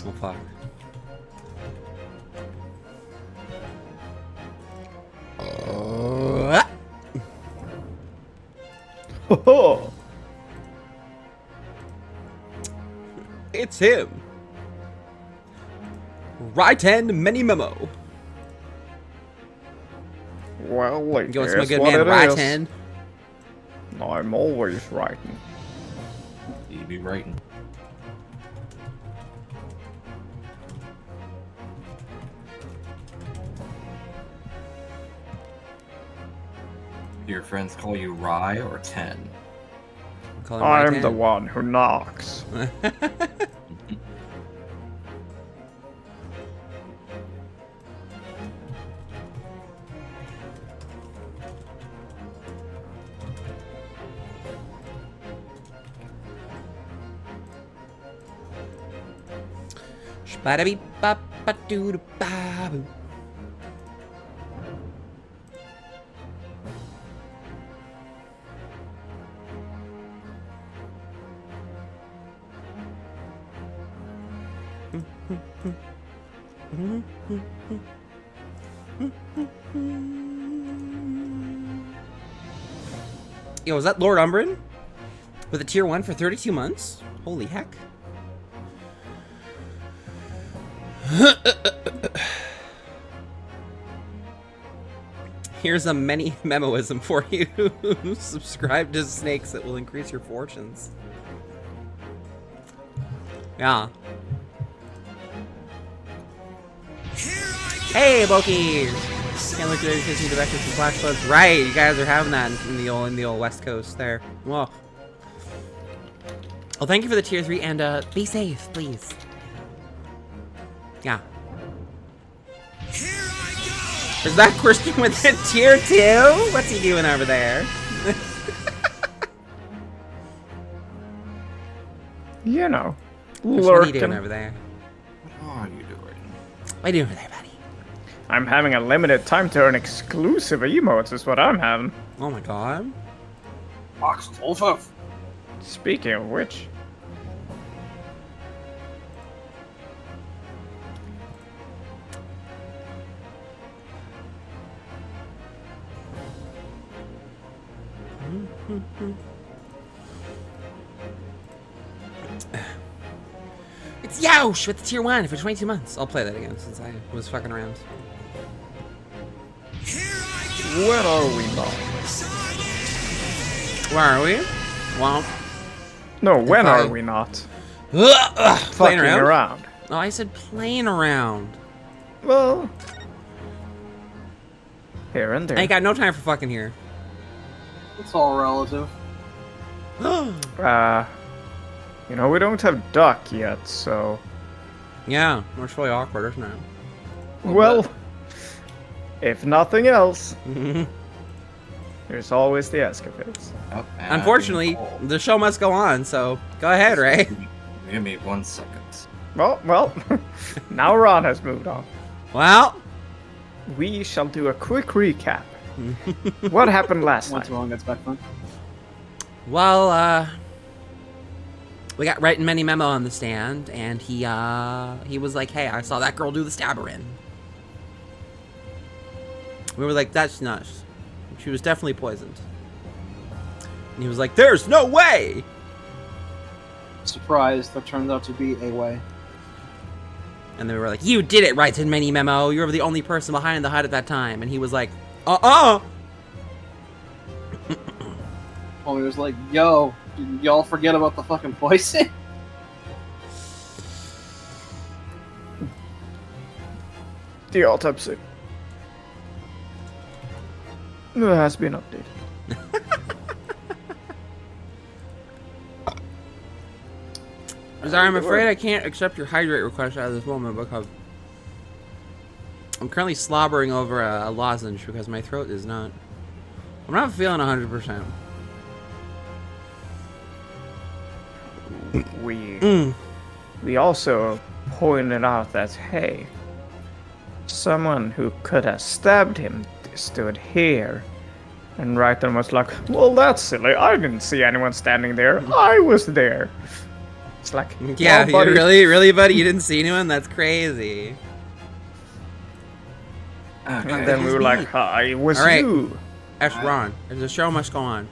Well, fuck. Oh, It's him. Right hand many memo. well, it Go with my is good what man, it right is. hand. I'm always writing. You be writing. Do your friends call you Rye or 10? Call him right I'm the hand. one who knocks. Shbada-beep-bop-ba-doo-da-ba-boo. Yo, is that Lord Umbrin? With a tier 1 for 32 months? Holy heck. Here's a mini memoism for you. Subscribe to snakes, it will increase your fortunes. Yeah. Hey, Boki! Can't look at it because you directed some flash floods. Right, you guys are having that in the old West Coast there. Whoa. Well, thank you for the tier 3 and be safe, please. Yeah. Is that Christian with a tier 2? What's he doing over there? You know, What are you doing lurking. over there? What are you doing? What are you doing over there, buddy? I'm having a limited time to earn exclusive emotes is what I'm having. Oh my god. Exclusive. Speaking of which, It's Yosh with the tier 1 for 22 months. I'll play that again since I was fucking around. where are we now? Where are we? Well, No, when I- are we not? playing Fucking around? around. Oh, I said playing around. Well, here and I ain't there. got no time for fucking here. It's all relative. You know, we don't have duck yet, so. Yeah, it's really awkward, isn't it? Well, if nothing else, there's always the escapades. Oh, Unfortunately, the show must go on, so go ahead, Ray. Give me 1 second. Well, now Ron has moved on. Well, We shall do a quick recap. What happened last Once night? wrong, that's back fun. well, we got Right and Many Memo on the stand, and he was like, hey, I saw that girl do the stabber in. We were like, that's nuts. She was definitely poisoned. And he was like, there's no way! Surprise, that turned out to be a way. And they were like, you did it, Right and Many Memo. You were the only person behind the hut at that time. And he was like, uh-uh! Homie was like, yo, did y'all forget about the fucking poison? The autopsy. It has been updated. Sorry, I'm afraid I can't accept your hydrate request at this moment because I'm currently slobbering over a lozenge because my throat is not... I'm not feeling 100%. We also pointed out that, hey, someone who could have stabbed him stood here. And Ryton was like, well, that's silly. I didn't see anyone standing there. I was there. It's like, Yeah, oh, buddy. really, buddy? You didn't see anyone? That's crazy. And then we were like, hi, it was All right. you. That's Ron. The show must go on.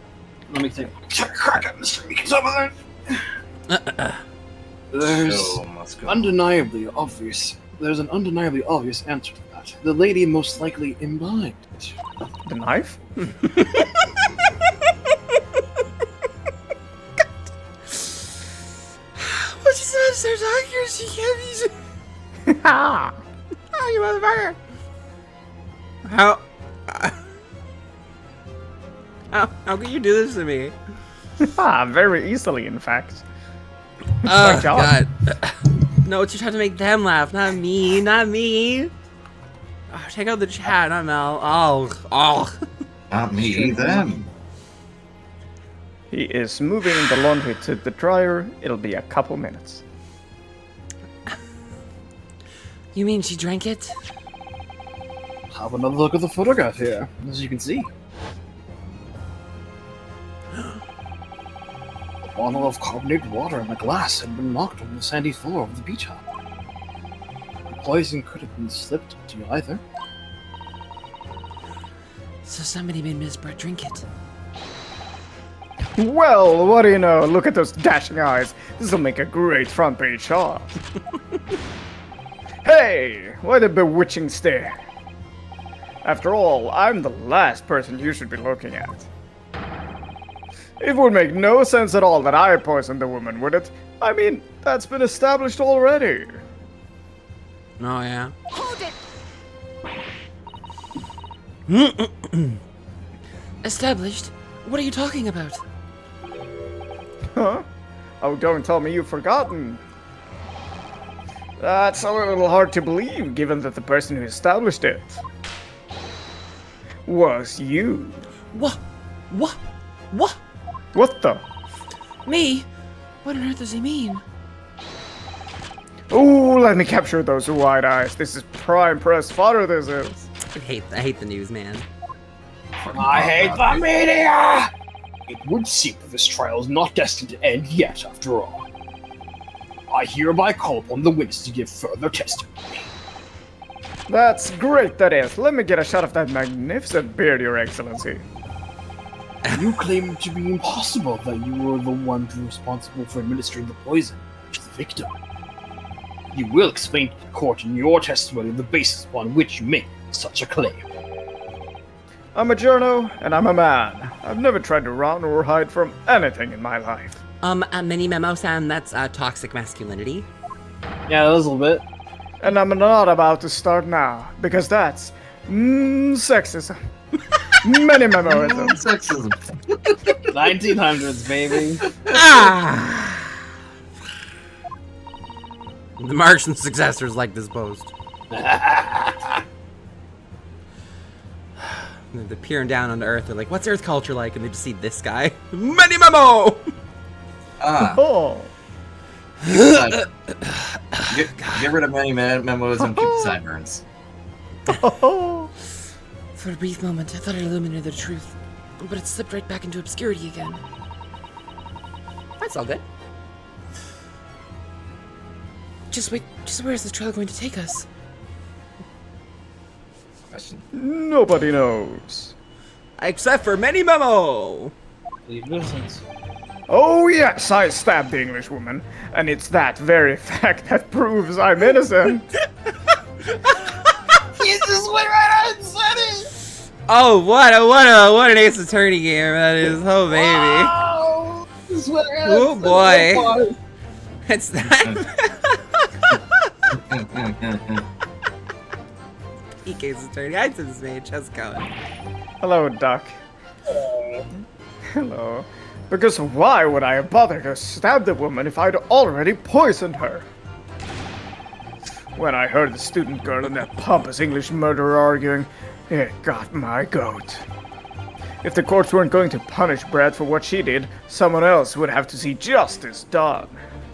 Let me take a crack at Mr. Meekins over there. There's Show must go. undeniably obvious. There's an undeniably obvious answer to that. The lady most likely imbibed it. The knife? What's she supposed to talk here? She can't be. Oh, you motherfucker! How? How can you do this to me? Very easily, in fact. Oh my job. God! No, you're trying to make them laugh, not me, not me. Oh, check out the chat, not Mel. Oh. Not me, them. He is moving the laundry to the dryer. It'll be a couple minutes. You mean she drank it? Have another look at the photograph here, as you can see. A bottle of carbonated water and a glass had been knocked on the sandy floor of the beach hut. The poison could have been slipped to either. So somebody made Miss Brett drink it. Well, what do you know? Look at those dashing eyes. This'll make a great front page shot. Hey, what a bewitching stare. After all, I'm the last person you should be looking at. It would make no sense at all that I poisoned the woman, would it? I mean, that's been established already. Oh yeah. Hold it! Established? What are you talking about? Huh? Oh, don't tell me you've forgotten. That's a little hard to believe, given that the person who established it was you. What? What the? Me? What on earth does he mean? Ooh, let me capture those wide eyes. This is prime press fodder, this is. I hate the news, man. I hate the media! It would seem that this trial is not destined to end yet, after all. I hereby call upon the witness to give further testimony. That's great, that is. Let me get a shot of that magnificent beard, Your Excellency. You claim it to be impossible that you were the one responsible for administering the poison to the victim. You will explain to the court in your testimony the basis upon which you make such a claim. I'm a journo, and I'm a man. I've never tried to run or hide from anything in my life. Mini memo-san, that's toxic masculinity. Yeah, a little bit. And I'm not about to start now, because that's sexism. Many memoisms. Sexism. 1900s, baby. The Martian successors like this post. They're peering down onto Earth. They're like, "What's Earth culture like?" And they just see this guy. Many memo. Oh. Get rid of many memos and keep the sideburns. Oh. For a brief moment, I thought it illuminated the truth, but it slipped right back into obscurity again. That's all good. Just wait. Just where is this trial going to take us? Question. Nobody knows. Except for Many Memo. Leave innocence. Oh yes, I stabbed the English woman, and it's that very fact that proves I'm innocent. He just went right out and said it! Oh, what an Ace Attorney game that is. Oh baby. Oh, just went right out Oh and boy. said it. It's that. Peak Ace Attorney. I just made just going. Hello, Duck. Hello. Because why would I have bothered to stab the woman if I'd already poisoned her? When I heard the student girl and that pompous English murderer arguing, it got my goat. If the courts weren't going to punish Brad for what she did, someone else would have to see justice done.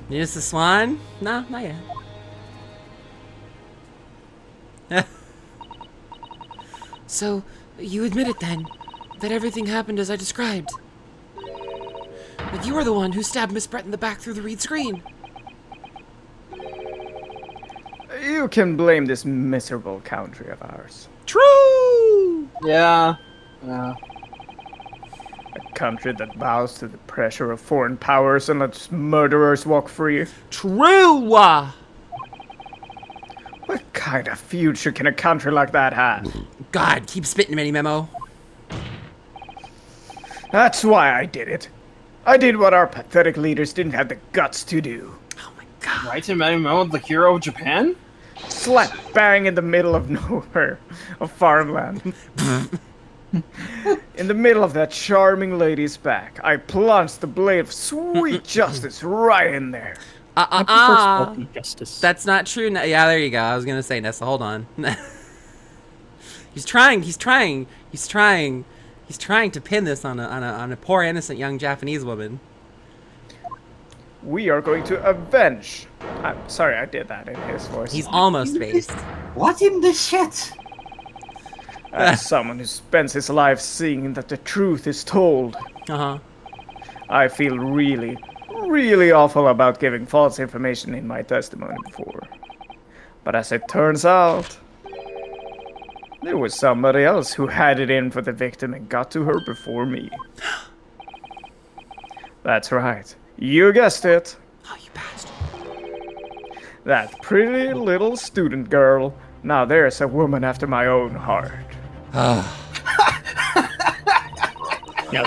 Is the Swan? No, not yet. So, you admit it then, that everything happened as I described. That you were the one who stabbed Miss Brett in the back through the reed screen. you can blame this miserable country of ours. True! Yeah. Yeah. A country that bows to the pressure of foreign powers and lets murderers walk free. True! What kind of future can a country like that have? God, keep spitting, Mini Memo. That's why I did it. I did what our pathetic leaders didn't have the guts to do. Oh my god. Right in Anew, the hero of Japan? Slap bang in the middle of nowhere, of farmland. In the middle of that charming lady's back, I plunged the blade of sweet justice right in there. Justice. That's not true. Yeah, there you go. I was gonna say, Nessa, hold on. He's trying to pin this on a poor innocent young Japanese woman. We are going to avenge. I'm sorry I did that in his voice. He's almost based. What in the shit? As someone who spends his life seeing that the truth is told, Uh-huh. I feel really, really awful about giving false information in my testimony before. But as it turns out, there was somebody else who had it in for the victim and got to her before me. That's right. You guessed it. Oh, you bastard. That pretty little student girl. Now there's a woman after my own heart. Now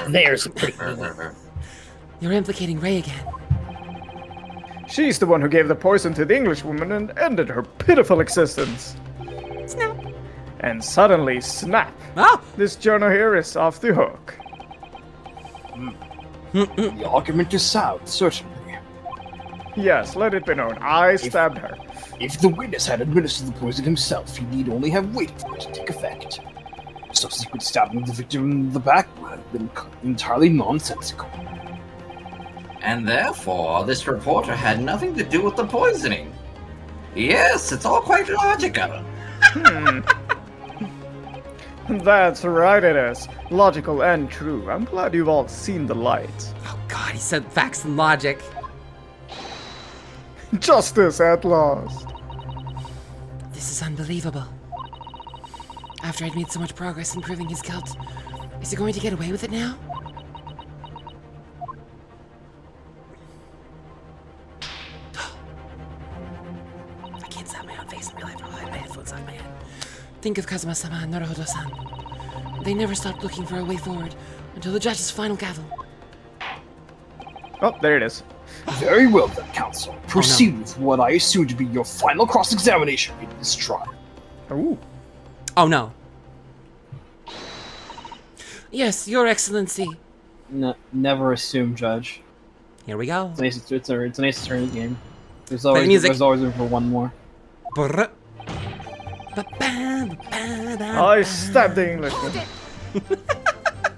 there's a pretty woman. You're implicating Ray again. She's the one who gave the poison to the Englishwoman and ended her pitiful existence. Snap. And suddenly, snap! Oh! This journal here is off the hook. The argument is sound, certainly. Yes, let it be known, I stabbed her. If the witness had administered the poison himself, he need only have waited for it to take effect. Subsequent stabbing of the victim in the back would have been entirely nonsensical. And therefore, this reporter had nothing to do with the poisoning. Yes, it's all quite logical. That's right it is. Logical and true. I'm glad you've all seen the light. Oh god, he said facts and logic. Justice at last. This is unbelievable. After I'd made so much progress in proving his guilt, is he going to get away with it now? I can't stop my own face in real life. I'll hide my headphones off my head. Think of Kazuma-sama and Naruhodo-san. They never stopped looking for a way forward until the judge's final gavel. Oh, there it is. Very well then, counsel. Proceed with what I assume to be your final cross-examination in this trial. Ooh. Oh no. Yes, Your Excellency. Never assume, Judge. Here we go. It's a nice attorney game. There's the always music. room for one more. Brr. I stabbed the Englishman.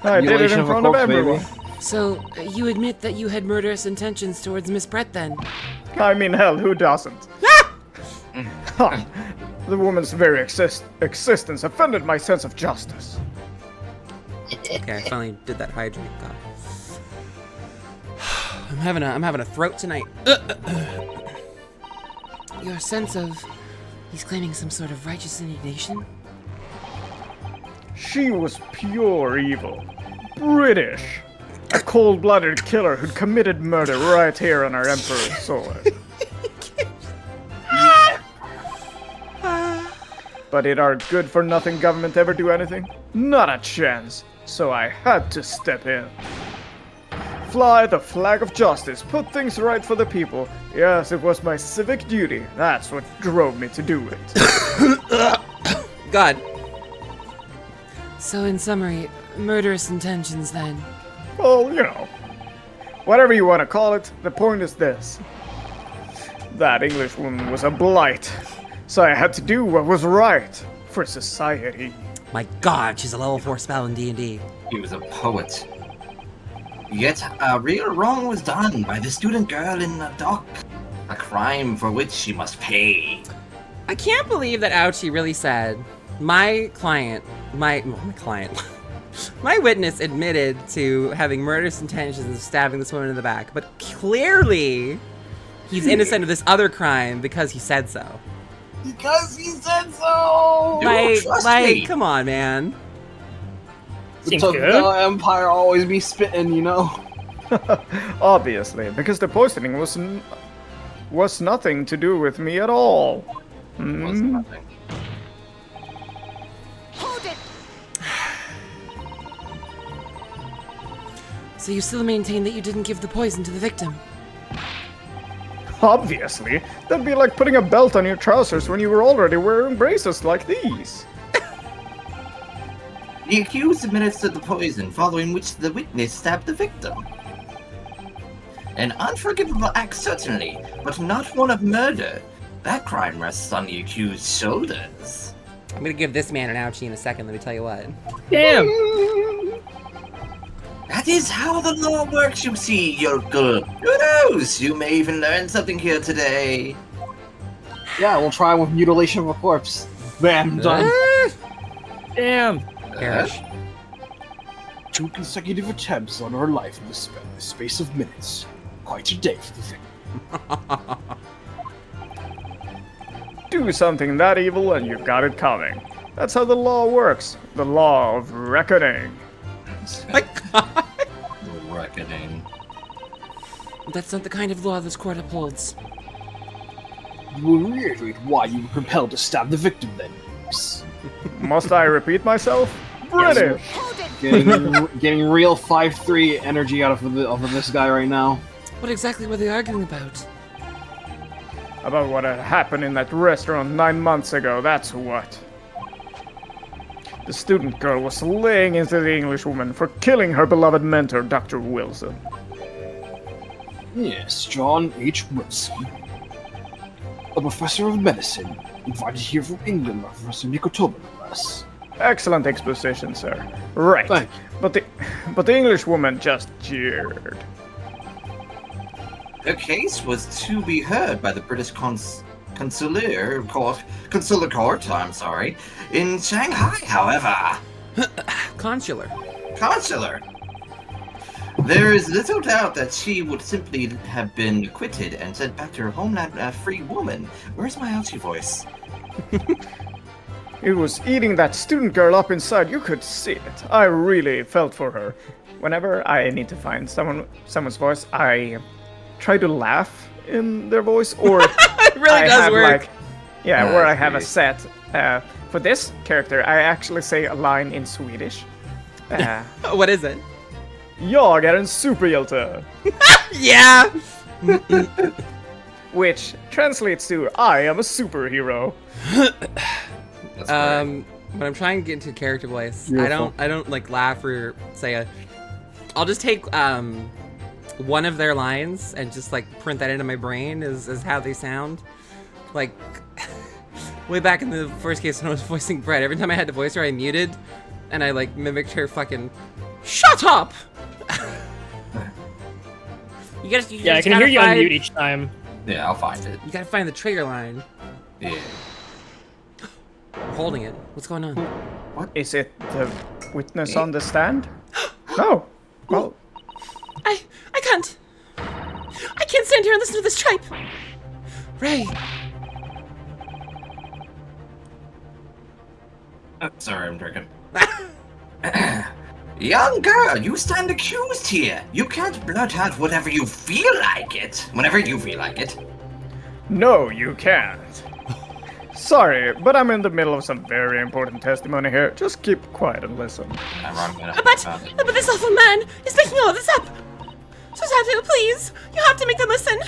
I did it Mutilation in of a front of corpse, everyone. baby. So, you admit that you had murderous intentions towards Miss Brett then? I mean, hell, who doesn't? Ha! The woman's very existence offended my sense of justice. Okay, I finally did that hydrate. God. I'm having a throat tonight. Your sense of he's claiming some sort of righteous indignation? She was pure evil. British. A cold-blooded killer who'd committed murder right here on our Emperor's sword. But did our good-for-nothing government ever do anything? Not a chance. So I had to step in. Fly the flag of justice, put things right for the people. Yes, it was my civic duty. That's what drove me to do it. God. So in summary, murderous intentions then. Well, you know, whatever you want to call it, the point is this. That Englishwoman was a blight, so I had to do what was right for society. My God, she's a level 4 spell in D&D. He was a poet. Yet a real wrong was done by the student girl in the dock. A crime for which she must pay. I can't believe that Ouchie really said, my witness admitted to having murderous intentions of stabbing this woman in the back, but clearly he's innocent of this other crime because he said so. Because he said so! Dude, trust me. come on, man. Seems The good. Empire always be spitting, you know? Obviously, because the poisoning was nothing to do with me at all. It was Hmm? nothing. So you still maintain that you didn't give the poison to the victim? Obviously, that'd be like putting a belt on your trousers when you were already wearing braces like these. The accused administered the poison, following which the witness stabbed the victim. An unforgivable act, certainly, but not one of murder. That crime rests on the accused's shoulders. I'm gonna give this man an ouchie in a second, let me tell you what. Damn. That is how the law works, you see, yokel. Who knows? You may even learn something here today. Yeah, we'll try with mutilation of a corpse. Bam, done. Damn. Perish. 2 consecutive attempts on her life in the space of minutes. Quite a day for the victim. Do something that evil and you've got it coming. That's how the law works. The law of reckoning. My God. Reckoning. That's not the kind of law this court upholds. You will reiterate why you were compelled to stab the victim then. Must I repeat myself? British! Getting real 5-3 energy out of this guy right now. What exactly were they arguing about? About what had happened in that restaurant 9 months ago, that's what. The student girl was laying into the English woman for killing her beloved mentor, Dr. Wilson. Yes, John H. Wilson. A professor of medicine, invited here from England by Professor Nikotoba, no less. Excellent exposition, sir. Right. Thank But the English woman just jeered. The case was to be heard by the British consular court, in Shanghai, however. Consular. Consular. There is little doubt that she would simply have been acquitted and sent back to her homeland a free woman. Where's my ouchie voice? It was eating that student girl up inside. You could see it. I really felt for her. Whenever I need to find someone's voice, I try to laugh in their voice, or It really I does have work. like, yeah, Ah, where I have a great. set. For this character, I actually say a line in Swedish. What is it? Jag är en superhjälte, Yeah! which translates to I am a superhero. That's correct. When I'm trying to get into character voice, Beautiful. I don't like laugh or say I'll just take one of their lines and just like print that into my brain as how they sound. Like way back in the first case when I was voicing Brett, every time I had to voice her, I muted and I like mimicked her fucking "Shut up!" you Yeah, I just can gotta hear you on find- mute each time. Yeah, I'll find it. You gotta find the trigger line. Yeah. I'm holding it. What's going on? Is it the witness on the stand? No. Well, I can't. I can't stand here and listen to this tripe. Ray, Sorry, I'm drinking. Young girl, you stand accused here. You can't blurt out whatever you feel like it. Whenever you feel like it. no, you can't. Sorry, but I'm in the middle of some very important testimony here. Just keep quiet and listen. I'm wrong. but this awful man is making all this up. Susato, please, you have to make them listen.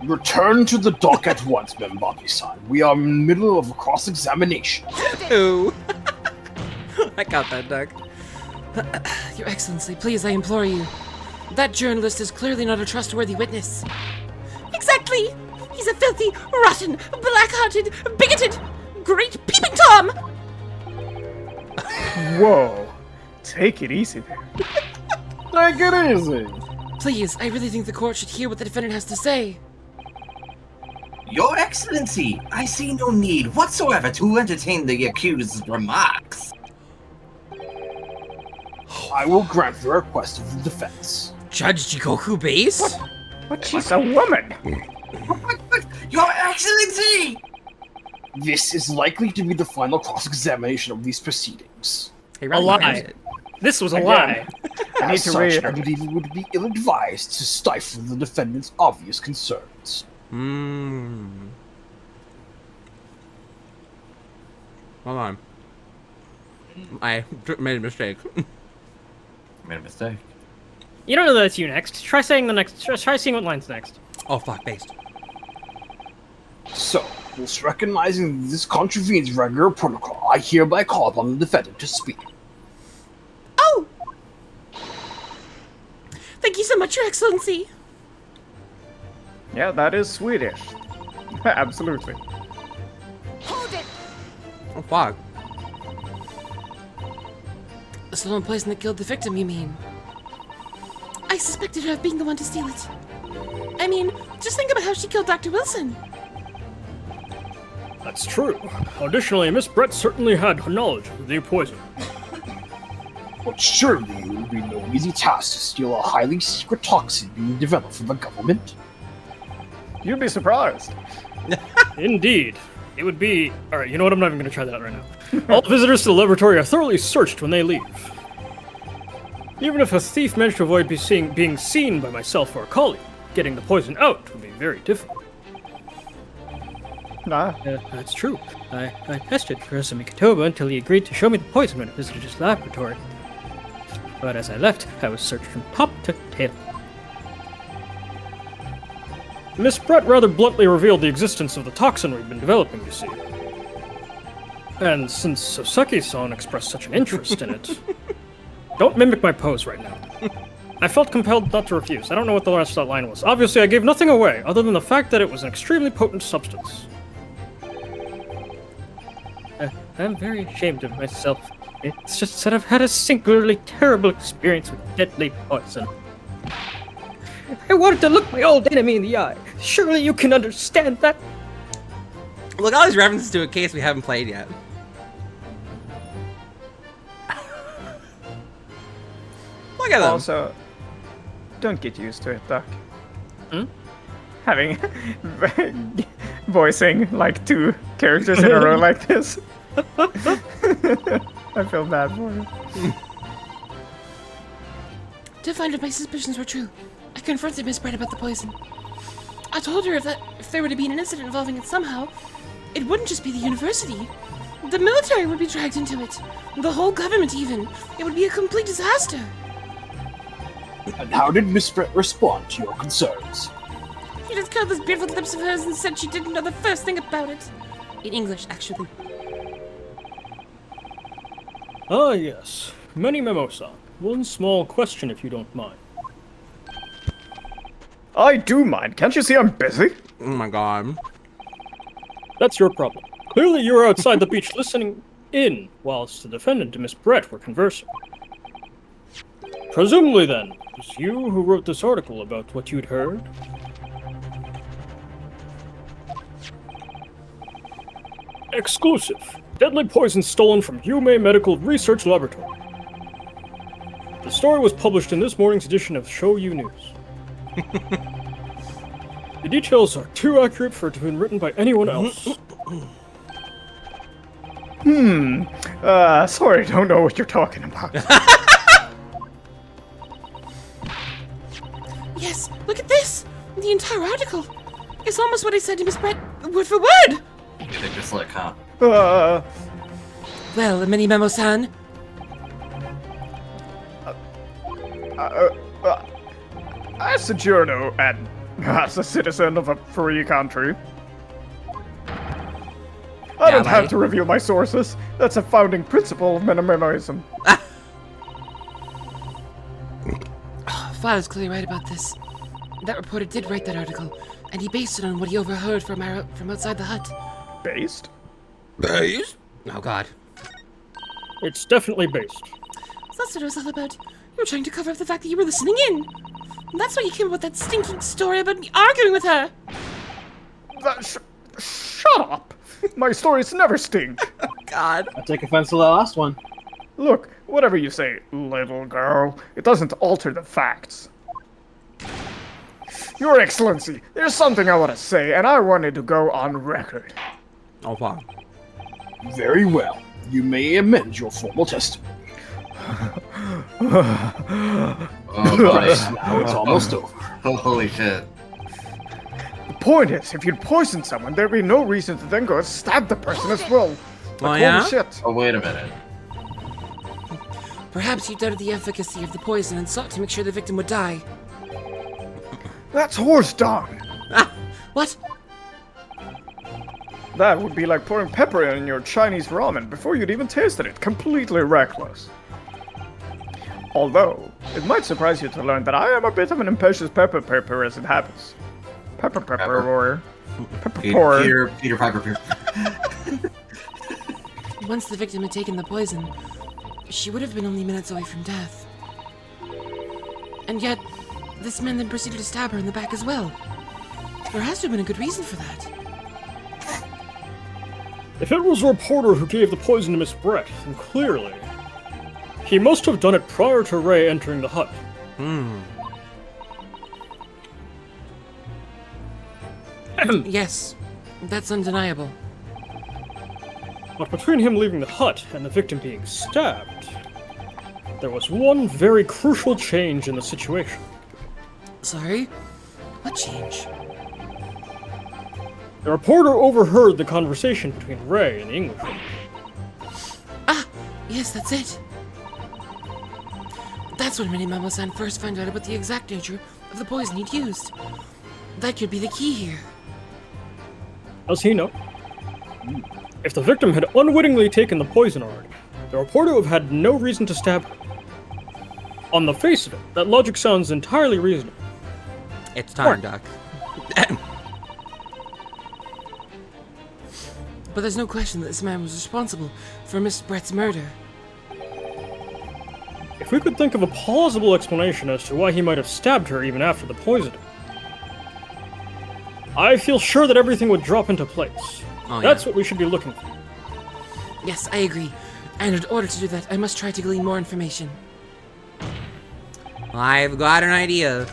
Return to the dock at once, Membabi-san. We are in the middle of a cross-examination. Ooh. I got that, Doug. Your Excellency, please, I implore you. That journalist is clearly not a trustworthy witness. Exactly! He's a filthy, rotten, black-hearted, bigoted, great peeping Tom! Whoa. Take it easy there. Take it easy. Please, I really think the court should hear what the defendant has to say. Your Excellency, I see no need whatsoever to entertain the accused's remarks. I will grant the request of the defense. Judge Jikoku base? But she's a woman. Your Excellency! Excellency! This is likely to be the final cross-examination of these proceedings. Hey, A Ryan, lie. This was a Again. lie. I need As to such, read. I believe it would be ill-advised to stifle the defendant's obvious concerns. Hold on. I made a mistake. Made a mistake. You don't know that it's you next. Try saying the next. Try seeing what line's next. Oh, fuck, based. So, whilst recognizing this contravenes regular protocol, I hereby call upon the defendant to speak. Oh! Thank you so much, Your Excellency. Yeah, that is Swedish. Absolutely. Hold it! Oh, fuck. The stolen poison that killed the victim, you mean? I suspected her of being the one to steal it. I mean, just think about how she killed Dr. Wilson. That's true. Additionally, Miss Brett certainly had knowledge of the poison. But surely it would be no easy task to steal a highly secret toxin being developed for the government. You'd be surprised. Indeed. It would be... Alright, you know what? I'm not even going to try that right now. All visitors to the laboratory are thoroughly searched when they leave. Even if a thief managed to avoid being seen by myself or a colleague, getting the poison out would be very difficult. Nah. That's true. I pestered Professor Mikitoba until he agreed to show me the poison when I visited his laboratory. But as I left, I was searched from top to tail. Miss Brett rather bluntly revealed the existence of the toxin we've been developing, you see. And since Soseki-san expressed such an interest in it... Don't mimic my pose right now. I felt compelled not to refuse. I don't know what the rest of that line was. Obviously, I gave nothing away, other than the fact that it was an extremely potent substance. I'm very ashamed of myself. It's just that I've had a singularly terrible experience with deadly poison. I wanted to look my old enemy in the eye. Surely you can understand that. Look, all these references to a case we haven't played yet. Look at them. Also, don't get used to it, Doc. Hmm? Having voicing like two characters in a row like this. I feel bad for you. To find if my suspicions were true, I confronted Miss Brett about the poison. I told her if there were to be an incident involving it somehow, it wouldn't just be the university. The military would be dragged into it. The whole government, even. It would be a complete disaster. And how did Miss Brett respond to your concerns? She just curled those beautiful lips of hers and said she didn't know the first thing about it. In English, actually. Ah, yes. Many Mimosa. One small question, if you don't mind. I do mind. Can't you see I'm busy? Oh my god. That's your problem. Clearly you were outside the beach listening in, whilst the defendant and Miss Brett were conversing. Presumably then, it was you who wrote this article about what you'd heard? Exclusive. Deadly poison stolen from Yume Medical Research Laboratory. The story was published in this morning's edition of Shoyu News. The details are too accurate for it to have been written by anyone else. Sorry, don't know what you're talking about. Yes, look at this! The entire article. It's almost what I said to Miss Brett, word for word! You think this slick, huh? Well, Mini Memo-san, As a journo and as a citizen of a free country, I don't have mate. to reveal my sources. That's a founding principle of minimalism. Father's clearly right about this. That reporter did write that article, and he based it on what he overheard from outside the hut. Based? Based? Oh god. It's definitely based. So that's what it was all about. You were trying to cover up the fact that you were listening in. And that's why you came up with that stinking story about me arguing with her. Shut up! My stories never stink. God. I take offense to the last one. Look, whatever you say, little girl, it doesn't alter the facts. Your Excellency, there's something I want to say, and I wanted to go on record. Oh fuck. Very well. You may amend your formal testimony. Oh, buddy. Now it's almost over. Holy shit. The point is, if you'd poisoned someone, there'd be no reason to then go and stab the person as well. Like, Oh, yeah? holy shit. Oh, wait a minute. Perhaps you doubted the efficacy of the poison and sought to make sure the victim would die. That's horse dung. What? That would be like pouring pepper in your Chinese ramen before you'd even tasted it. Completely reckless. Although, it might surprise you to learn that I am a bit of an impatience pepper as it happens. Pepper Pepper. or pepper pour. Peter Piper. Once the victim had taken the poison, she would have been only minutes away from death. And yet, this man then proceeded to stab her in the back as well. There has to have been a good reason for that. If it was a reporter who gave the poison to Miss Brett, then clearly he must have done it prior to Ray entering the hut. Yes, that's undeniable. But between him leaving the hut and the victim being stabbed, there was one very crucial change in the situation. Sorry? What change? The reporter overheard the conversation between Ray and the Englishman. Ah! Yes, that's it. That's when Minimamo-san first found out about the exact nature of the poison he'd used. That could be the key here. Does he know? If the victim had unwittingly taken the poison already, the reporter would have had no reason to stab her. On the face of it, that logic sounds entirely reasonable. It's time, Doc. But there's no question that this man was responsible for Miss Brett's murder. If we could think of a plausible explanation as to why he might have stabbed her even after the poisoning, I feel sure that everything would drop into place. Oh, That's yeah. what we should be looking for. Yes, I agree. And in order to do that, I must try to glean more information. I've got an idea.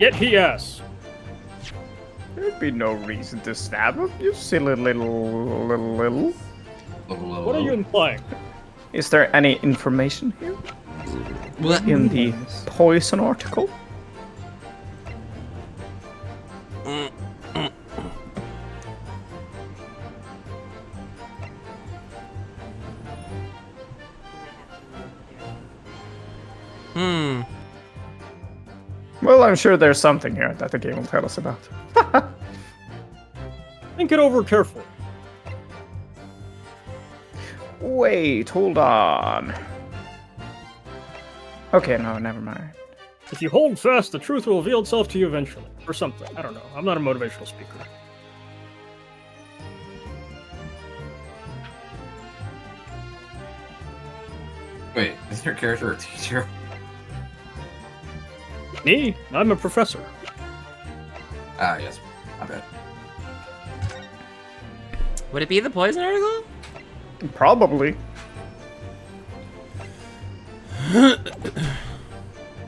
Yet he asks, There'd be no reason to stab him, you silly little. what are you implying? Is there any information here What? in the poison article? Well, I'm sure there's something here that the game will tell us about. Think it over carefully. Wait, hold on. Okay, no, never mind. If you hold fast, the truth will reveal itself to you eventually. Or something. I don't know. I'm not a motivational speaker. Wait, is your character a teacher? Me? I'm a professor. Ah, yes. I bet. Would it be the poison article? Probably.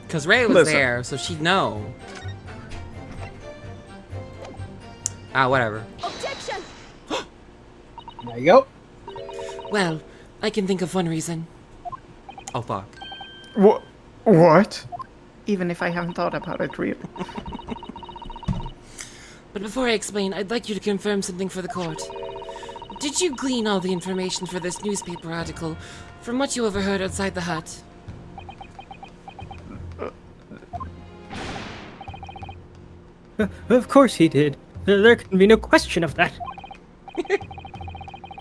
Because Ray was Listen. there, so she'd know. Ah, whatever. There you go. Well, I can think of one reason. Oh, fuck. What? Even if I haven't thought about it really. But before I explain, I'd like you to confirm something for the court. Did you glean all the information for this newspaper article from what you overheard outside the hut? Of course he did. There can be no question of that.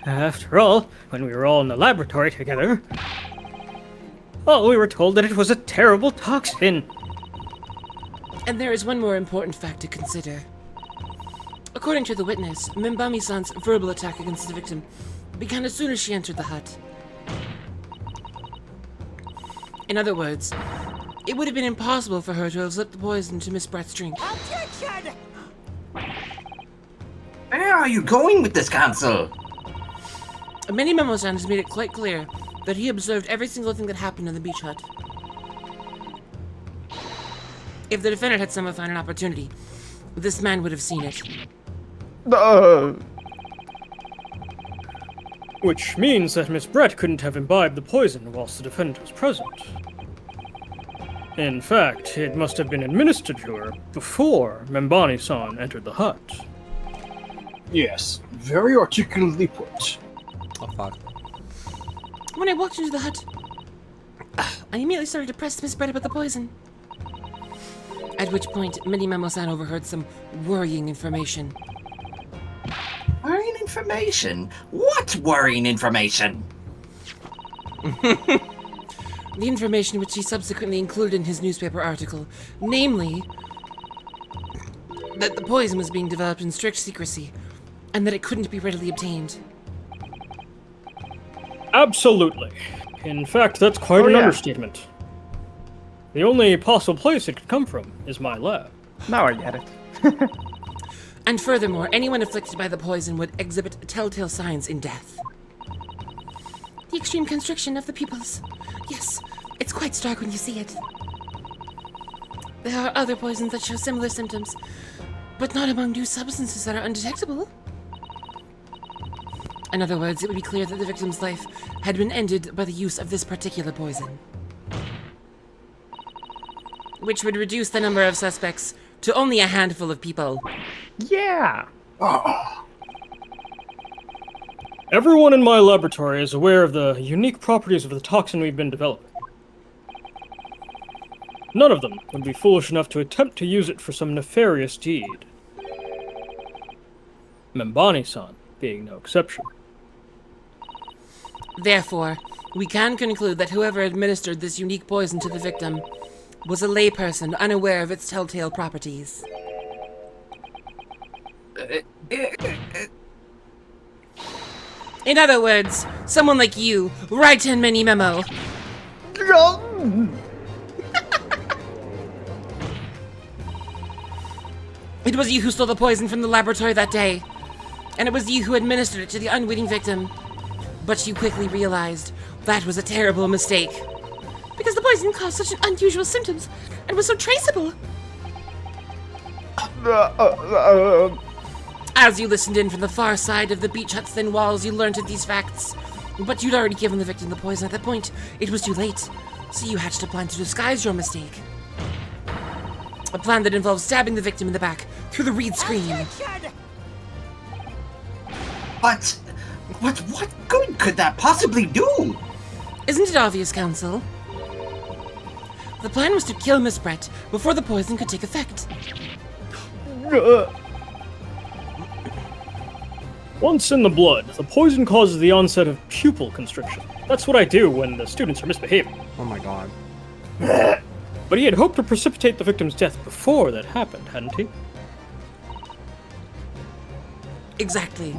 After all, when we were all in the laboratory together, we were told that it was a terrible toxin. And there is one more important fact to consider. According to the witness, Mimbami-san's verbal attack against the victim began as soon as she entered the hut. In other words, it would have been impossible for her to have slipped the poison to Miss Brett's drink. Where are you going with this, Council? Minimamo-san has made it quite clear that he observed every single thing that happened in the beach hut. If the defendant had somehow found an opportunity, this man would have seen it. Which means that Miss Brett couldn't have imbibed the poison whilst the defendant was present. In fact, it must have been administered to her before Membani-san entered the hut. Yes, very articulately put. Oh fuck. When I walked into the hut, I immediately started to press Miss Brett about the poison. At which point, Minimemo-san overheard some worrying information. Worrying information? What worrying information? The information which he subsequently included in his newspaper article, namely, that the poison was being developed in strict secrecy, and that it couldn't be readily obtained. Absolutely. In fact, that's quite an understatement. The only possible place it could come from is my lab. Now I get it. And furthermore, anyone afflicted by the poison would exhibit telltale signs in death. The extreme constriction of the pupils. Yes, it's quite stark when you see it. There are other poisons that show similar symptoms, but not among new substances that are undetectable. In other words, it would be clear that the victim's life had been ended by the use of this particular poison, which would reduce the number of suspects to only a handful of people. Yeah. Everyone in my laboratory is aware of the unique properties of the toxin we've been developing. None of them would be foolish enough to attempt to use it for some nefarious deed. Membani-san being no exception. Therefore, we can conclude that whoever administered this unique poison to the victim was a layperson unaware of its telltale properties. In other words, someone like you, write in mini memo. It was you who stole the poison from the laboratory that day, and it was you who administered it to the unwitting victim. But you quickly realized that was a terrible mistake, because the poison caused such unusual symptoms and was so traceable. As you listened in from the far side of the beach hut's thin walls, you learned of these facts. But you'd already given the victim the poison at that point. It was too late, so you hatched a plan to disguise your mistake. A plan that involves stabbing the victim in the back through the reed screen. But what good could that possibly do? Isn't it obvious, Counsel? The plan was to kill Miss Brett before the poison could take effect. Once in the blood, the poison causes the onset of pupil constriction. That's what I do when the students are misbehaving. Oh my god. But he had hoped to precipitate the victim's death before that happened, hadn't he? Exactly.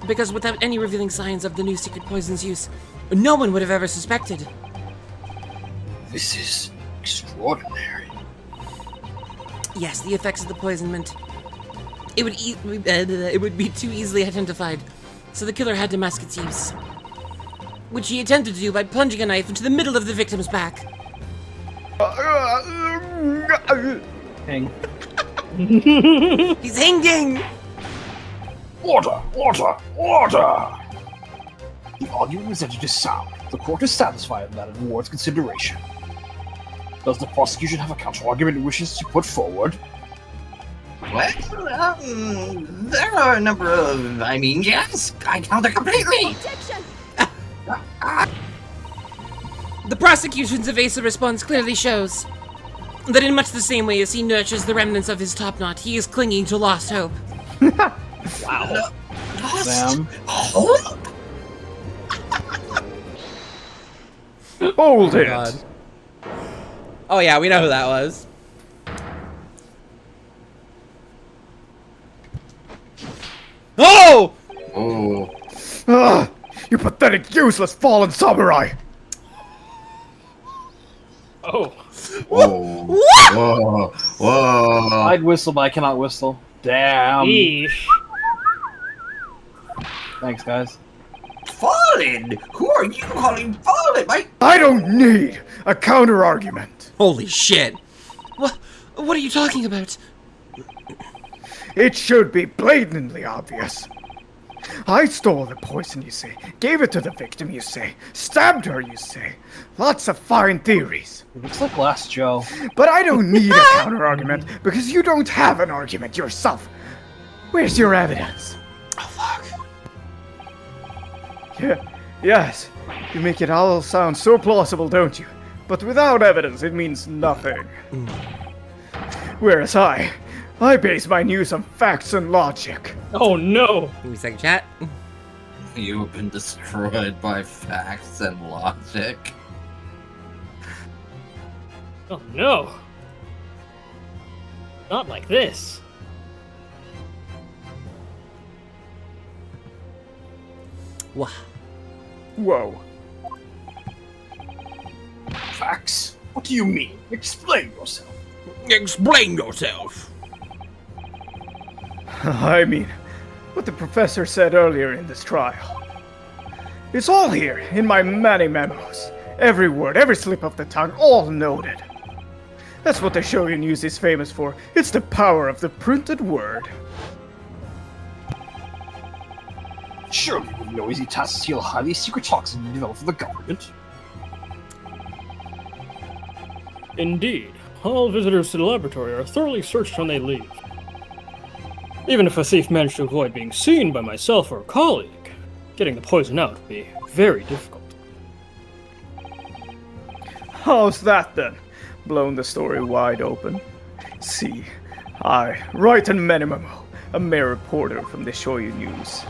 Because without any revealing signs of the new secret poison's use, no one would have ever suspected. This is extraordinary. Yes, the effects of the poison meant it would be too easily identified, so the killer had to mask its use, which he attempted to do by plunging a knife into the middle of the victim's back. Hang. He's hanging! Order! Order! Order! The argument presented is sound. The court is satisfied that it warrants consideration. Does the prosecution have a counter-argument it wishes to put forward? Well, there are a number of... yes, I counter completely! The prosecution's evasive response clearly shows that in much the same way as he nurtures the remnants of his top knot, he is clinging to lost hope. Wow. Lost Sam. hope? Hold it. God. Oh yeah, we know who that was. Oh! Oh. You pathetic, useless, fallen samurai! Oh. Whoa. Whoa. Whoa. I'd whistle, but I cannot whistle. Damn. Yeesh. Thanks, guys. Fallen? Who are you calling fallen? I don't need a counter-argument. Holy shit. What are you talking about? It should be blatantly obvious. I stole the poison, you say. Gave it to the victim, you say. Stabbed her, you say. Lots of fine theories. It looks like last Joe. But I don't need a counter-argument because you don't have an argument yourself. Where's your evidence? Oh, fuck. Yes. You make it all sound so plausible, don't you? But without evidence, it means nothing. Whereas I base my news on facts and logic. Oh no! Give me a second, chat. You've been destroyed by facts and logic. Oh no! Not like this. Wah. Whoa. Facts? What do you mean? Explain yourself. Explain yourself. I mean, what the professor said earlier in this trial. It's all here in my many memos. Every word, every slip of the tongue, all noted. That's what the Shogun News is famous for. It's the power of the printed word. Surely you have no easy task to steal highly secret toxin you develop for the government. Indeed, all visitors to the laboratory are thoroughly searched when they leave. Even if a thief managed to avoid being seen by myself or a colleague, getting the poison out would be very difficult. How's that then? Blown the story wide open. See, I, right in memo, a mere reporter from the Shoyu News.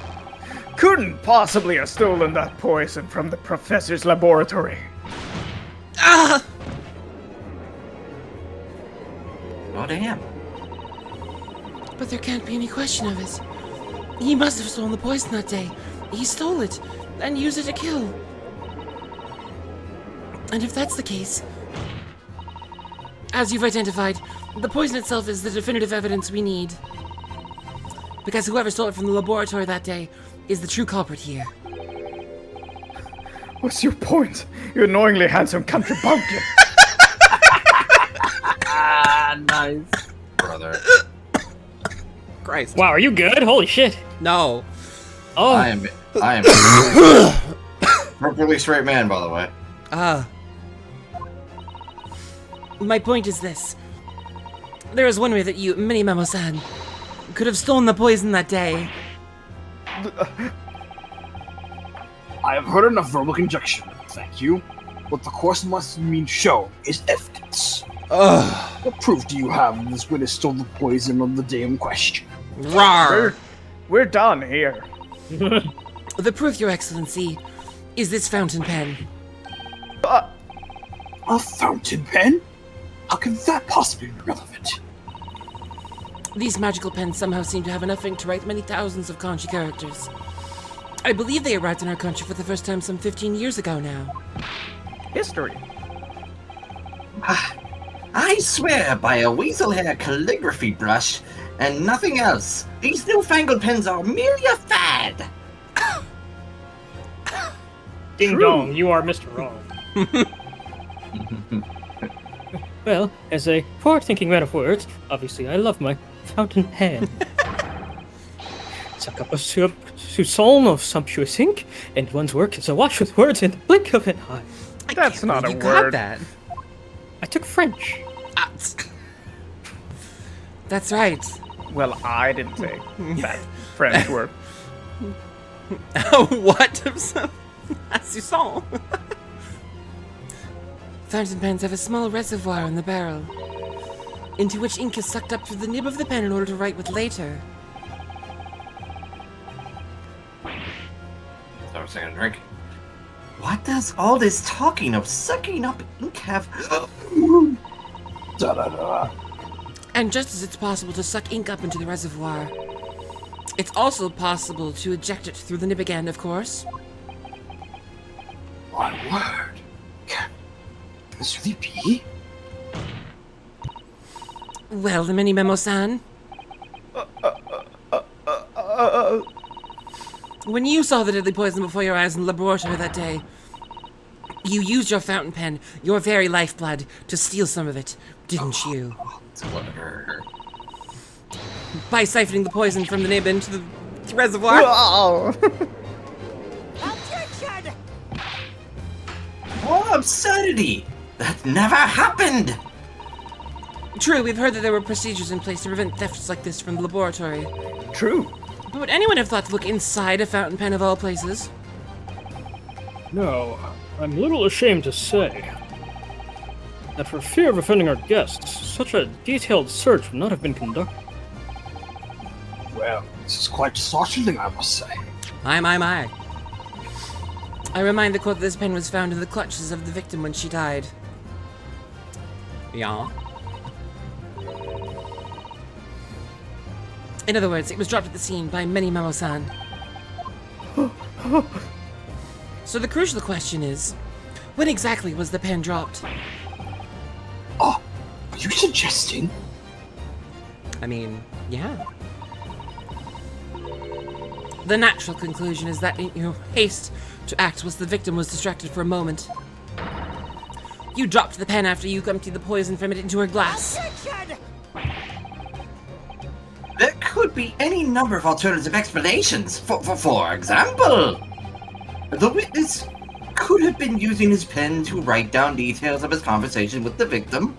Couldn't possibly have stolen that poison from the professor's laboratory. Ah! Oh, damn. But there can't be any question of it. He must have stolen the poison that day. He stole it and used it to kill. And if that's the case, as you've identified, the poison itself is the definitive evidence we need. Because whoever stole it from the laboratory that day is the true culprit here. What's your point, you annoyingly handsome country bumpkin? Ah, nice. Brother. Christ. Wow, are you good? Holy shit! No. Oh, I am perfectly straight man, by the way. My point is this. There is one way that you, Mini Memo-san, could have stolen the poison that day. I have heard enough verbal conjecture, thank you. What the course must mean shown is evidence. What proof do you have that this witness stole the poison on the day in question? Rawr. We're done here. The proof, Your Excellency, is this fountain pen. A fountain pen? How can that possibly be relevant? These magical pens somehow seem to have enough ink to write many thousands of kanji characters. I believe they arrived in our country for the first time some 15 years ago now. History. I swear by a weasel hair calligraphy brush and nothing else, these newfangled pens are merely a fad. ding dong, you are Mr. Wrong. Well, as a forward-thinking man of words, obviously I love my fountain pen. Suck up a soupçon of sumptuous ink, and one's work is awash with words in the blink of an eye. That's not a You got word. that. I took French. Ah, that's right. Well, I didn't say that French word. What? As you saw. Fountain pens have a small reservoir in the barrel, into which ink is sucked up through the nib of the pen in order to write with later. So I was taking a drink. What does all this talking of sucking up ink have? Da-da-da. And just as it's possible to suck ink up into the reservoir, it's also possible to eject it through the nib again, of course. My word. Can this really be? Well, the Mini Memo-san, when you saw the deadly poison before your eyes in the laboratory that day, You used your fountain pen, your very lifeblood, to steal some of it, didn't you? By siphoning the poison from the nib into the reservoir. Oh. What absurdity! That never happened! True, we've heard that there were procedures in place to prevent thefts like this from the laboratory. True. But would anyone have thought to look inside a fountain pen of all places? No, I'm a little ashamed to say that for fear of offending our guests, such a detailed search would not have been conducted. Well, this is quite startling, I must say. My. I remind the court that this pen was found in the clutches of the victim when she died. Yeah. In other words, it was dropped at the scene by Many Mamo-san. So the crucial question is, when exactly was the pen dropped? Oh, are you suggesting? I mean, Yeah. The natural conclusion is that in your haste to act the victim was distracted for a moment. You dropped the pen after you emptied the poison from it into her glass. There could be any number of alternative explanations. For example, the witness could have been using his pen to write down details of his conversation with the victim.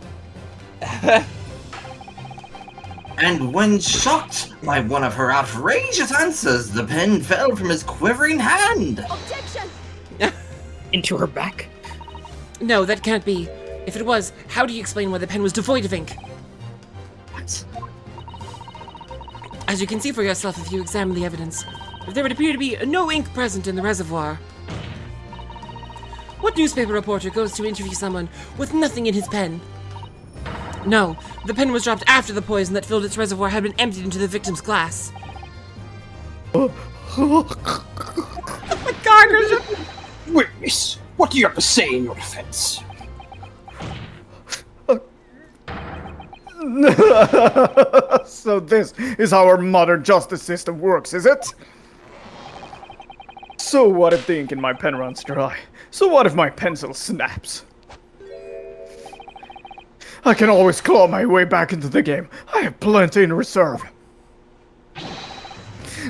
And when shocked by one of her outrageous answers, the pen fell from his quivering hand. Into her back? No, that can't be. If it was, how do you explain why the pen was devoid of ink? What? As you can see for yourself if you examine the evidence, there would appear to be no ink present in the reservoir. What newspaper reporter goes to interview someone with nothing in his pen? No, the pen was dropped after the poison that filled its reservoir had been emptied into the victim's glass. Witness, what do you have to say in your defense? So this is how our modern justice system works, is it? So what if the ink in my pen runs dry? So what if my pencil snaps? I can always claw my way back into the game. I have plenty in reserve.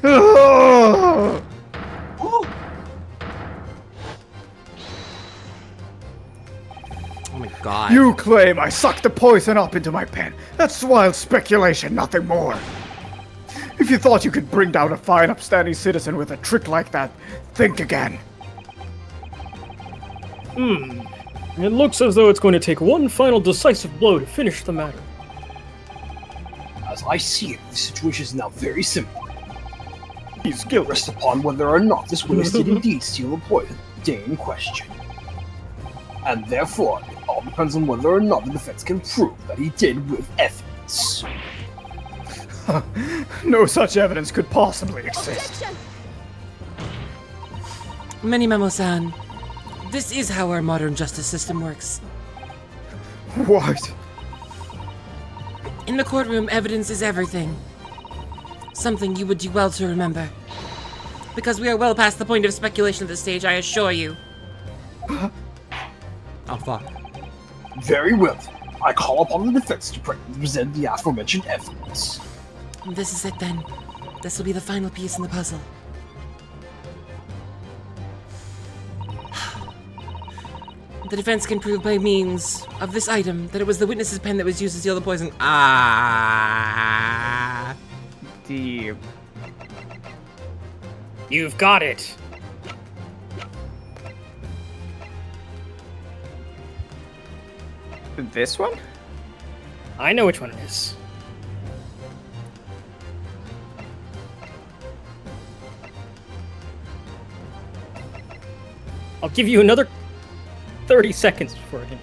Ah! Oh, oh my god. You claim I sucked the poison up into my pen. That's wild speculation, nothing more. If you thought you could bring down a fine, upstanding citizen with a trick like that, think again. It looks as though it's going to take one final decisive blow to finish the matter. As I see it, the situation is now very simple. He's It guilty. rests upon whether or not this witness did indeed steal the poison the day in question. And therefore, it all depends on whether or not the defense can prove that he did with evidence. No such evidence could possibly exist. Many Mamo-san, this is how our modern justice system works. What? In the courtroom, evidence is everything. Something you would do well to remember. Because we are well past the point of speculation at this stage, I assure you. Oh fuck. Very well. I call upon the defense to present the aforementioned evidence. This is it then. This will be the final piece in the puzzle. The defense can prove by means of this item that it was the witness's pen that was used to steal the poison. Ah. The... You've got it. This one? I know which one it is. I'll give you another 30 seconds before it.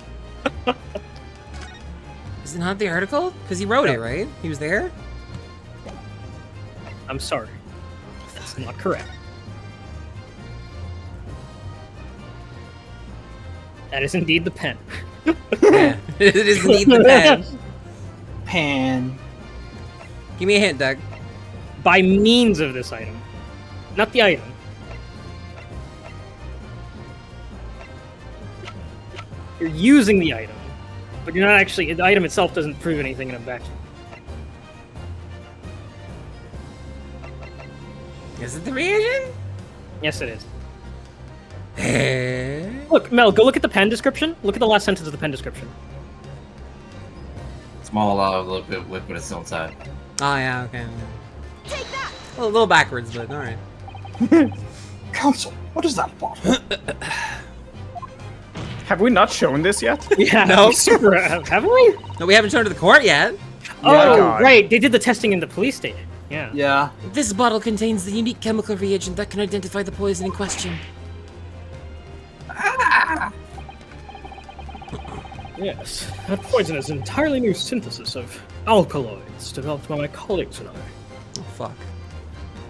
Is it not the article? Because he wrote it, right? He was there? I'm sorry. That's not correct. That is indeed the pen. Yeah. It is indeed the pen. Pan. Give me a hint, Doug. By means of this item. Not the item. You're using the item, but you're not actually. The item itself doesn't prove anything in a vacuum. Is it the reagent? Yes, it is. Eh? Look, Mel, go look at the pen description. Look at the last sentence of the pen description. Small, a little bit whip, but it's still inside. Oh yeah, okay. Take that. A little backwards, but all right. Council, what is that bottle? Have we not shown this yet? Yeah, No. we super haven't we? No, we haven't shown it to the court yet. Oh, God. right. They did the testing in the police station. Yeah. Yeah. This bottle contains the unique chemical reagent that can identify the poison in question. Yes. That poison is an entirely new synthesis of alkaloids developed by my colleagues and I. Oh fuck.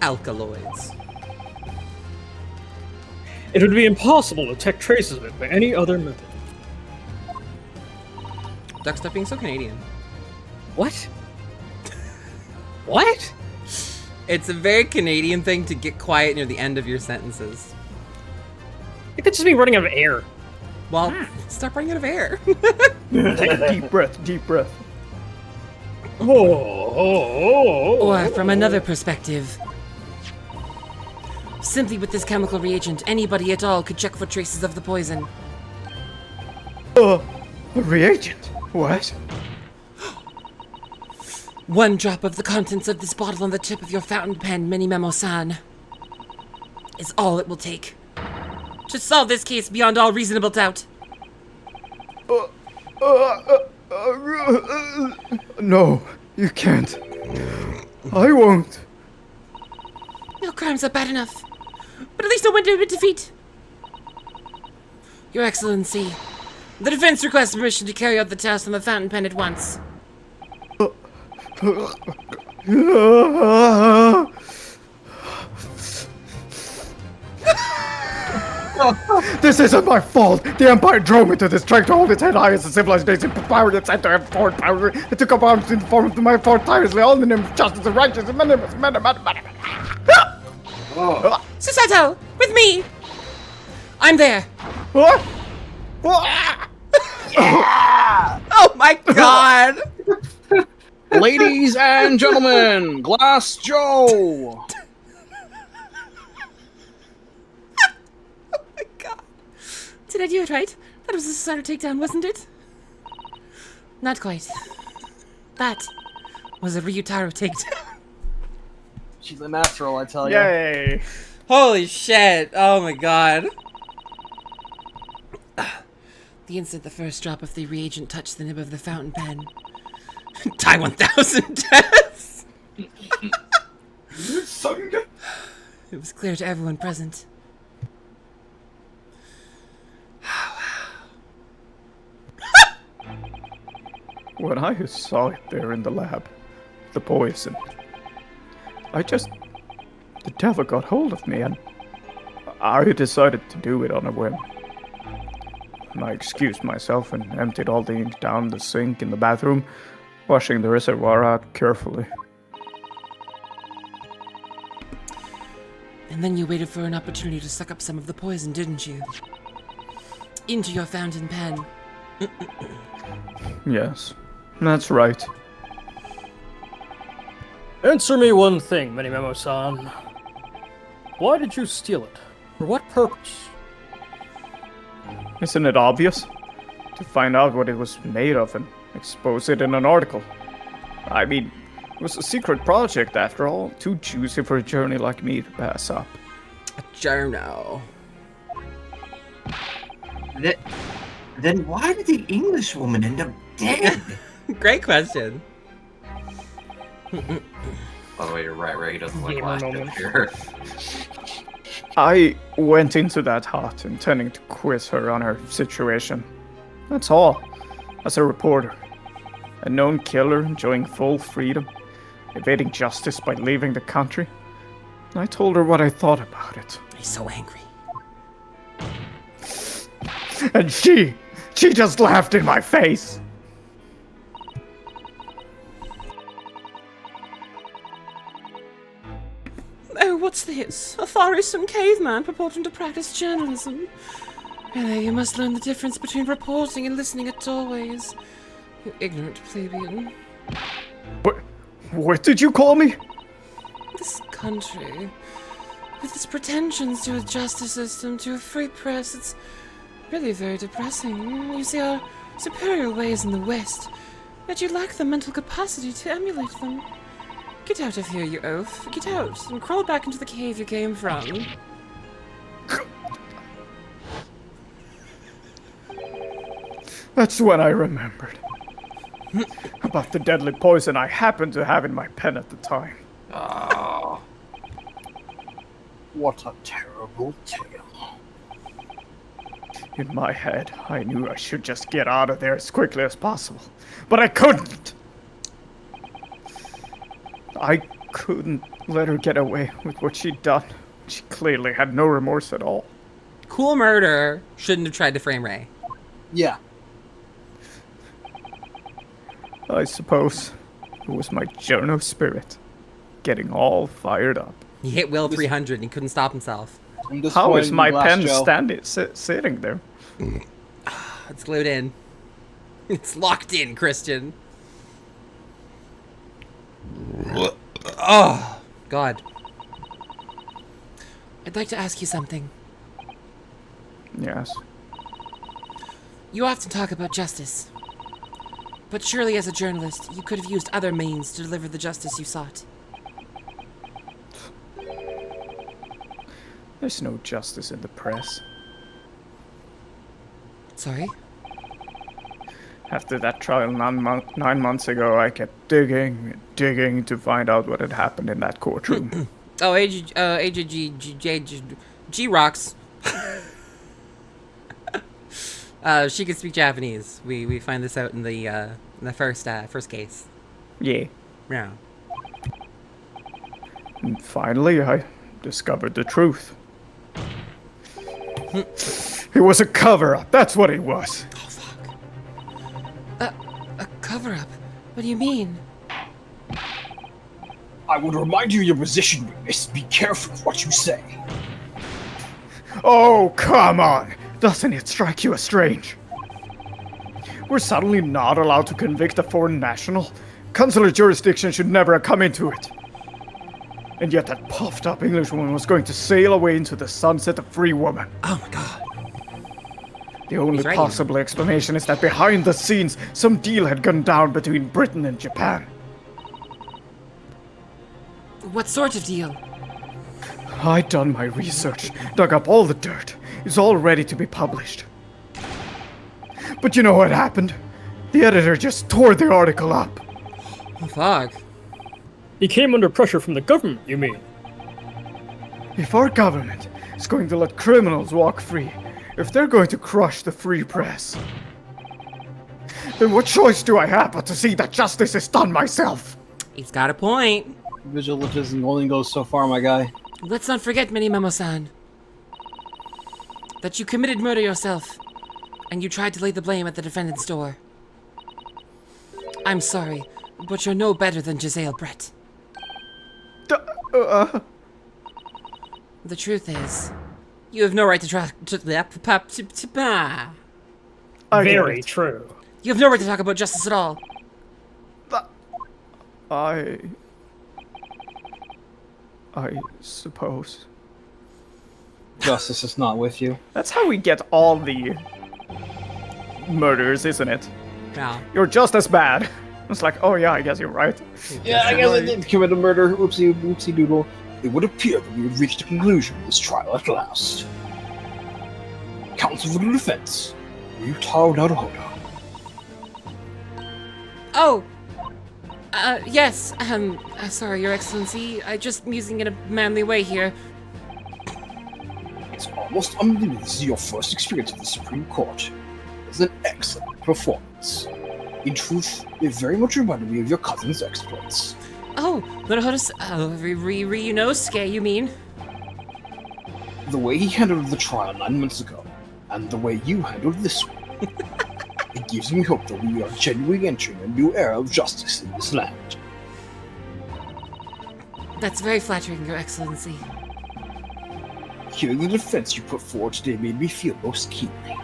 Alkaloids. It would be impossible to detect traces of it by any other method. Duck, stop being so Canadian. What? What? It's a very Canadian thing to get quiet near the end of your sentences. It could just be running out of air. Well, stop running out of air. Take a deep breath, deep breath. Or from another perspective, simply with this chemical reagent, anybody at all could check for traces of the poison. A reagent? What? One drop of the contents of this bottle on the tip of your fountain pen, Minimemo-san, is all it will take to solve this case beyond all reasonable doubt. No, you can't. I won't. No crimes are bad enough, but at least no one to defeat. Your Excellency, the defense requests permission to carry out the test on the fountain pen at once. This isn't my fault. The Empire drove me to this track to hold its head high as a civilized nation, power its center and forward power. It took up arms in the form of my four tirelessly, all in the name of justice and righteousness. Susato, with me! I'm there. What? What? Oh my god! Ladies and gentlemen, Glass Joe! Did I do it right? That was a Susato takedown, wasn't it? Not quite. That was a Ryutaro takedown. She's a natural, I tell you. Yay. Holy shit! Oh my god. The instant the first drop of the reagent touched the nib of the fountain pen, tie 1,000 deaths! It was clear to everyone present. When I saw it there in the lab, the poison, the devil got hold of me and I decided to do it on a whim. I excused myself and emptied all the ink down the sink in the bathroom, washing the reservoir out carefully. And then you waited for an opportunity to suck up some of the poison, didn't you? Into your fountain pen. Yes, that's right. Answer me one thing, Minimemo-san. Why did you steal it? For what purpose? Isn't it obvious? To find out what it was made of and expose it in an article. I mean, it was a secret project after all, too juicy for a journey like me to pass up. A journo. Then why did the English woman end up dead? Great question. By the way, you're right, Ray. He doesn't like Gamer last moment. here. I went into that hut intending to quiz her on her situation. That's all. As a reporter. A known killer enjoying full freedom, evading justice by leaving the country. I told her what I thought about it. He's so angry. And she just laughed in my face. Oh, what's this? A Far Eastern caveman purporting to practice journalism. Really, you must learn the difference between reporting and listening at doorways. You ignorant plebeian. What did you call me? This country, with its pretensions to a justice system, to a free press, it's really very depressing. You see our superior ways in the West, yet you lack the mental capacity to emulate them. Get out of here, you oaf. Get out, and crawl back into the cave you came from. That's when I remembered. About the deadly poison I happened to have in my pen at the time. Oh. What a terrible tale. In my head, I knew I should just get out of there as quickly as possible. But I couldn't! I couldn't let her get away with what she'd done. She clearly had no remorse at all. Cool murder shouldn't have tried to frame Ray. Yeah. I suppose it was my journo spirit getting all fired up. He hit Will 300 and he couldn't stop himself. How is my pen sitting there? It's glued in. It's locked in, Christian. Oh, God. I'd like to ask you something. Yes. You often talk about justice. But surely as a journalist, you could have used other means to deliver the justice you sought. There's no justice in the press. Sorry? After that trial 9 months ago, I kept digging and digging to find out what had happened in that courtroom. Oh, G rocks. She can speak Japanese. We find this out in the first case. Yeah. Yeah. And finally, I discovered the truth. It was a cover-up. That's what it was. Oh, fuck. A cover-up? What do you mean? I would remind you of your position, witness. Be careful of what you say. Oh, come on! Doesn't it strike you as strange? We're suddenly not allowed to convict a foreign national? Consular jurisdiction should never have come into it. And yet that puffed-up Englishwoman was going to sail away into the sunset a free woman. Oh my God. The only He's right. possible explanation is that behind the scenes, some deal had gone down between Britain and Japan. What sort of deal? I'd done my research, dug up all the dirt. It's all ready to be published. But you know what happened? The editor just tore the article up. Oh, fuck. He came under pressure from the government, you mean? If our government is going to let criminals walk free, if they're going to crush the free press, then what choice do I have but to see that justice is done myself? He's got a point. Vigilantism only goes so far, my guy. Let's not forget, Minimemo-san, that you committed murder yourself, and you tried to lay the blame at the defendant's door. I'm sorry, but you're no better than Giselle Brett. The truth is, you have no right to try Very true. You have no right to talk about justice at all. I suppose. Justice is not with you. That's how we get all the murders, isn't it? Yeah. You're just as bad. It's like, oh yeah, I guess you're right. Yeah, I guess I did commit a murder. Oopsie doodle. It would appear that we have reached a conclusion of this trial at last. Counsel for the defense. Ryutaro Naruhodo. Oh! Yes, sorry, Your Excellency. I'm just musing in a manly way here. It's almost unbelievable this is your first experience at the Supreme Court. It's an excellent performance. In truth, it very much reminded me of your cousin's exploits. Oh, Ryunosuke, you mean? The way he handled the trial 9 months ago, and the way you handled this one. It gives me hope that we are genuinely entering a new era of justice in this land. That's very flattering, Your Excellency. Hearing the defense you put forward today made me feel most keenly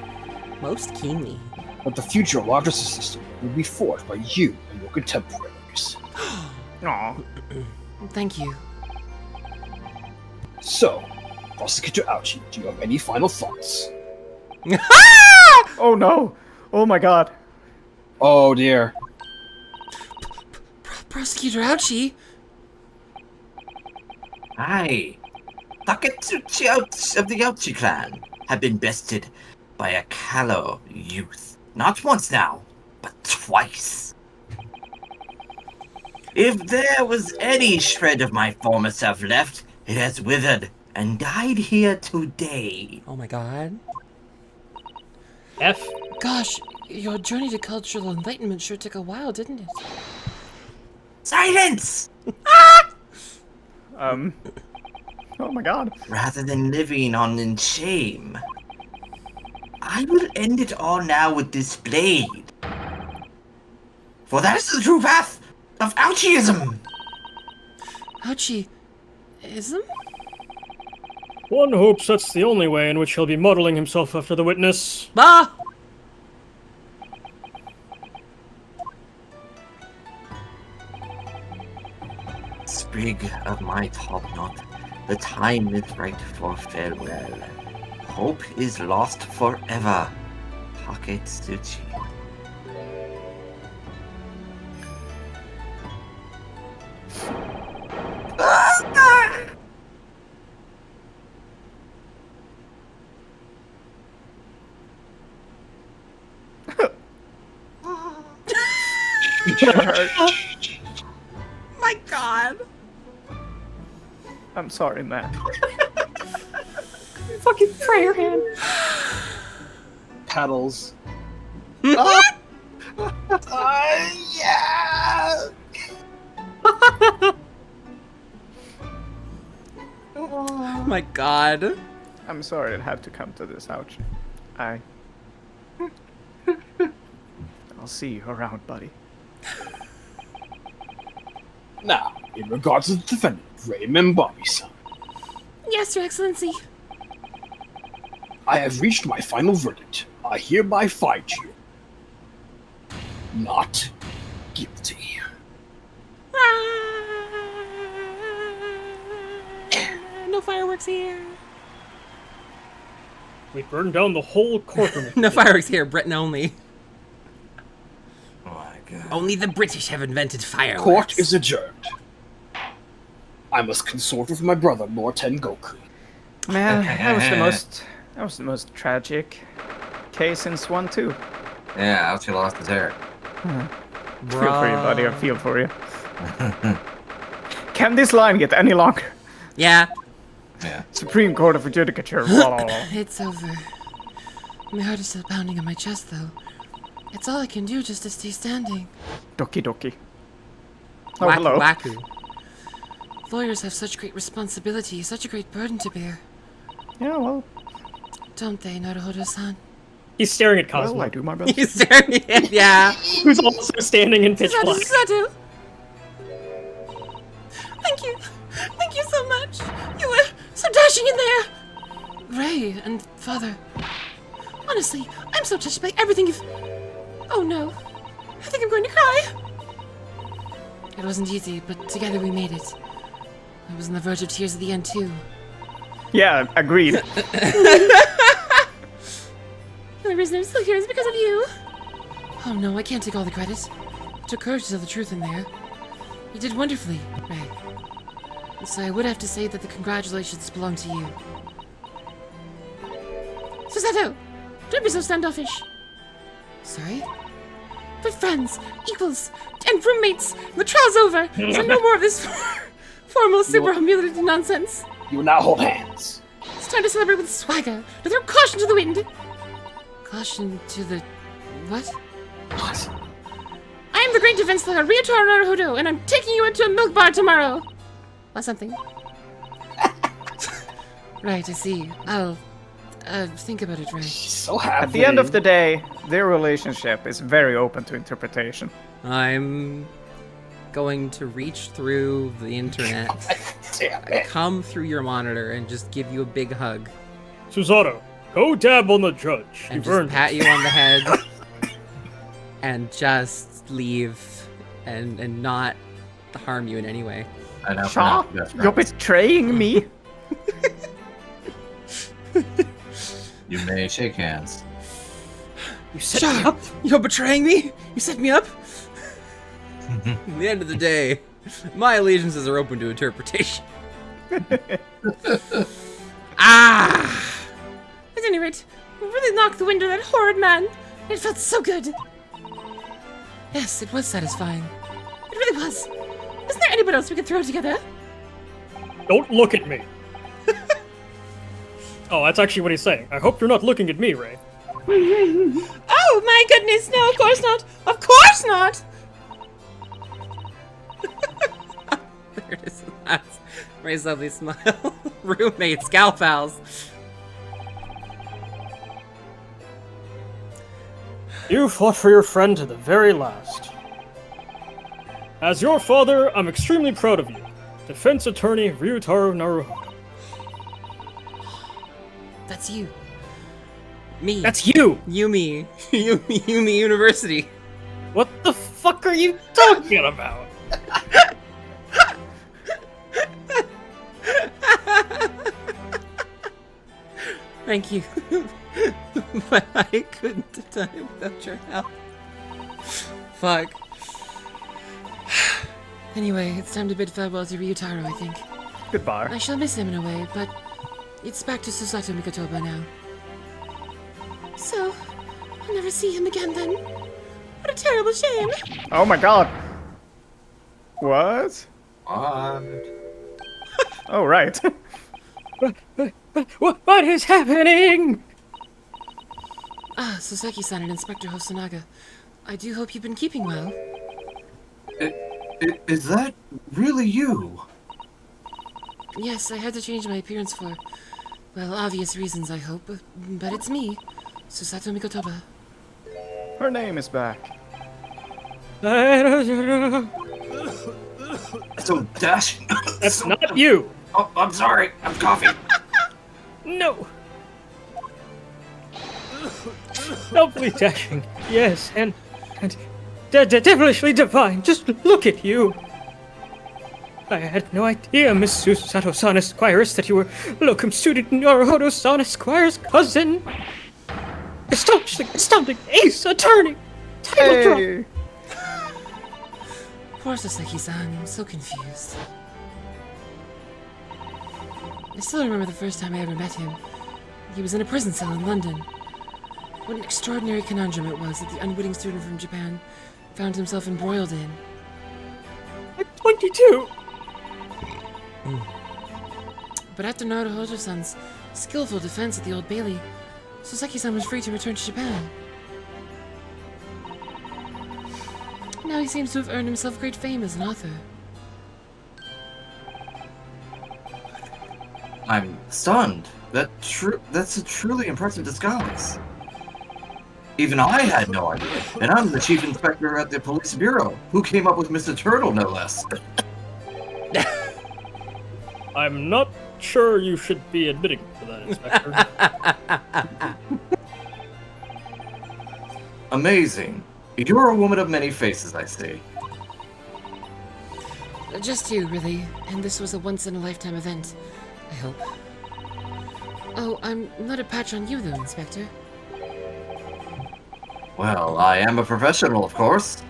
Most keenly. that the future of our justice system will be forged by you and your contemporaries. Aw. Thank you. So, Prosecutor Ouchie, do you have any final thoughts? Oh no! Oh my god. Oh dear. Prosecutor Ouchie? Aye. Taketsuchi of the Ouchi clan have been bested by a callow youth. Not once now, but twice. If there was any shred of my former self left, it has withered and died here today. Oh my god. F. Gosh, your journey to cultural enlightenment sure took a while, didn't it? Silence! Oh my god. Rather than living on in shame, I will end it all now with this blade. For that is the true path of Ouchieism. Ouchie-ism? One hopes that's the only way in which he'll be modeling himself after the witness. Ah! Sprig of my top knot, the time is right for farewell. Hope is lost forever. Taketsuchi. My god. I'm sorry, man. Fucking prayer hand. Paddles. Yeah! Oh my god. I'm sorry it had to come to this, ouch. I'll see you around, buddy. Now, in regards to the defendant, Raymond Bobby-san, Yes, Your Excellency. I have reached my final verdict. I hereby find you not guilty. No fireworks here. We burned down the whole courtroom. No fireworks here, Britain only. Oh my god. Only the British have invented fireworks. Court is adjourned. I must consort with my brother, Lord Tengoku. Man, that was the most tragic case since 1-2. Yeah, Ouchie lost his hair. Feel for you, buddy. I feel for you. Can this line get any longer? Yeah. Yeah. Supreme Court of Judicature. Blah, blah, blah. It's over. My heart is still pounding in my chest, though. It's all I can do just to stay standing. Doki doki. Oh, hello. Waku. Lawyers have such great responsibility, such a great burden to bear. Yeah, well, Don't they, Naruhodo-san? He's staring at Cosmo, well, I do my best. He's staring at, yeah. who's also standing in pitch black. Susato! Thank you! Thank you so much! You were so dashing in there! Ray and Father. Honestly, I'm so touched by everything you've... Oh no. I think I'm going to cry! It wasn't easy, but together we made it. I was on the verge of tears at the end, too. Yeah, agreed. The only reason I'm still here is because of you. Oh no, I can't take all the credit. It took courage to tell the truth in there. You did wonderfully, Ray. So I would have to say that the congratulations belong to you. Susato! Don't be so standoffish. Sorry? We're friends, equals, and roommates. The trial's over, so no more of this formal, super humiliating nonsense. You will now hold hands. It's time to celebrate with swagger, to throw caution to the wind. Caution to the... what? What? I am the great defense lawyer, Ryotaro Naruhodo, and I'm taking you into a milk bar tomorrow. Or something. Right, I see. I'll... think about it, Ray. So happy. At the end of the day, their relationship is very open to interpretation. I'm going to reach through the internet damn I it. come through your monitor and just give you a big hug Susato, go dab on the judge. and You've just earned pat it. you on the head and just leave and not harm you in any way. I know. Shaw, you're betraying me. You may shake hands. You set me Shut up. up! You're betraying me? You set me up? At the end of the day, my allegiances are open to interpretation. Ah! At any rate, we really knocked the wind out of that horrid man. It felt so good. Yes, it was satisfying. It really was. Isn't there anybody else we could throw together? Don't look at me. Oh, that's actually what he's saying. I hope you're not looking at me, Ray. Oh my goodness, no, of course not. Of course not. There it is. That's Ray's lovely smile. Roommates, gal pals. You fought for your friend to the very last. As your father, I'm extremely proud of you. Defense attorney Ryutaro Naruhodo. That's you. Me. That's you! Yumi. Yumi University. What the fuck are you talking about? Thank you. But I couldn't have done it without your help. Fuck. Anyway, it's time to bid farewell to Ryutaro, I think. Goodbye. I shall miss him in a way, but it's back to Susato Mikotoba now. So, I'll never see him again then. What a terrible shame. Oh my god. What? What? Oh, right. What is happening? Ah, Soseki-san and Inspector Hosonaga. I do hope you've been keeping well. Is that really you? Yes, I had to change my appearance for, well, obvious reasons, I hope. But it's me, Susato Mikotoba. Her name is back. So dashing. That's not you. Oh, I'm sorry. I'm coughing. No. Doubly dashing. Yes, and devilishly divine. Just look at you. I had no idea, Miss Susato-san Esquires, that you were locum student Naruhodo-san Esquire's cousin. Astounding ace attorney. Title drop. Hey. Poor Soseki-san, I'm so confused. I still remember the first time I ever met him. He was in a prison cell in London. What an extraordinary conundrum it was that the unwitting student from Japan found himself embroiled in. I'm 22. But after Naruhodo-san's skillful defense at the Old Bailey, Soseki-san was free to return to Japan. Now he seems to have earned himself great fame as an author. I'm stunned. That's a truly impressive disguise. Even I had no idea. And I'm the chief inspector at the police bureau, who came up with Mr. Turtle, no less. I'm not sure you should be admitting to that, Inspector. Amazing. You're a woman of many faces, I see. Just you, really. And this was a once-in-a-lifetime event, I hope. Oh, I'm not a patch on you, though, Inspector. Well, I am a professional, of course.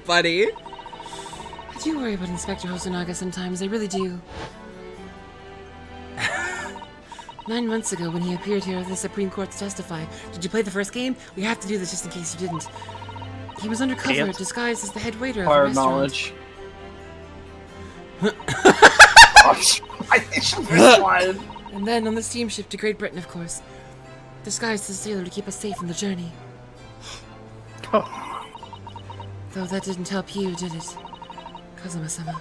Buddy. I do worry about Inspector Hosonaga sometimes, I really do. 9 months ago, when he appeared here at the Supreme Court to testify, did you play the first game? We have to do this just in case you didn't. He was undercover, Can't. disguised as the head waiter of Prior the restaurant. knowledge. I think she responded. And then on the steamship to Great Britain, of course. Disguised as a sailor to keep us safe on the journey. Though that didn't help you, did it? Kazuma-sama.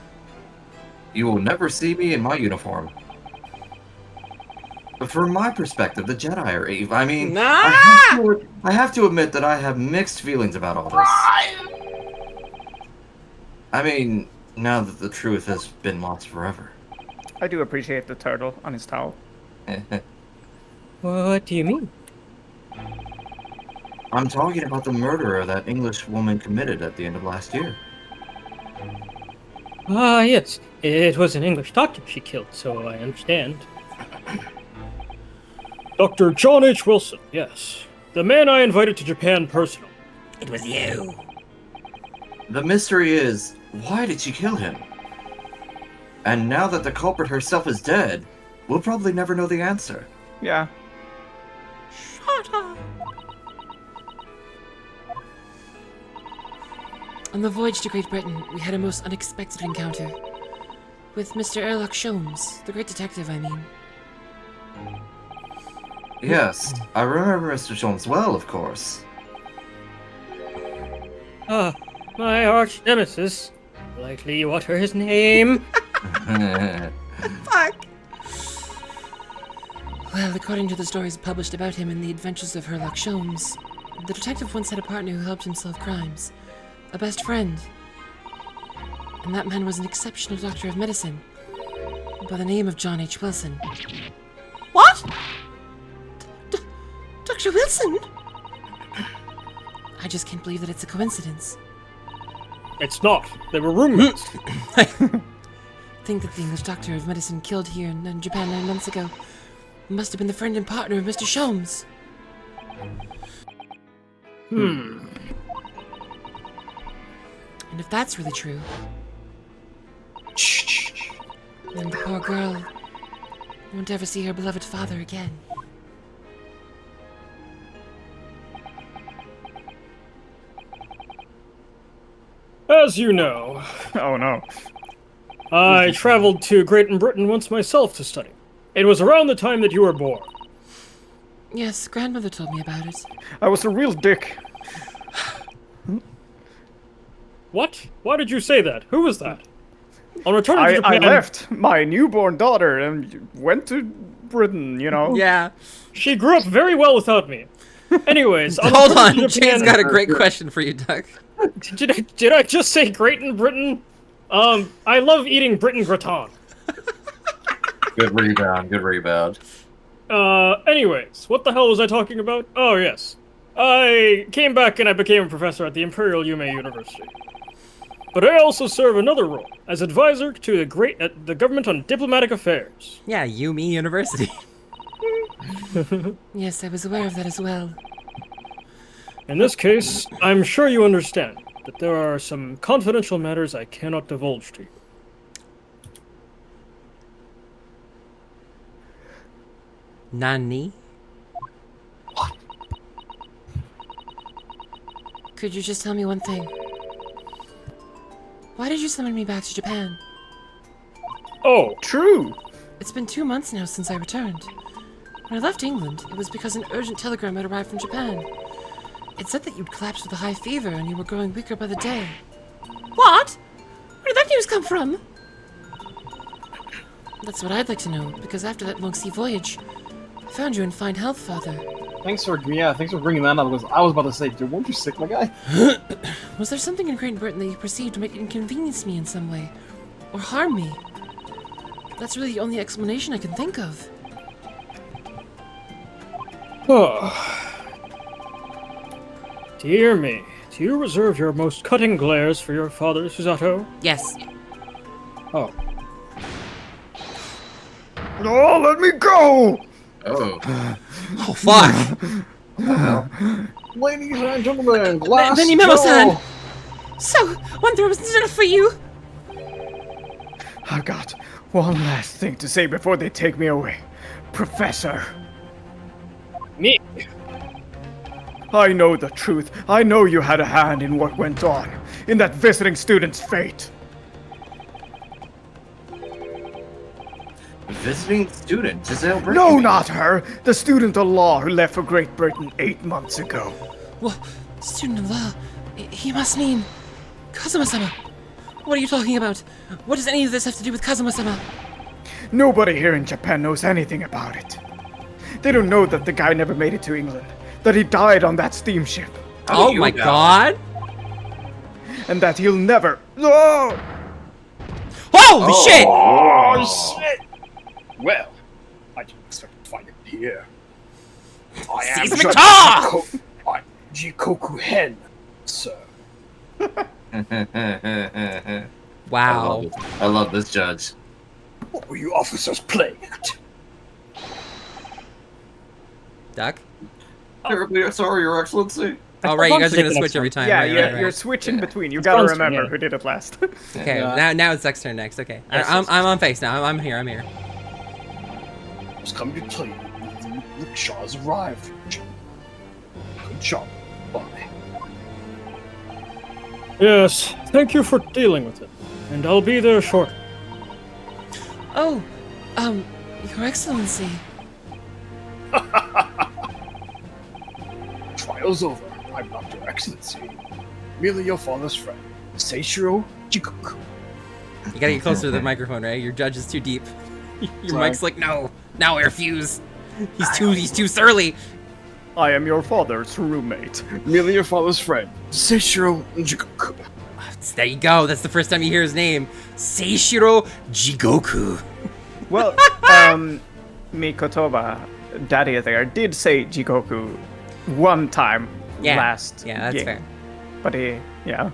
You will never see me in my uniform. But from my perspective, the Jedi are evil. I mean, I have to admit that I have mixed feelings about all this. I mean, now that the truth has been lost forever. I do appreciate the turtle on his towel. What do you mean? I'm talking about the murder that English woman committed at the end of last year. Ah, yes. It was an English doctor she killed, so I understand. Dr. John H. Wilson, yes. The man I invited to Japan personally. It was you. The mystery is, why did she kill him? And now that the culprit herself is dead, we'll probably never know the answer. Yeah. Shut up. On the voyage to Great Britain, we had a most unexpected encounter. With Mr. Sherlock Sholmes, the great detective, I mean. Yes, I remember Mr. Sholmes well, of course. Ah, my arch nemesis. Likely you utter his name. Fuck! Well, according to the stories published about him in The Adventures of Sherlock Sholmes, the detective once had a partner who helped him solve crimes. A best friend. And that man was an exceptional doctor of medicine by the name of John H. Wilson. What? Dr. Wilson? I just can't believe that it's a coincidence. It's not. They were roommates. Think that the English doctor of medicine killed here in Japan 9 months ago must have been the friend and partner of Mr. Sholmes. And if that's really true, then the poor girl won't ever see her beloved father again. As you know, Oh no. I traveled to Great Britain once myself to study. It was around the time that you were born. Yes, grandmother told me about it. I was a real dick. What? Why did you say that? Who was that? On returning to I Japan, left my newborn daughter and went to Britain, you know? Yeah. she grew up very well without me. Anyways, Hold on. returning to Jane's Japan- got a great question for you, Doug. Did I just say Great in Britain? I love eating Britain gratin. Good rebound, good rebound. Anyways, what the hell was I talking about? Oh, yes. I came back and I became a professor at the Imperial Yume University. But I also serve another role, as advisor to the government on diplomatic affairs. Yeah, Yumi University. Yes, I was aware of that as well. In this case, I'm sure you understand that there are some confidential matters I cannot divulge to you. Nani? Could you just tell me one thing? Why did you summon me back to Japan? Oh, True. It's been 2 months now since I returned. When I left England, it was because an urgent telegram had arrived from Japan. It said that you'd collapsed with a high fever and you were growing weaker by the day. What? Where did that news come from? That's what I'd like to know, because after that long sea voyage, I found you in fine health, Father. Thanks for bringing that up, because I was about to say, dude, weren't you sick, my guy? Was there something in Great Britain that you perceived might inconvenience me in some way? Or harm me? That's really the only explanation I can think of. Dear me, do you reserve your most cutting glares for your father, Susato? Yes. Oh. Oh, let me go! Oh. Oh, fuck. Ladies and gentlemen, glass Benny Memo-san! Joe. So, one throw wasn't enough for you? I got one last thing to say before they take me away. Professor, Me? I know the truth. I know you had a hand in what went on, in that visiting student's fate. Visiting student, Giselle Brickman. No, not her. The student of law who left for Great Britain 8 months ago. Well, student of law, he must mean Kazuma-sama. What are you talking about? What does any of this have to do with Kazuma-sama? Nobody here in Japan knows anything about it. They don't know that the guy never made it to England, that he died on that steamship, Oh my god. and that he'll never. No! Holy shit! Oh, shit! Well, I didn't expect to find it here. I am Seismic Judge Tar! Jikoku Hen, sir. Wow. I love this judge. What were you officers playing at? Duck? Terribly sorry, Your Excellency. Oh, right, you guys are gonna switch every time. Yeah, right, you're, right, right. you're switching between. You gotta Sponsor, remember yeah. who did it last. Okay, Yeah. now it's Zach's turn next. Okay, Yes, I'm on face now. I'm here. I was coming to tell you that the rickshaw has arrived. Good job. Bye. Yes, thank you for dealing with it. And I'll be there shortly. Oh, Your Excellency. Trial's over. I'm not Your Excellency. Merely your father's friend, Seishiro Jikoku. You gotta get closer to the microphone, right? Your judge is too deep. Your Sorry. mic's like, no, now I refuse. He's too surly. I am your father's roommate. Merely your father's friend, Seishiro Jikoku. There you go. That's the first time you hear his name. Seishiro Jigoku. Well, Mikotoba, daddy there, did say Jikoku one time Yeah. last Yeah, that's game. fair. But yeah.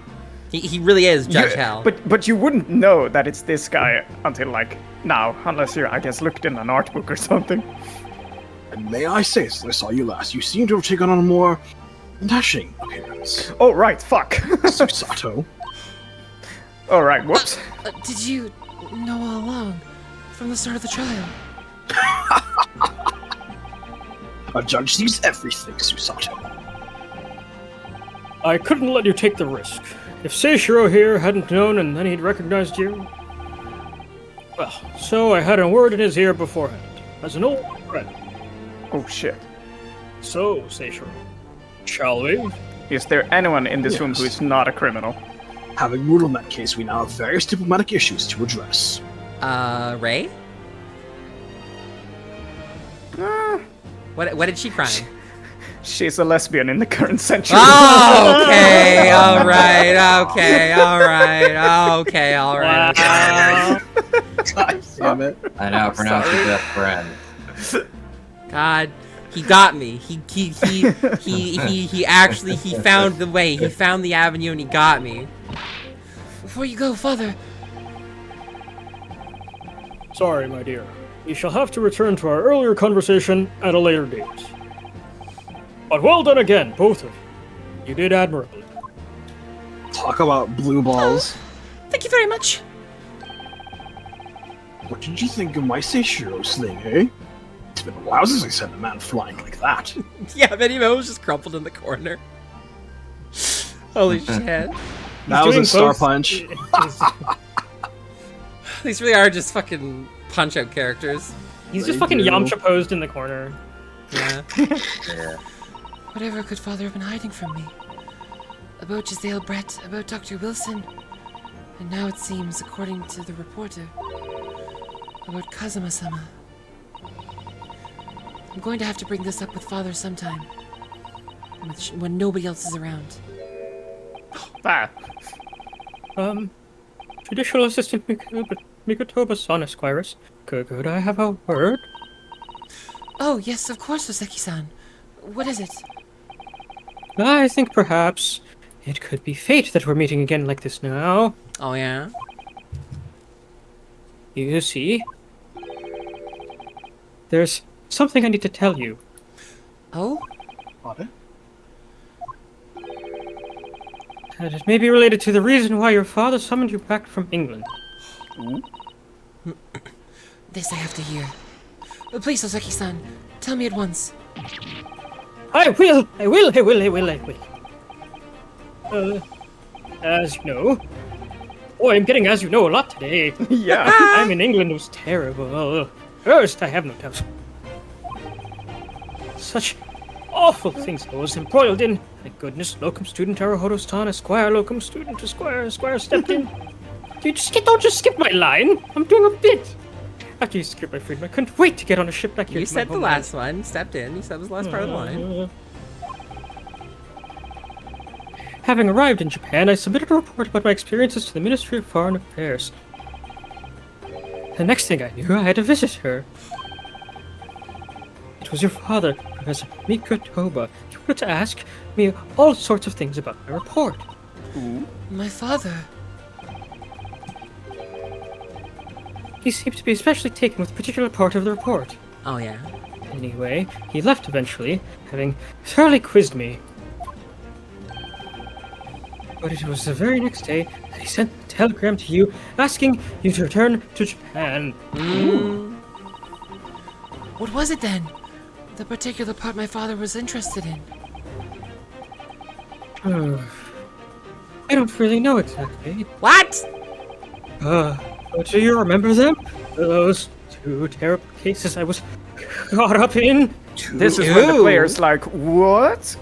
He really is Judge You- Hal. But you wouldn't know that it's this guy until like now, unless you I guess looked in an art book or something. And may I say, since I saw you last, you seem to have taken on a more dashing appearance. Oh right, fuck. Susato. All right, whoops. Did you know all along, from the start of the trial? A judge sees everything, Susato. I couldn't let you take the risk. If Seishiro here hadn't known and then he'd recognized you... Well, so I had a word in his ear beforehand, as an old friend. Oh shit. So, Seishiro, shall we? Is there anyone in this room Yes. who is not a criminal? Having ruled on that case, we now have various diplomatic issues to address. Ray? What did she crime? She's a lesbian in the current century. Oh, okay, all right, okay, all right, okay, all right. God damn it. I now pronounce you best friend. God, he got me. He actually found the way. He found the avenue and he got me. Before you go, Father, Sorry, my dear. We shall have to return to our earlier conversation at a later date. But well done again, both of you. You did admirably. Talk about blue balls. thank you very much. What did you think of my Seishiro sling, eh? It's been a while since I sent a man flying like that. Yeah, Benny Mo was just crumpled in the corner. Holy shit. That was doing a star both. punch. These really are just fucking punch-out characters. He's They just fucking do. Yamcha posed in the corner. Yeah. Yeah. Whatever could Father have been hiding from me? About Giselle Brett, about Dr. Wilson, and now it seems, according to the reporter, about Kazuma-sama. I'm going to have to bring this up with Father sometime, when nobody else is around. Ah, Judicial Assistant Mikotoba-san, Esquires. Could I have a word? Oh, yes, of course, Soseki-san. What is it? I think perhaps it could be fate that we're meeting again like this now. Oh, yeah? You see? There's something I need to tell you. Oh? What? And it may be related to the reason why your father summoned you back from England. This I have to hear. Please, Soseki-san, tell me at once. I will! As you know... Oh, I'm getting as you know a lot today. yeah. I'm in England was terrible. First, I have no doubt. Such awful things I was embroiled in. Thank goodness, locum student Arahoto-san, Esquire, locum student Esquire stepped in. Don't just skip my line. I'm doing a bit. After you skipped my freedom, I couldn't wait to get on a ship back here. You to my said the homeland. last one. Stepped in. You said it was the last part of the line. Having arrived in Japan, I submitted a report about my experiences to the Ministry of Foreign Affairs. The next thing I knew, I had to visit her. It was your father, Professor Mikotoba. He wanted to ask me all sorts of things about my report. My father. He seemed to be especially taken with a particular part of the report. Oh yeah. Anyway, he left eventually, having thoroughly quizzed me. But it was the very next day that he sent a telegram to you asking you to return to Japan. What was it then? The particular part my father was interested in. I don't really know exactly. What? But do you remember them? Those two terrible cases I was caught up in? This is when the player's like, what?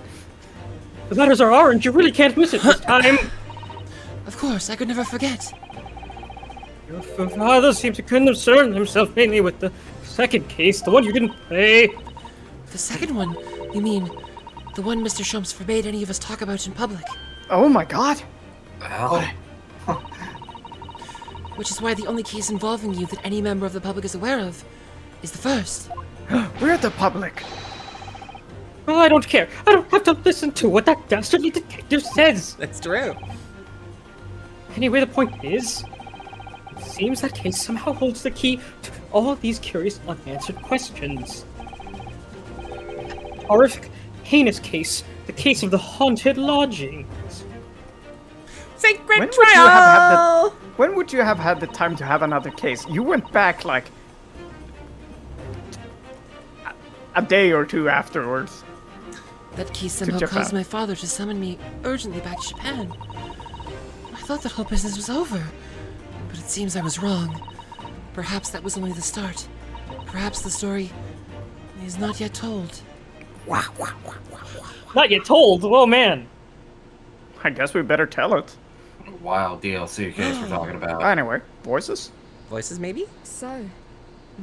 The letters are orange, you really can't miss it this time! Of course, I could never forget. Your father seemed to concern himself mainly with the second case, the one you didn't play. The second one? You mean the one Mr. Shumps forbade any of us talk about in public? Oh my god. Well, Which is why the only case involving you that any member of the public is aware of is the first. We're the public. Well, I don't care. I don't have to listen to what that dastardly detective says. That's true. Anyway, the point is, it seems that case somehow holds the key to all of these curious unanswered questions. Horrific, heinous case, the case of the haunted lodgings. Sacred trial. When would you have had the time to have another case? You went back like a day or two afterwards. That case somehow Japan. caused my father to summon me urgently back to Japan. I thought that whole business was over, but it seems I was wrong. Perhaps that was only the start. Perhaps the story is not yet told. Not yet told. Oh man. I guess we better tell it. wild DLC case we're talking about. Anyway, voices? Voices, maybe? So,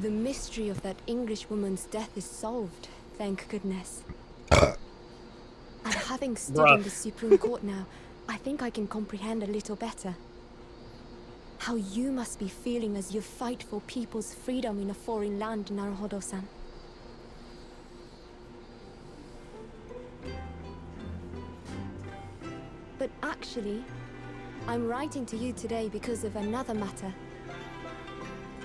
the mystery of that English woman's death is solved, thank goodness. And having stood in the Supreme Court now, I think I can comprehend a little better. How you must be feeling as you fight for people's freedom in a foreign land, Naruhodo-san. But actually, I'm writing to you today because of another matter.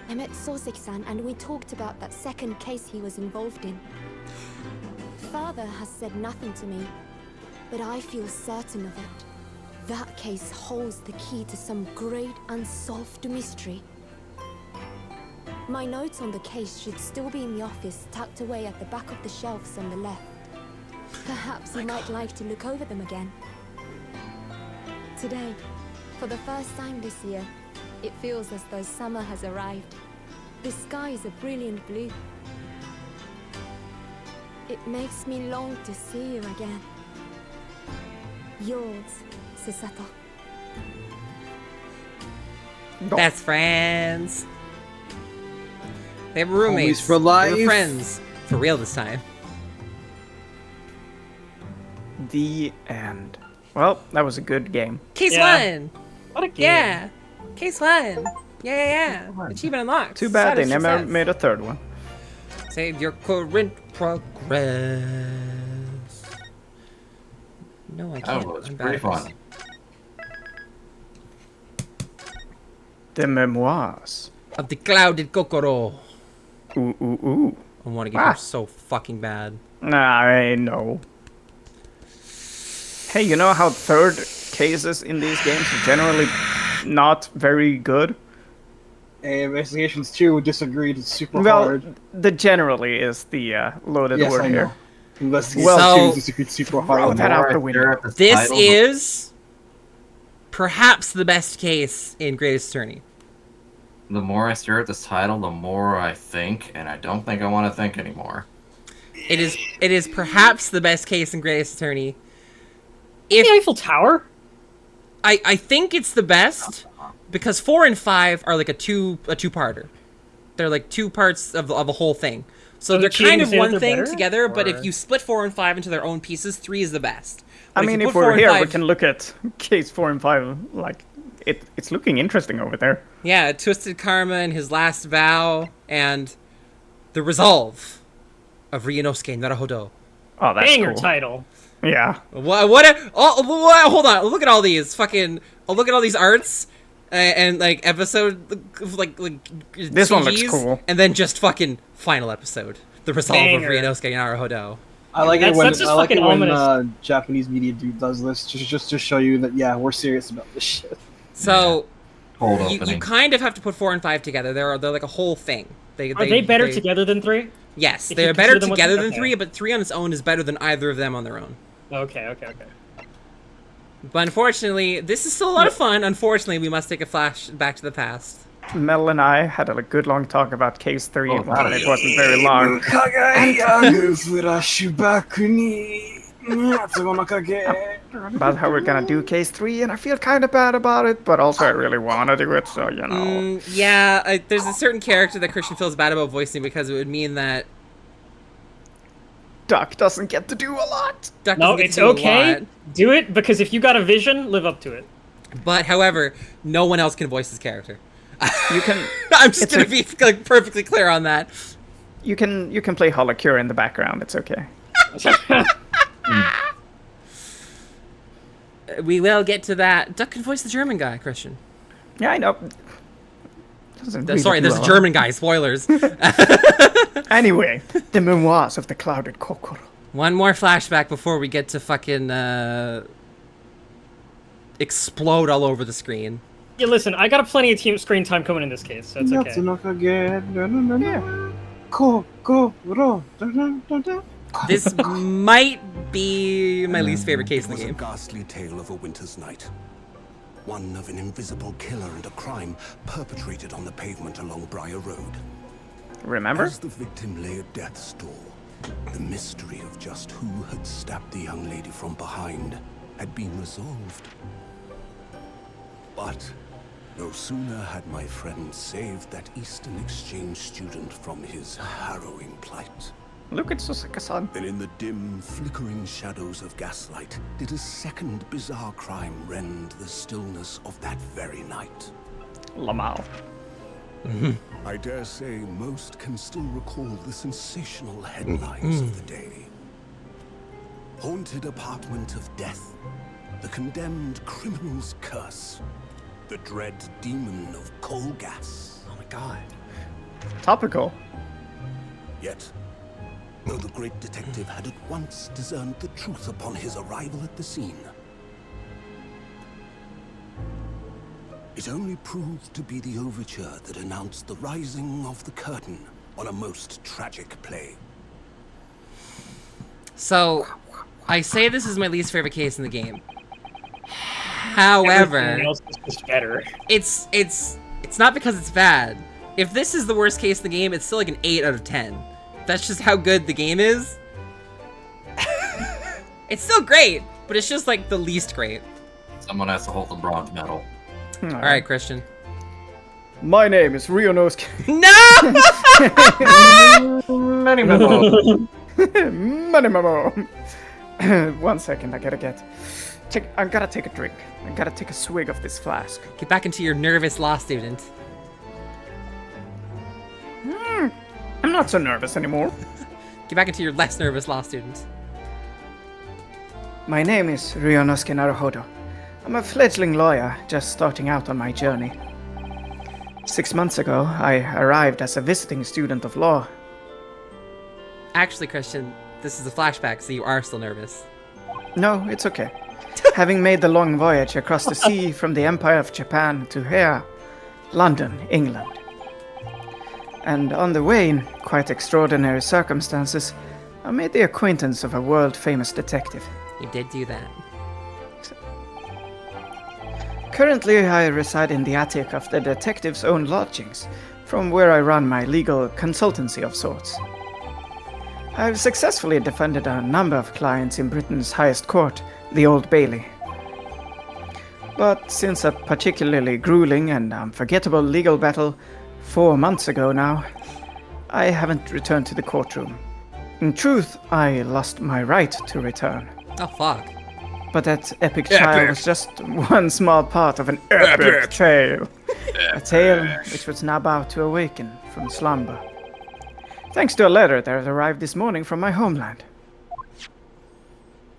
I met Soseki-san and we talked about that second case he was involved in. Father has said nothing to me, but I feel certain of it. That case holds the key to some great unsolved mystery. My notes on the case should still be in the office, tucked away at the back of the shelves on the left. Perhaps you might like to look over them again. Today, for the first time this year, it feels as though summer has arrived. The sky is a brilliant blue. It makes me long to see you again. Yours, Susato. Best friends. They were roommates. Homies for life. They were friends. For real this time. The end. Well, that was a good game. Case Yeah. one. What a game. Yeah. Case one. Yeah. Achievement unlocked. Too bad they Status never success. made a third one. Save your current progress. No, I can't. Oh, it's I'm pretty bad at this. fun. The memoirs. Of the clouded Kokoro. Ooh, ooh, ooh. I want to get Ah. her so fucking bad. I know. Hey, you know how third cases in these games are generally not very good? Investigations 2 disagreed. It's super Well, hard. the generally is the loaded Yes, word I here. know. Investigations Well, 2 disagreed super throw hard. that out the More I window. stare at this This title, is perhaps the best case in Greatest Attorney. The more I stare at this title, the more I think, and I don't think I want to think anymore. It is perhaps the best case in Greatest Attorney. The Eiffel Tower? I think it's the best because 4 and 5 are like a two-parter. They're like two parts of a whole thing. So So they're the cheating kind of scenes one are thing better, together, but or- if you split 4 and 5 into their own pieces, 3 is the best. I But mean, you if put 4 we're and here, we 5 can look at case 4 and 5 like it's looking interesting over there. Yeah, Twisted Karma and his last vow, and the resolve of Ryunosuke Naruhodo. Oh, that's Banger cool. title. Yeah. Hold on, look at all these fucking, look at all these arts, and like episode, like This one looks CGs, cool. and then just fucking final episode, the resolve Banger. of Ryunosuke Naruhodo. I like That's- it when that's just fucking ominous. Japanese media dude does this, just to show you that we're serious about this shit. So Cold you opening. kind of have to put 4 and 5 together. They're like a whole thing. Are they better together than 3? Yes, If they're you better consider them with- together than okay. 3, but 3 on its own is better than either of them on their own. Okay. But unfortunately, this is still a lot of fun. Unfortunately, we must take a flash back to the past. Mel and I had a good long talk about Case 3, Oh, and that it is- wasn't very long. About how we're gonna do Case 3, and I feel kind of bad about it, but also I really want to do it, so you know. Yeah, there's a certain character that Christian feels bad about voicing because it would mean that Duck doesn't get to do a lot. Duck No, doesn't get it's to do a okay. lot. Do it, because if you got a vision, live up to it. But however, no one else can voice his character. You can I'm just It's gonna a- be like perfectly clear on that. you can play Holocure in the background. It's okay. We will get to that. Duck can voice the German guy, Christian. Yeah, I know. Doesn't really Sorry, do there's a lot. German guy. Spoilers. Anyway, the memoirs of the clouded Kokoro. One more flashback before we get to fucking explode all over the screen. Yeah, listen, I got a plenty of team screen time coming in this case, so it's okay. This might be my least favorite case It in was the a game. ghastly tale of a winter's night. One of an invisible killer and a crime perpetrated on the pavement along Briar Road. Remember? As the victim lay at death's door, the mystery of just who had stabbed the young lady from behind had been resolved. But no sooner had my friend saved that Eastern Exchange student from his harrowing plight, Look at Soseki-san. then in the dim, flickering shadows of gaslight did a second bizarre crime rend the stillness of that very night. Lamau. I dare say most can still recall the sensational headlines of the day. Haunted apartment of death, the condemned criminal's curse, the dread demon of coal gas. Oh my god. Topical. Yet, though the great detective had at once discerned the truth upon his arrival at the scene, it only proved to be the overture that announced the rising of the curtain on a most tragic play. So, I say this is my least favorite case in the game. However, Everything else is just better. it's not because it's bad. If this is the worst case in the game, it's still like an 8 out of 10. That's just how good the game is. It's still great, but it's just like the least great. Someone has to hold the bronze medal. All right, Christian. My name is Ryunosuke. No! Many medals. Money Memo. 1 second, I gotta take a drink. I gotta take a swig of this flask. Get back into your nervous law student. I'm not so nervous anymore. Get back into your less nervous law student. My name is Ryunosuke Naruhodo. I'm a fledgling lawyer just starting out on my journey. 6 months ago, I arrived as a visiting student of law. Actually, Christian, this is a flashback, so you are still nervous. No, it's okay. Having made the long voyage across the sea from the Empire of Japan to here, London, England. And on the way, in quite extraordinary circumstances, I made the acquaintance of a world-famous detective. You did do that. Currently, I reside in the attic of the detective's own lodgings, from where I run my legal consultancy of sorts. I've successfully defended a number of clients in Britain's highest court, the Old Bailey. But since a particularly grueling and unforgettable legal battle 4 months ago now, I haven't returned to the courtroom. In truth, I lost my right to return. Oh, fuck. But that epic child was just one small part of an epic tale. A tale which was now about to awaken from slumber. Thanks to a letter that arrived this morning from my homeland.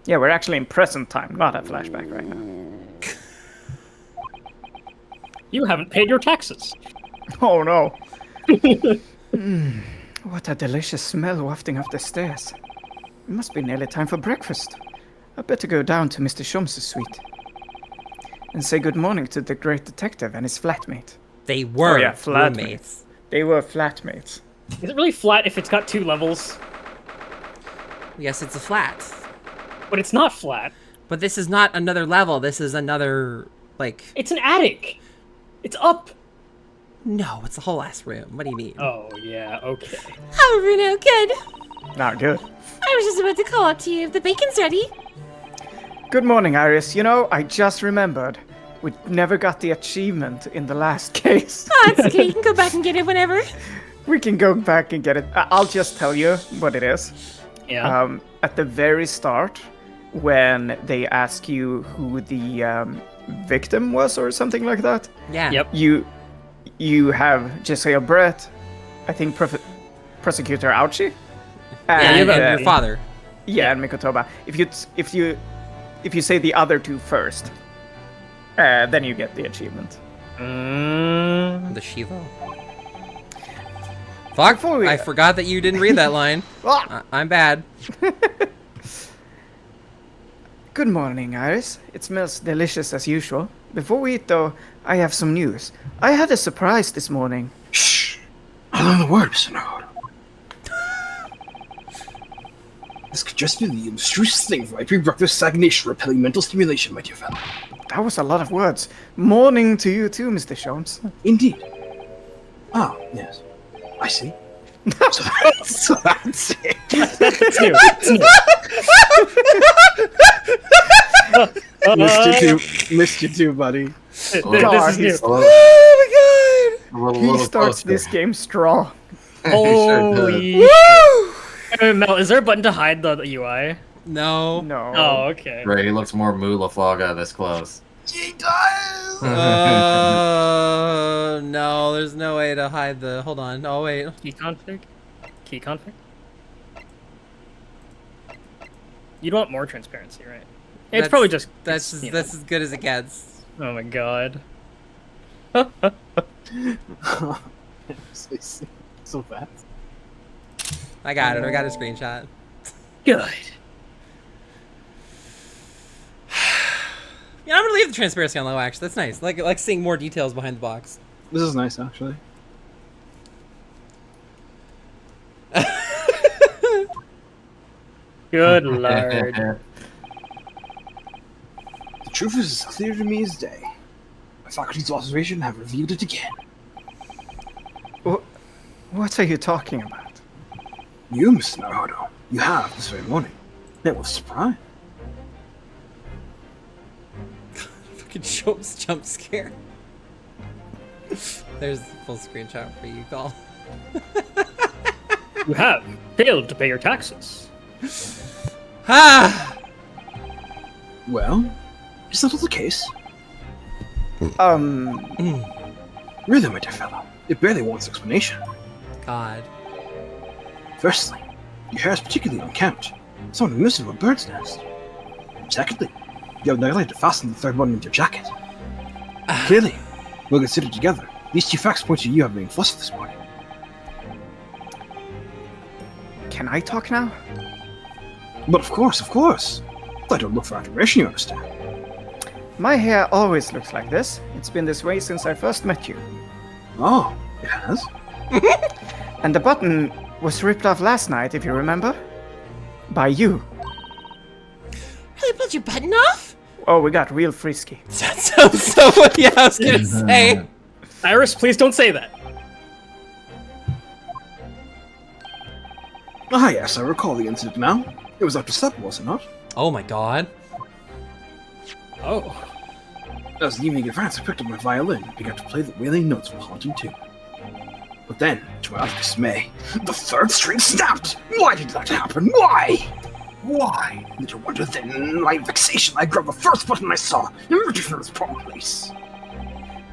Yeah, we're actually in present time, not a flashback right now. You haven't paid your taxes. Oh no. What a delicious smell wafting up the stairs. It must be nearly time for breakfast. I better go down to Mr. Shum's suite and say good morning to the great detective and his flatmate. They were flatmates. roommates. They were flatmates. Is it really flat if it's got 2 levels? Yes, it's a flat. But it's not flat. But this is not another level. This is another, like... It's an attic. It's up. No, it's a whole ass room. What do you mean? Oh, yeah, okay. Oh, Bruno, good. Not good. I was just about to call up to you if the bacon's ready. Good morning, Iris. You know, I just remembered. We never got the achievement in the last case. Oh, it's okay. You can go back and get it whenever. We can go back and get it. I'll just tell you what it is. Yeah. At the very start, when they ask you who the victim was or something like that, Yeah. Yep. you have Giselle Brett, I think Prosecutor Ouchie, And and your father. yeah, and Mikotoba. If you say the other two first, then you get the achievement. The Shivo. Fuck, Before we- I forgot that you didn't read that line. I'm bad. Good morning, Iris. It smells delicious as usual. Before we eat, though, I have some news. I had a surprise this morning. Shh! I learned the word, Mr. Naruto. This could just be the abstruse thing for my pre-breakfast stagnation repelling mental stimulation, my dear fellow. That was a lot of words. Morning to you too, Mr. Jones. Indeed. Ah, yes. I see. So that's it. It's new. It's new. Missed you too, buddy. This God, is new. Oh my He starts this game strong. Holy Mel, is there a button to hide the UI? god. No. No. Oh, okay. Right, he looks more Mulaflaga this close. He does! No, there's no way to hide the... Hold on. Oh, wait. Key config? Key config? You'd want more transparency, right? It's That's- probably just... That's you know. that's as good as it gets. Oh my god. So fast. I got it. I got a screenshot. Good. Yeah, I'm gonna leave the transparency on low, actually. That's nice. Like seeing more details behind the box. This is nice, actually. Good lord. The truth is as clear to me as day. My faculty's observation have revealed it again. What are you talking about? You, Mr. Naruto, you have this very morning. It was a surprise. Fucking Shope's jump scare. There's the full screenshot for you, Call. You have failed to pay your taxes. Ah! Well, is that the case? Really, my dear fellow, it barely wants explanation. God. Firstly, your hair is particularly unkempt, something missing from a bird's nest. Secondly, you have neglected to fasten the third button into your jacket. Clearly, when considered together, these two facts point to you having been fussed this morning. Can I talk now? But of course. I don't look for admiration, you understand. My hair always looks like this. It's been this way since I first met you. Oh, it has? And the button was ripped off last night, if you remember. By you. Really pulled your button off? Oh, we got real frisky. So yeah, I was gonna say. Iris, please don't say that. Ah, yes, I recall the incident now. It was after supper, was it not? Oh my god. Oh. As the evening advanced, I picked up my violin and began to play the wailing notes of a haunting tune. But then, to my utter dismay, the third string snapped! Why did that happen? Why? Why? Little wonder then, in my vexation, I grabbed the first button I saw and ripped it from its proper place.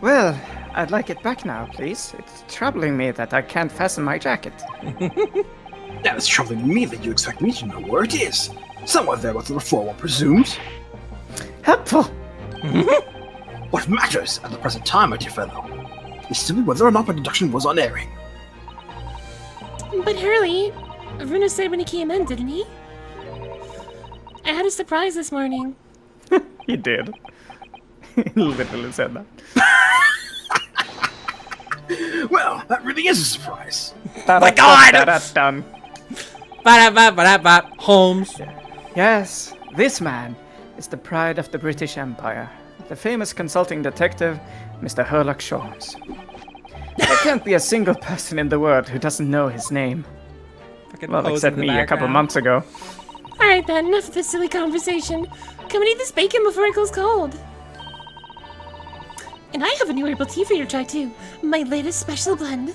Well, I'd like it back now, please. It's troubling me that I can't fasten my jacket. Now it's troubling me that you expect me to know where it is. Somewhere there with the reform one presumes. Helpful! What matters at the present time, my dear fellow, is simply whether or not my deduction was unerring. But Hurley, Runa said when he came in, didn't he? I had a surprise this morning. He did. He literally said that. Well, that really is a surprise. My God! Done. Ba-da-ba-ba-da-ba. Holmes. Yes, this man is the pride of the British Empire. The famous consulting detective, Mr. Sherlock Holmes. There can't be a single person in the world who doesn't know his name. Fucking Well, pose except in the me a couple background. months ago. Alright then, enough of this silly conversation. Come and eat this bacon before it goes cold. And I have a new herbal tea for you to try too. My latest special blend.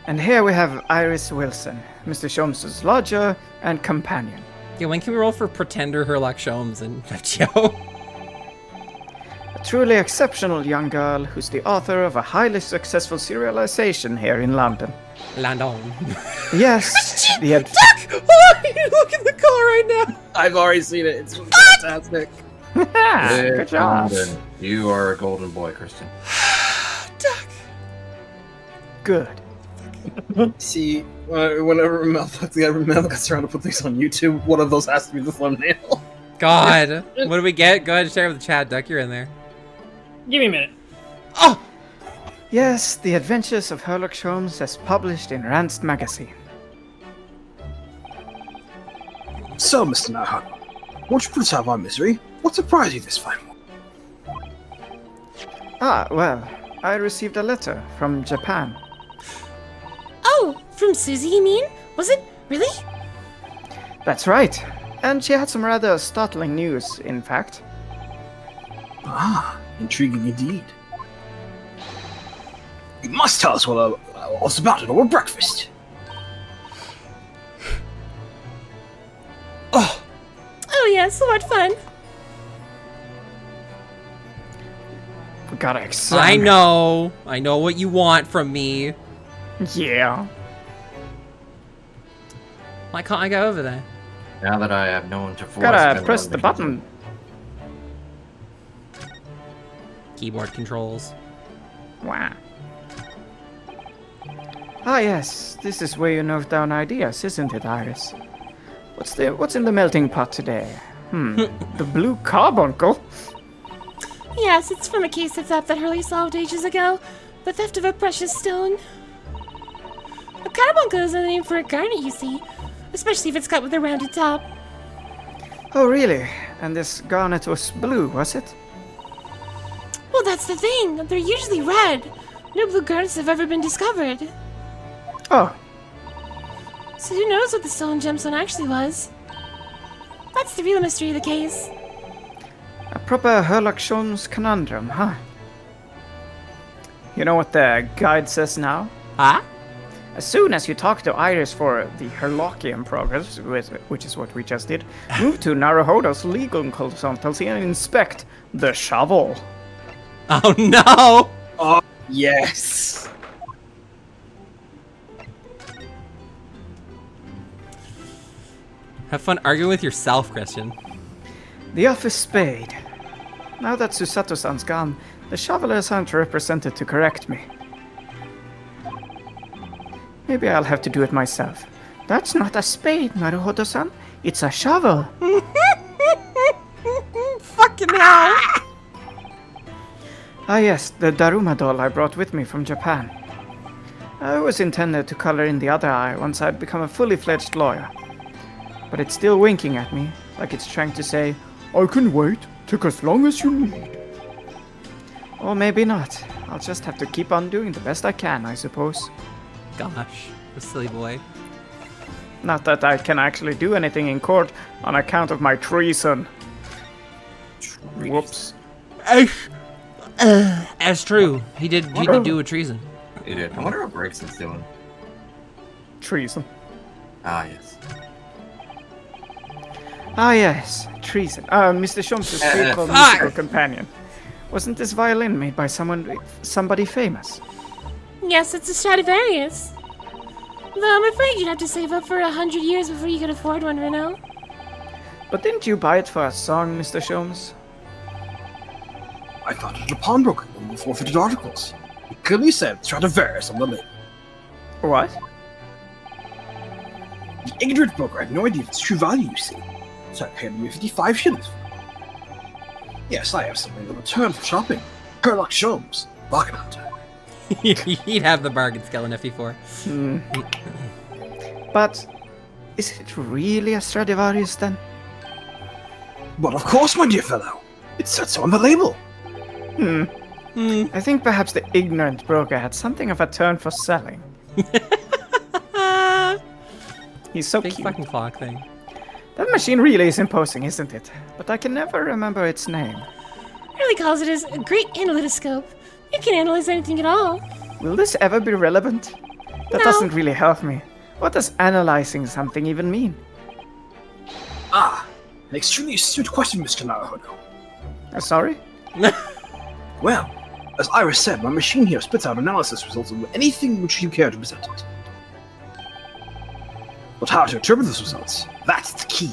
And here we have Iris Wilson, Mr. Sholmes' lodger and companion. Yeah, when can we roll for Pretender Sherlock Holmes and Joe? A truly exceptional young girl who's the author of a highly successful serialization here in London. Landon. Yes, the Oh, you look in the car right now. I've already seen it. It's fantastic. Good job. Golden. You are a golden boy, Christian. Good. See, whenever Mel gets around to put things on YouTube, one of those has to be the thumbnail. God. What do we get? Go ahead and share with the chat. Duck, you're in there. Give me a minute. Oh! Yes, The Adventures of Sherlock Holmes as published in Rand's magazine. So, Mr. Nahara, won't you put aside our misery? What surprised you this fine morning? Ah, well, I received a letter from Japan. Oh, from Susie, you mean? Was it? Really? That's right. And she had some rather startling news, in fact. Ah, intriguing indeed. You must tell us all about it over breakfast. Oh yes, what fun. We gotta examine. I know what you want from me. Yeah. Why can't I go over there? Now that I have no one to force, Gotta press the button. Keyboard controls. Wow. Ah yes, this is where you note down ideas, isn't it, Iris? What's in the melting pot today? The blue carbuncle? Yes, it's from a case of theft that Hurley solved ages ago. The theft of a precious stone. A carbuncle is a name for a garnet, you see. Especially if it's cut with a rounded top. Oh really? And this garnet was blue, was it? Well, that's the thing. They're usually red. No blue garnets have ever been discovered. Oh, So who knows what the stolen gemstone actually was? That's the real mystery of the case. a proper Sherlock Holmes conundrum, huh? You know what the guide says now? Huh? As soon as you talk to Iris for the Herlockian progress, which is what we just did, move to Naruhodo's legal consultancy and inspect the shovel. Oh no! Oh, yes. Have fun arguing with yourself, Christian. The office spade. Now that Susato-san's gone, the shovelers aren't represented to correct me. Maybe I'll have to do it myself. That's not a spade, Naruhodo-san. It's a shovel. Fucking hell! Ah yes, the Daruma doll I brought with me from Japan. I was intended to color in the other eye once I'd become a fully fledged lawyer. But it's still winking at me, like it's trying to say, I can wait, take as long as you need. Or maybe not. I'll just have to keep on doing the best I can, I suppose. Gosh, the silly boy. Not that I can actually do anything in court on account of my treason. Whoops. That's true. He did do a treason. He did. I wonder what Braxton's doing. Treason. Ah, yes. Ah, yes, treason. Mr. Sholmes' faithful fuck! musical companion. Wasn't this violin made by somebody famous? Yes, it's a Stradivarius. Though I'm afraid you'd have to save up for 100 years before you could afford one, Renault. But didn't you buy it for a song, Mr. Sholmes? I found it at a pawnbroker in the forfeited articles. It clearly said Stradivarius on the label. What? The ignorant broker had no idea of its true value, you see. So I paid him 55 shillings. Yes, I have something in return for shopping. Sherlock Sholmes, bargain hunter. He'd have the bargain skill in FE4. But is it really a Stradivarius then? But of course, my dear fellow. It said so on the label. I think perhaps the ignorant broker had something of a turn for selling. He's so Big cute. fucking clock thing. That machine really is imposing, isn't it? But I can never remember its name. Really calls it a great analytoscope. It can analyze anything at all. Will this ever be relevant? That No. doesn't really help me. What does analyzing something even mean? Ah, an extremely astute question, Mr. Naruhodo. Sorry? Well, as Iris said, my machine here spits out analysis results of anything which you care to present it. But how to interpret those results, that's the key.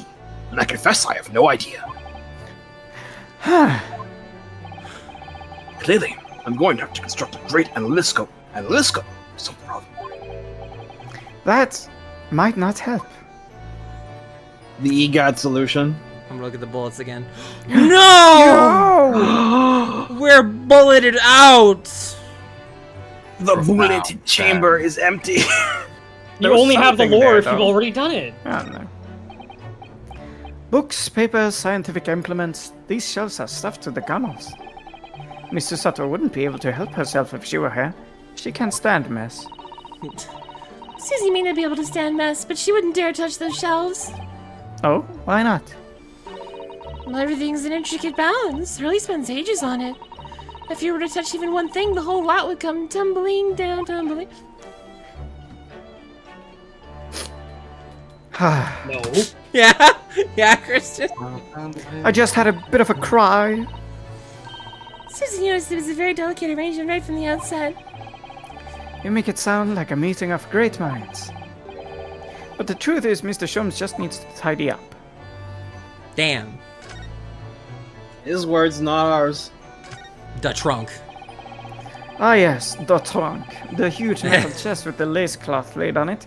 And I confess I have no idea. Clearly, I'm going to have to construct a great analytoscope. Analytoscope? Some problem. That might not help. The EGAD solution? I'm gonna look at the bullets again. No! We're bulleted out! The bulleted chamber is empty. You There was only have the something lore there, if you've though. already done it. I don't know. Books, papers, scientific implements, these shelves are stuffed to the gunnels. Mrs. Sutter wouldn't be able to help herself if she were here. She can't stand mess. Susie may not be able to stand mess, but she wouldn't dare touch those shelves. Oh, why not? Well, everything's in intricate balance. Hurley spends ages on it. If you were to touch even one thing, the whole lot would come tumbling down, tumbling. No. Yeah? Yeah, Christian? I just had a bit of a cry. Susie noticed it was a very delicate arrangement right from the outset. You make it sound like a meeting of great minds. But the truth is, Mr. Sholmes just needs to tidy up. Damn. His words, not ours. The trunk. Ah yes, the trunk. The huge metal chest with the lace cloth laid on it,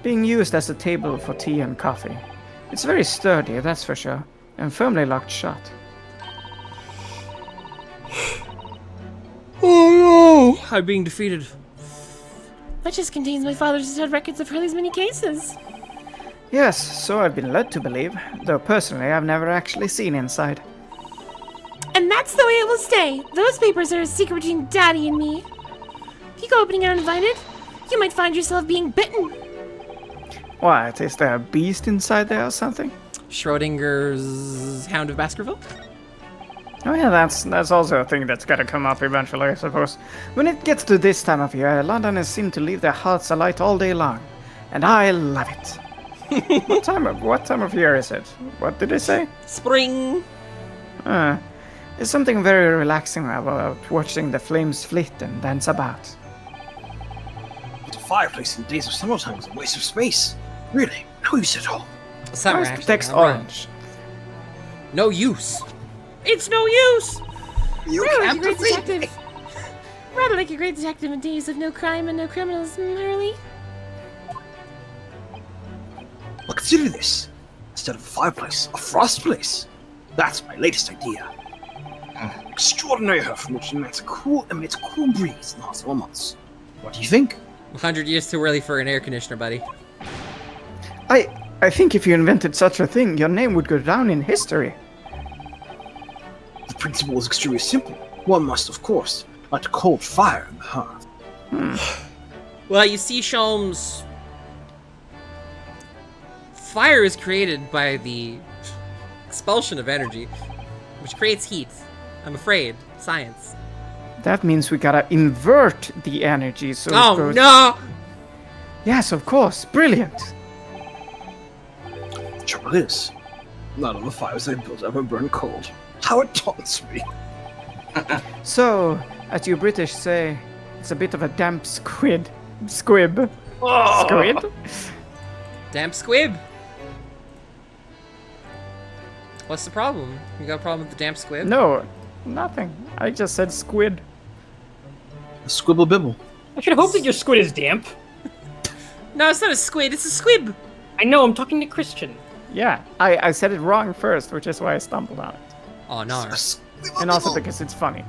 being used as a table for tea and coffee. It's very sturdy, that's for sure, and firmly locked shut. Oh no! I'm being defeated. That just contains my father's stored records of Hurley's many cases. Yes, so I've been led to believe, though personally I've never actually seen inside. And that's the way it will stay. Those papers are a secret between Daddy and me. If you go opening it uninvited, you might find yourself being bitten. What, is there a beast inside there or something? Schrodinger's Hound of Baskerville? Oh yeah, that's also a thing that's gotta come up eventually, I suppose. When it gets to this time of year, Londoners seem to leave their hearts alight all day long. And I love it. What time of year is it? What did they say? Spring! There's something very relaxing about watching the flames flit and dance about. But a fireplace in the days of summertime is a waste of space. Really, no use at all. Summer, Where's the actually. text I'm wrong. orange? No use. It's no use! You Rather like a can't great defeat me. detective. Rather like a great detective in days of no crime and no criminals, Hurley. Well, consider this. Instead of a fireplace, a frost place. That's my latest idea. Extraordinary hearth from which emits a cool breeze in the hot summer months. What do you think? 100 years too early for an air conditioner, buddy. I think if you invented such a thing, your name would go down in history. The principle is extremely simple. One must, of course, light a cold fire in the hearth. Well, you see, Sholmes, fire is created by the expulsion of energy, which creates heat. I'm afraid. Science. That means we gotta invert the energy so it Oh, goes... no! Yes, of course. Brilliant. trouble is, none of the fires I built ever burn cold. How it taunts me. So, as you British say, it's a bit of a damp squib. Squib? Damn squib. What's the problem? You got a problem with the damp squib? No, nothing. I just said squid. A squibble bibble. I should hope that your squid is damp. No, it's not a squid. It's a squib. I know, I'm talking to Christian. Yeah, I said it wrong first, which is why I stumbled on it. Oh no. A squibble And also bibble. because it's funny.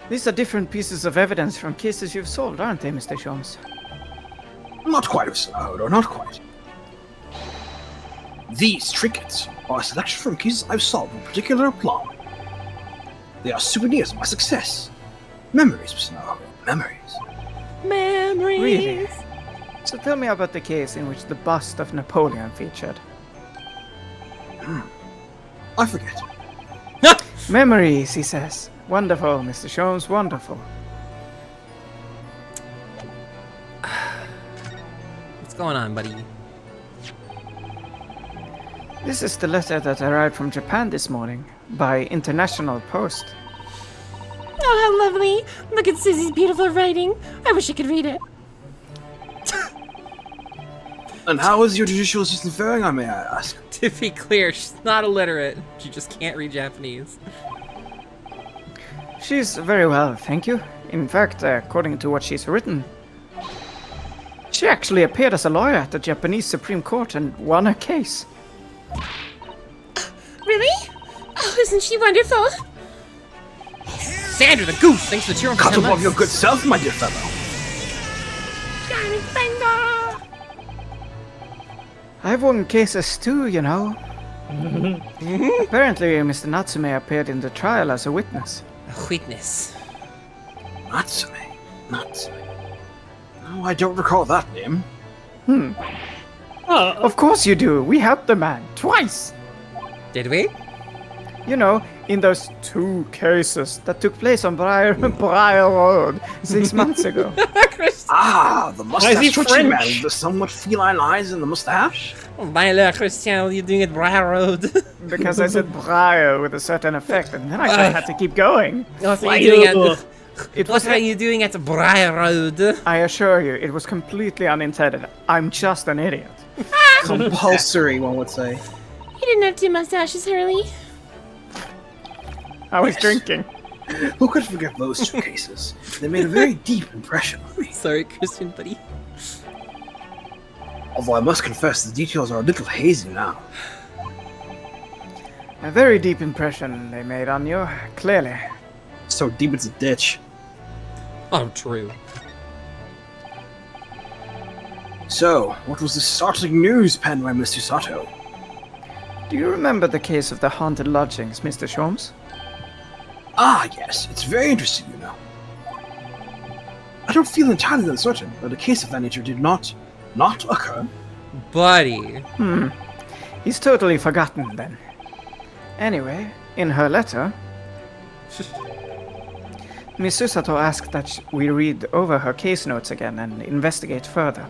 These are different pieces of evidence from cases you've solved, aren't they, Mr. Sholmes? Not quite, Mr. Nahodo, not quite. These trinkets are a selection from cases I've solved with particular aplomb. They are souvenirs of my success. Memories, Mr. Nahodo, memories. Memories. Really? So tell me about the case in which the bust of Napoleon featured. I forget. Memories, he says. Wonderful, Mr. Sholmes, wonderful. What's going on, buddy? This is the letter that arrived from Japan this morning by international post. Oh, how lovely. Look at Susie's beautiful writing. I wish I could read it. And how is your judicial assistant faring, I may ask? To be clear, she's not illiterate. She just can't read Japanese. She's very well, thank you. In fact, according to what she's written, she actually appeared as a lawyer at the Japanese Supreme Court and won a case. Really? Oh, isn't she wonderful? Sandra the goose, thanks for the cheering for Cut 10 above months. your good self, my dear fellow. Shining finger. I've won cases too, you know. Apparently, Mr. Natsume appeared in the trial as a witness. A witness. Natsume. Natsume. No, I don't recall that name. Of course you do. We helped the man twice. Did we? You know, in those 2 cases that took place on Briar Road 6 months ago. Ah, the is he mustache twitching man French? with the somewhat feline eyes and the mustache? Oh, my little Christian, what are you doing at Briar Road? Because I said Briar with a certain effect, and then I just had to keep going. What are you doing at Ugh. It What was, are you doing at Briar Road? I assure you, it was completely unintended. I'm just an idiot. Compulsory, one would say. You didn't have 2 mustaches, Hurley. I was drinking. Who could forget those 2 cases? They made a very deep impression on me. Sorry, Christian, buddy. Although I must confess, the details are a little hazy now. A very deep impression they made on you, clearly. So deep it's a ditch. Oh, true. So, what was the startling news penned by Mr. Sato? Do you remember the case of the haunted lodgings, Mr. Sholmes? Ah, yes, it's very interesting, you know. I don't feel entirely uncertain that a case of that nature did not occur. Buddy. He's totally forgotten then. Anyway, in her letter, Miss Susato asked that we read over her case notes again and investigate further.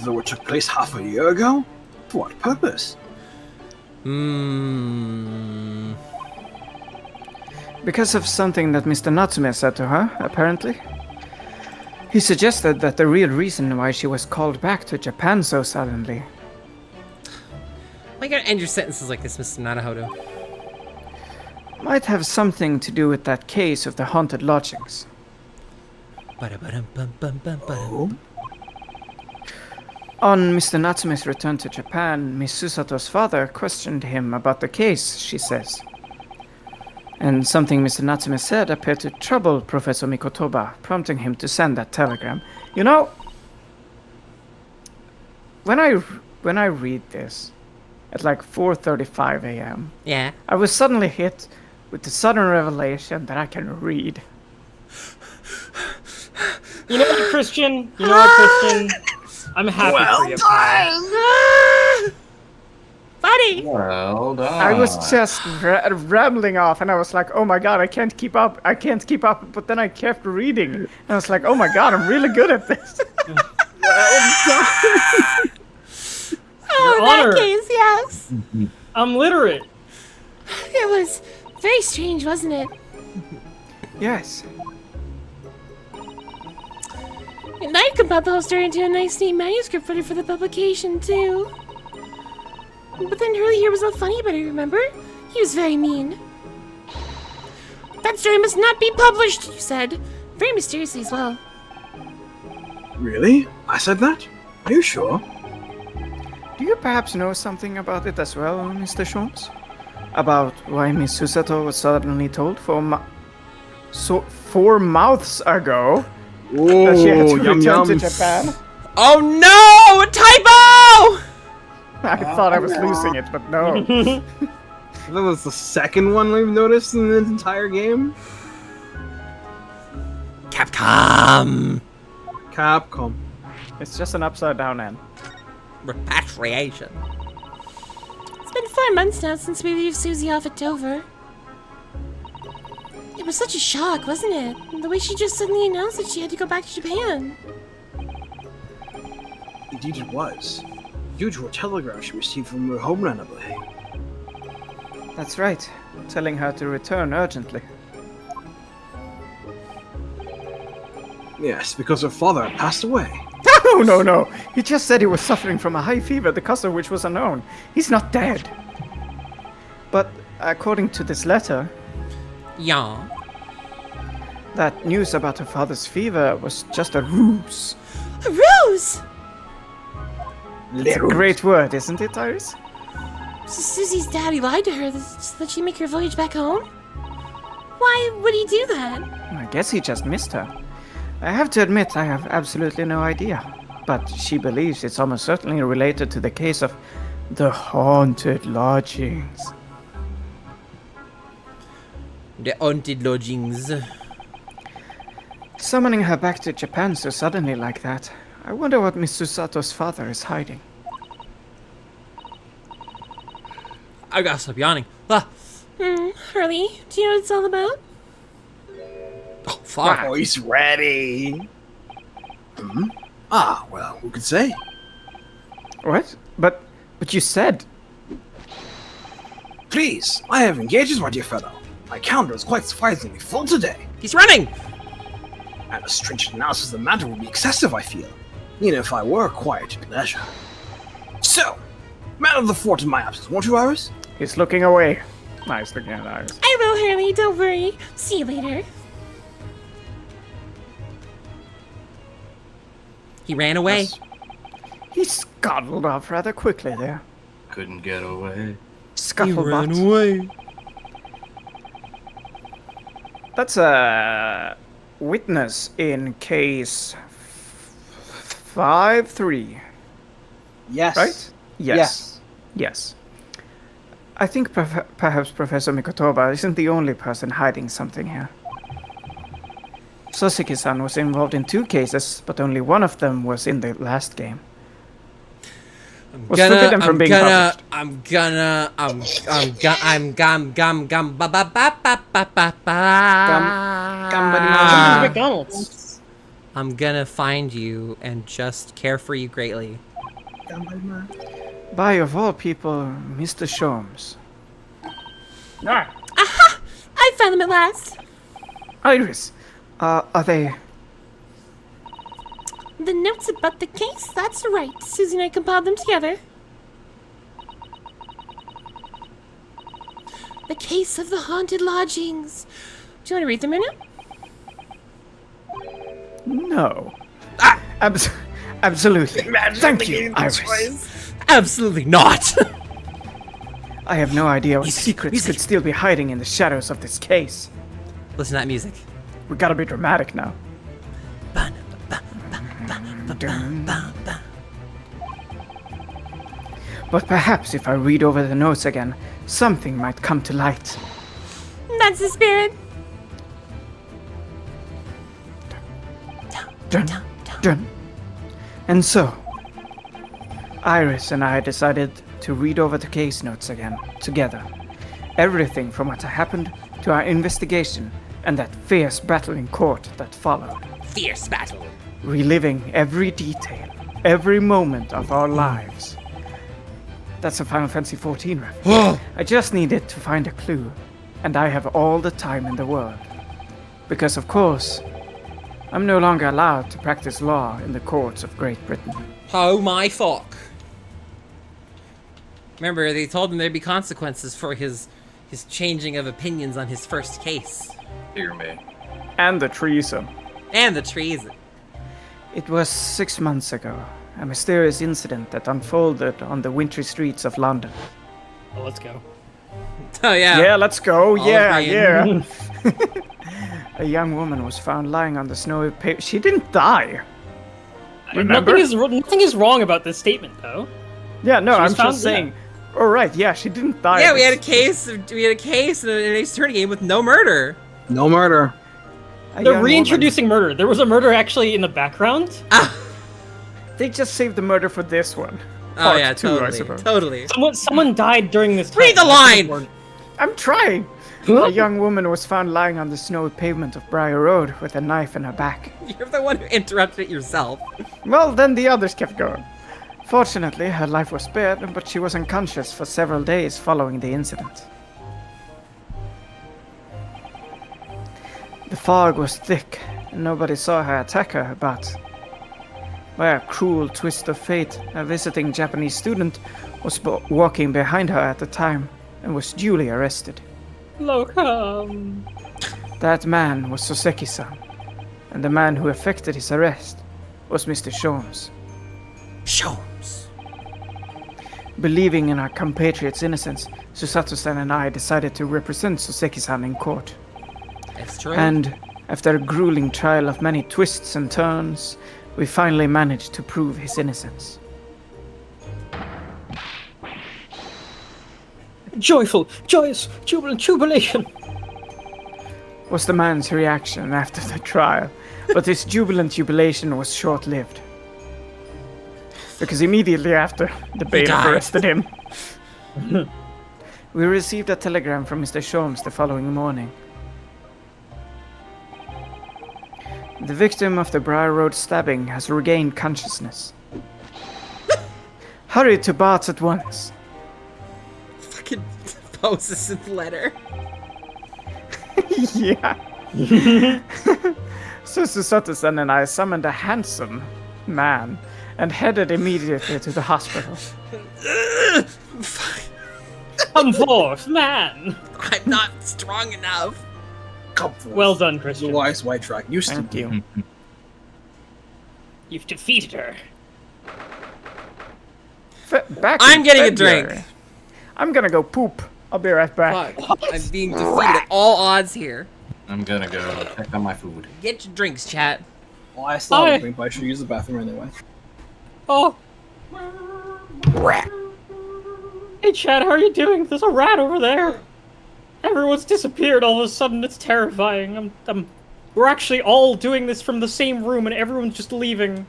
Though it took place half a year ago? For what purpose? Because of something that Mr. Natsume said to her, apparently. He suggested that the real reason why she was called back to Japan so suddenly Why you gotta end your sentences like this, Mr. Nanahodo? might have something to do with that case of the haunted lodgings. Ba-da-ba-dum-bum-bum-bum-bum. On Mr. Natsume's return to Japan, Miss Susato's father questioned him about the case, she says. And something Mr. Natsume said appeared to trouble Professor Mikotoba, prompting him to send that telegram. You know, when I read this at like 4:35 a.m., Yeah. I was suddenly hit with the sudden revelation that I can read. You know what, Christian? You know what, Christian? I'm happy for you. Ah! Buddy! Well done. I was just rambling off, and I was like, "Oh my god, I can't keep up! I can't keep up!" But then I kept reading, and I was like, "Oh my god, I'm really good at this." Oh, in Honor. that case, yes. I'm literate. It was very strange, wasn't it? Yes. And I compiled the whole story into a nice, neat manuscript for the publication, too. But then Hurley here was all funny about it, remember? He was very mean. That story must not be published, you said. Very mysteriously as well. Really? I said that? Are you sure? Do you perhaps know something about it as well, Mr. Sholmes? About why Miss Susato was suddenly told 4 months ago that she had to yum return to yum. Japan? Oh no! A typo! I thought I was losing it, but no. That was the second one we've noticed in this entire game. Capcom! Capcom. It's just an upside down N. Repatriation. It's been 4 months now since we leave Susie off at Dover. It was such a shock, wasn't it? The way she just suddenly announced that she had to go back to Japan. Indeed it was. Due to a telegram she received from her homeland, I believe. That's right. Telling her to return urgently. Yes, because her father had passed away. No. He just said he was suffering from a high fever, the cause of which was unknown. He's not dead. But according to this letter, Yeah. that news about her father's fever was just a ruse. A ruse! It's a great word, isn't it, Iris? So Susie's daddy lied to her so that she'd make her voyage back home? Why would he do that? I guess he just missed her. I have to admit, I have absolutely no idea. But she believes it's almost certainly related to the case of the haunted lodgings. The haunted lodgings. Summoning her back to Japan so suddenly like that. I wonder what Miss Susato's father is hiding. I gotta stop yawning. Ah. Hurley, do you know what it's all about? Oh, fuck. Oh, he's ready. Ah, well, who could say? What? But you said... Please, I have engages, my dear fellow. My calendar is quite surprisingly full today. He's running! And a stringent analysis of the matter would be excessive, I feel. Even if I were quiet at leisure. So, man of the fort in my absence, won't you, Iris? He's looking away. Nice looking at Iris. I will, Hurley, don't worry. See you later. He ran away. Yes. He scuttled off rather quickly there. Couldn't get away. Scufflebutt. away. That's a witness in case 5-3, Yes. right? Yes. I think perhaps Professor Mikotoba isn't the only person hiding something here. Soseki-san was involved in 2 cases, but only one of them was in the last game. Was forbidden from being published. McDonald's. I'm gonna find you and just care for you greatly. By of all people, Mr. Sholmes. I found them at last. Iris, are they... The notes about the case? That's right. Susie and I compiled them together. The case of the haunted lodgings. Do you want to read them right now? No. Absolutely. Thank you, Iris. Absolutely not! I have no idea what Music, secrets music. could still be hiding in the shadows of this case. Listen to that music. We gotta be dramatic now. But perhaps if I read over the notes again, something might come to light. That's the spirit. Dun, dun. And so, Iris and I decided to read over the case notes again, together. Everything from what happened to our investigation and that fierce battle in court that followed. Fierce battle. reliving every detail, every moment of our lives. That's a Final Fantasy XIV reference. I just needed to find a clue, and I have all the time in the world. Because, of course, I'm no longer allowed to practice law in the courts of Great Britain. Oh my fuck. Remember, they told him there'd be consequences for his changing of opinions on his first case. Dear me. And the treason. And the treason. It was 6 months ago, a mysterious incident that unfolded on the wintry streets of London. Oh, let's go. Oh yeah. Yeah, let's go. All Yeah, agreeing. yeah. A young woman was found lying on the snowy pavement. She didn't die. Remember? Nothing is wrong about this statement, though. Yeah, no, She was I'm found- just saying. Oh right, yeah, she didn't die. Yeah, we had a case in an Ace Attorney game with no murder. No murder. A They're young reintroducing murder. There was a murder actually in the background. woman. They just saved the murder for this one. Oh Part yeah, two, totally. I suppose. Totally. Someone died during this time. Read the That's line! important. I'm trying. A young woman was found lying on the snowy pavement of Briar Road with a knife in her back. You're the one who interrupted it yourself. Well, then the others kept going. Fortunately, her life was spared, but she was unconscious for several days following the incident. The fog was thick, and nobody saw her attack her, but by a cruel twist of fate, a visiting Japanese student was walking behind her at the time and was duly arrested. Locum. That man was Soseki-san, and the man who effected his arrest was Mr. Sholmes. Sholmes. Believing in our compatriot's innocence, Susato-san and I decided to represent Soseki-san in court. It's true. And after a grueling trial of many twists and turns, we finally managed to prove his innocence. Joyful, joyous, jubilant, jubilation. Was the man's reaction after the trial, but his jubilant jubilation was short-lived. Because immediately after, the bailiff died. arrested him. We received a telegram from Mr. Sholmes the following morning. The victim of the Briar Road stabbing has regained consciousness. Hurry to Bart's at once. Fucking poses in the letter. Yeah. So Susato-san and I summoned a handsome man and headed immediately to the hospital. Come forth, man. I'm not strong enough. Come forth. Well done, The Christian. wise white dragon. You still Thank you. You've defeated her. Back I'm in getting a February. drink. I'm gonna go poop. I'll be right back. Fuck. I'm being defeated at all odds here. I'm gonna go check on my food. Get your drinks, chat. Well, I still have Hi. a drink, but I should use the bathroom anyway. Oh. Hey, Chad, how are you doing? There's a rat over there. Everyone's disappeared all of a sudden. It's terrifying. We're actually all doing this from the same room, and everyone's just leaving.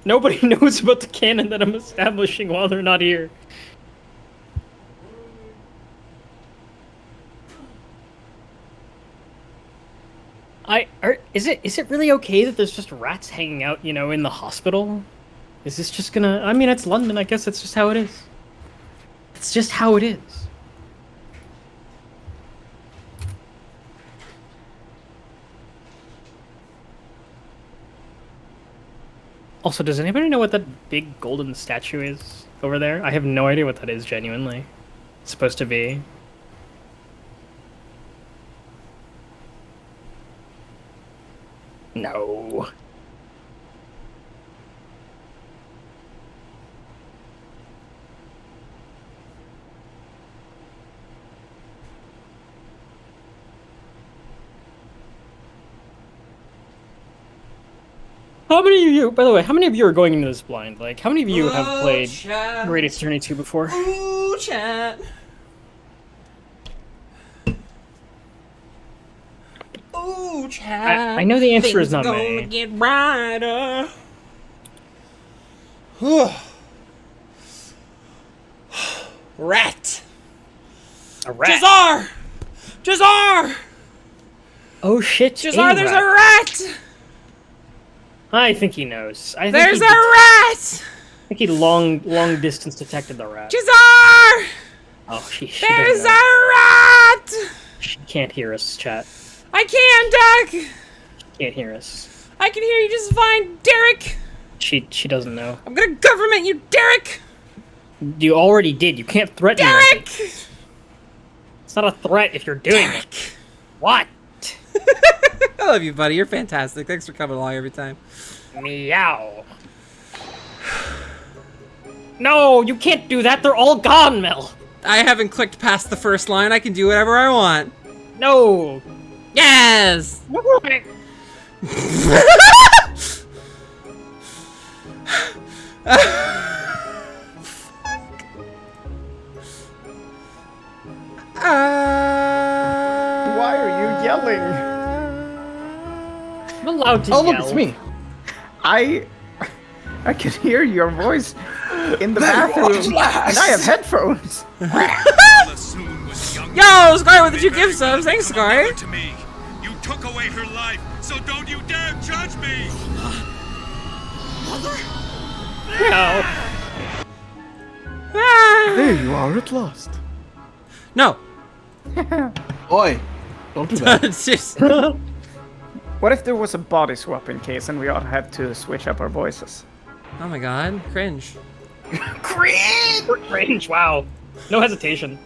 Nobody knows about the canon that I'm establishing while they're not here. Is it really okay that there's just rats hanging out, in the hospital? Is this just gonna? I mean, it's London. I guess it's just how it is. It's just how it is. Also, does anybody know what that big golden statue is over there? I have no idea what that is, genuinely. It's supposed to be. No. How many of you, by the way, how many of you are going into this blind? Like, how many of you have played Chat. Great Ace Attorney 2 before? Ooh, chat. Ooh, chat. I know the answer is Things not gonna many. get brighter. Whew. Rat. A rat. Jazar! Jazar! Oh shit, Jazar, a there's rat. a rat! I think he knows. There's a rat! I think he long distance detected the rat. Jazar! Oh, she There's doesn't a know. rat! She can't hear us, chat. I can, Doug! She can't hear us. I can hear you just fine, Derek! She doesn't know. I'm gonna government you, Derek! You already did. You can't threaten me. Derek! It's not a threat if you're doing Derek! it. What? I love you, buddy. You're fantastic. Thanks for coming along every time. Meow. No, you can't do that. They're all gone, Mel. I haven't clicked past the first line. I can do whatever I want. No. Yes! Why are you yelling? I'm allowed to Oh, yell. look, it's me. I can hear your voice in the bathroom, and I have headphones. Yo, Sky, what did you give subs? Thanks, Sky. To me. You took away her life, so don't you dare judge me! No. There you are at last. No. Oi, don't do that. It's just- What if there was a body swap in case and we all had to switch up our voices? oh my god, cringe. Range. Wow. No hesitation.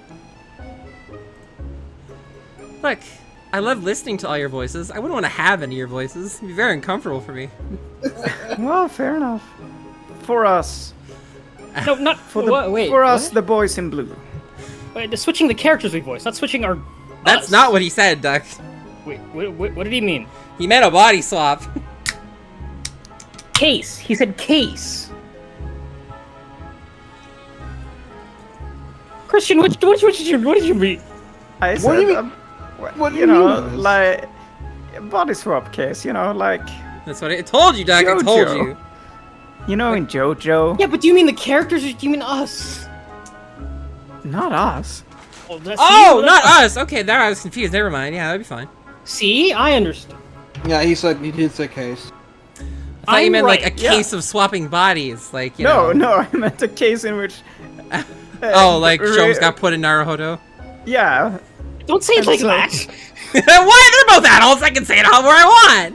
Look, I love listening to all your voices. I wouldn't want to have any of your voices. It'd be very uncomfortable for me. Well, fair enough. For us. No, not For the, wait. for us, what? the boys in blue. Wait, switching the characters we voice, not switching our. That's us. not what he said, Duck. Wait, what did he mean? He meant a body swap. Case. He said case. Christian, what did you mean? I said, What do you mean? What do you you know, mean? like body swap case. You know, like That's what I told you, Duck. I told JoJo. you. you know in JoJo. Yeah, but do you mean the characters or do you mean us? Not us. Well, Oh, not us. Okay, there I was confused. Never mind. Yeah, that'd be fine. See, I understood. Yeah, he did say case. I thought you I'm meant like a right, case of swapping bodies, like you No, know. no, I meant a case in which. Oh, like Shomes got put in Naruhodo. Yeah. Don't say it like so- that. Why? They're both adults. I can say it however I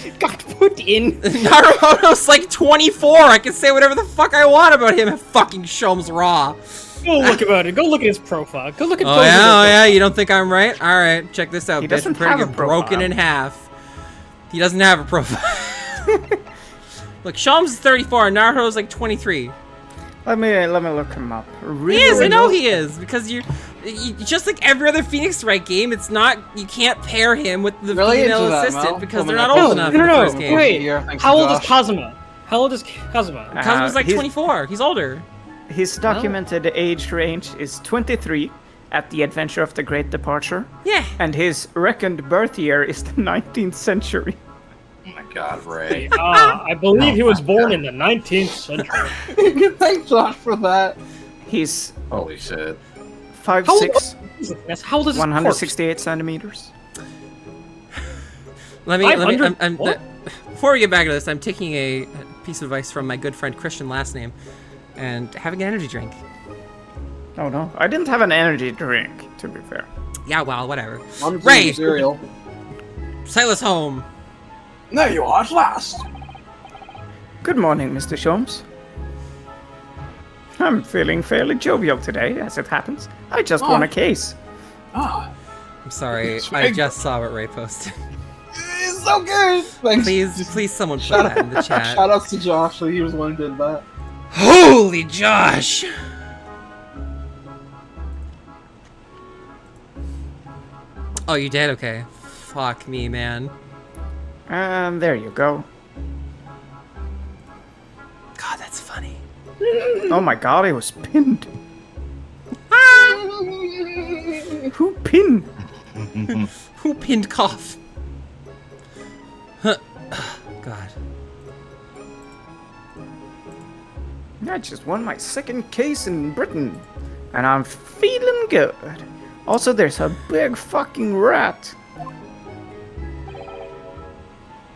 want. Got put in. Naruhodo's like 24. I can say whatever the fuck I want about him. Fucking Shomes raw. Go look about it. Go look at his profile. Go look at. Oh yeah. You don't think I'm right? All right, check this out. He bitch. doesn't Prepare to have a get broken profile. in half. He doesn't have a profile. Look, Shomes is 34. And Naruhodo's like 23. Let me look him up. He is. I know he is because you just like every other Phoenix Wright game. It's not. You can't pair him with the Really female into that, assistant Mel? because they're Coming not up old with enough No, in the no, first game. wait. Yeah, thanks How to old is Josh. Kazuma? How old is Kazuma? Cosmo's like he's- 24. He's older. His documented age range is 23 at the Adventure of the Great Departure, Yeah. and his reckoned birth year is the 19th century. Oh my god, Ray. I believe he was born in the 19th century. Thanks, Josh, for that. He's Holy shit. 5'6", That's how old is his 168 centimeters. Let me. 500 what? Before we get back to this, I'm taking a piece of advice from my good friend Christian last name, and having an energy drink. Oh no, I didn't have an energy drink, to be fair. Yeah, well, whatever. I'm Ray! drinking cereal. Sail us home. There you are at last. Good morning, Mr. Sholmes. I'm feeling fairly jovial today, as it happens. I just won a case. Ah, I'm sorry, It's I big. just saw what Ray posted. it's so good. Thanks. Please, someone put Shout that in the chat. Shout outs to Josh, so he was the one who did that. Holy Josh! Oh, you did? Okay. Fuck me, man. And there you go. God, that's funny. Oh my god, it was pinned. Who pinned? Who pinned cough? Huh. God. I just won my second case in Britain, and I'm feeling good. Also, there's a big fucking rat.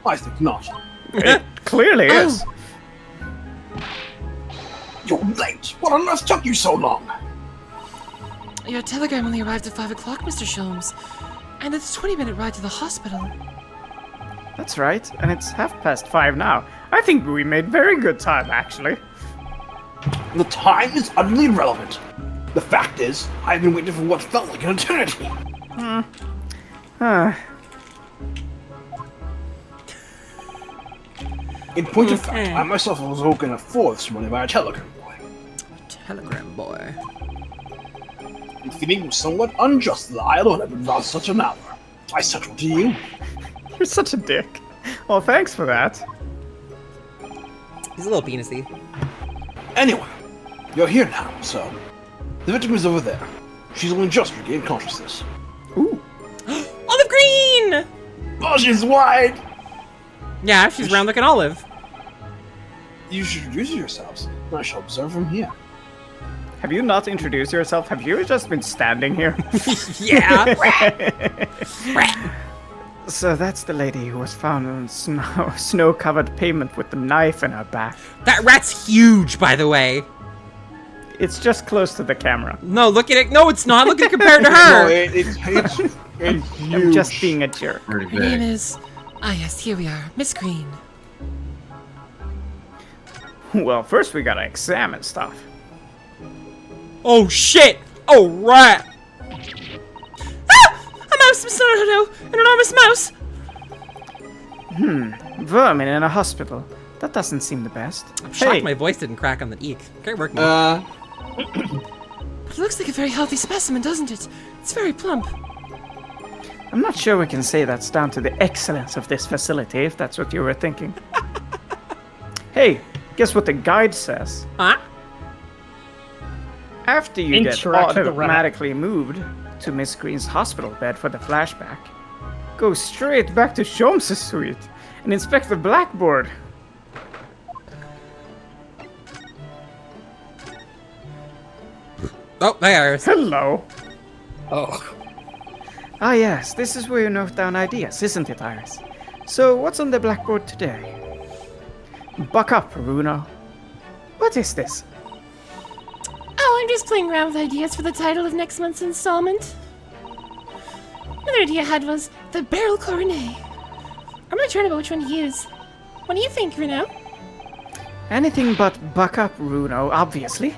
I think not. It clearly is. You're late. What on earth took you so long? Your telegram only arrived at 5 o'clock, Mr. Sholmes. And it's a 20-minute ride to the hospital. That's right, and it's 5:30 now. I think we made very good time, actually. The time is utterly irrelevant. The fact is, I've been waiting for what felt like an eternity. In point of fact, I myself was woken at 4 this morning by a telegram boy. Telegram boy. And feeling was somewhat unjust that I alone have been lost such an hour. I settled to you. You're such a dick. Well, thanks for that. He's a little penisy. Anyway, you're here now, so the victim is over there. She's only just regained consciousness. Ooh. Olive green! Oh, she's wide! Yeah, she's round like an olive. You should introduce yourselves, and I shall observe from here. Have you not introduced yourself? Have you just been standing here? Yeah. So that's the lady who was found on snow-covered pavement with the knife in her back. That rat's huge, by the way. It's just close to the camera. No, look at it. No, it's not. Look at it compared to No, her. it's huge. I'm just being a jerk. Pretty Her name big. is... Ah, yes, here we are. Miss Green. Well, first we gotta examine stuff. Oh, shit. Oh, rat. Ah! A mouse, Miss Naruto. An enormous mouse. Vermin in a hospital. That doesn't seem the best. I'm shocked my voice didn't crack on the eek. Great work, man. But it looks like a very healthy specimen, doesn't it? It's very plump. I'm not sure we can say that's down to the excellence of this facility, if that's what you were thinking. Hey, guess what the guide says? Huh? After you get Interact with the rat. automatically moved to Miss Green's hospital bed for the flashback, go straight back to Sholmes' suite and inspect the blackboard. Oh, there. Hello. Oh. Ah yes, this is where you note down ideas, isn't it, Iris? So what's on the blackboard today? Buck up, Runo. What is this? Oh, I'm just playing around with ideas for the title of next month's installment. Another idea I had was the Barrel Coronet. I'm not sure about which one to use. What do you think, Runo? Anything but buck up, Runo, obviously.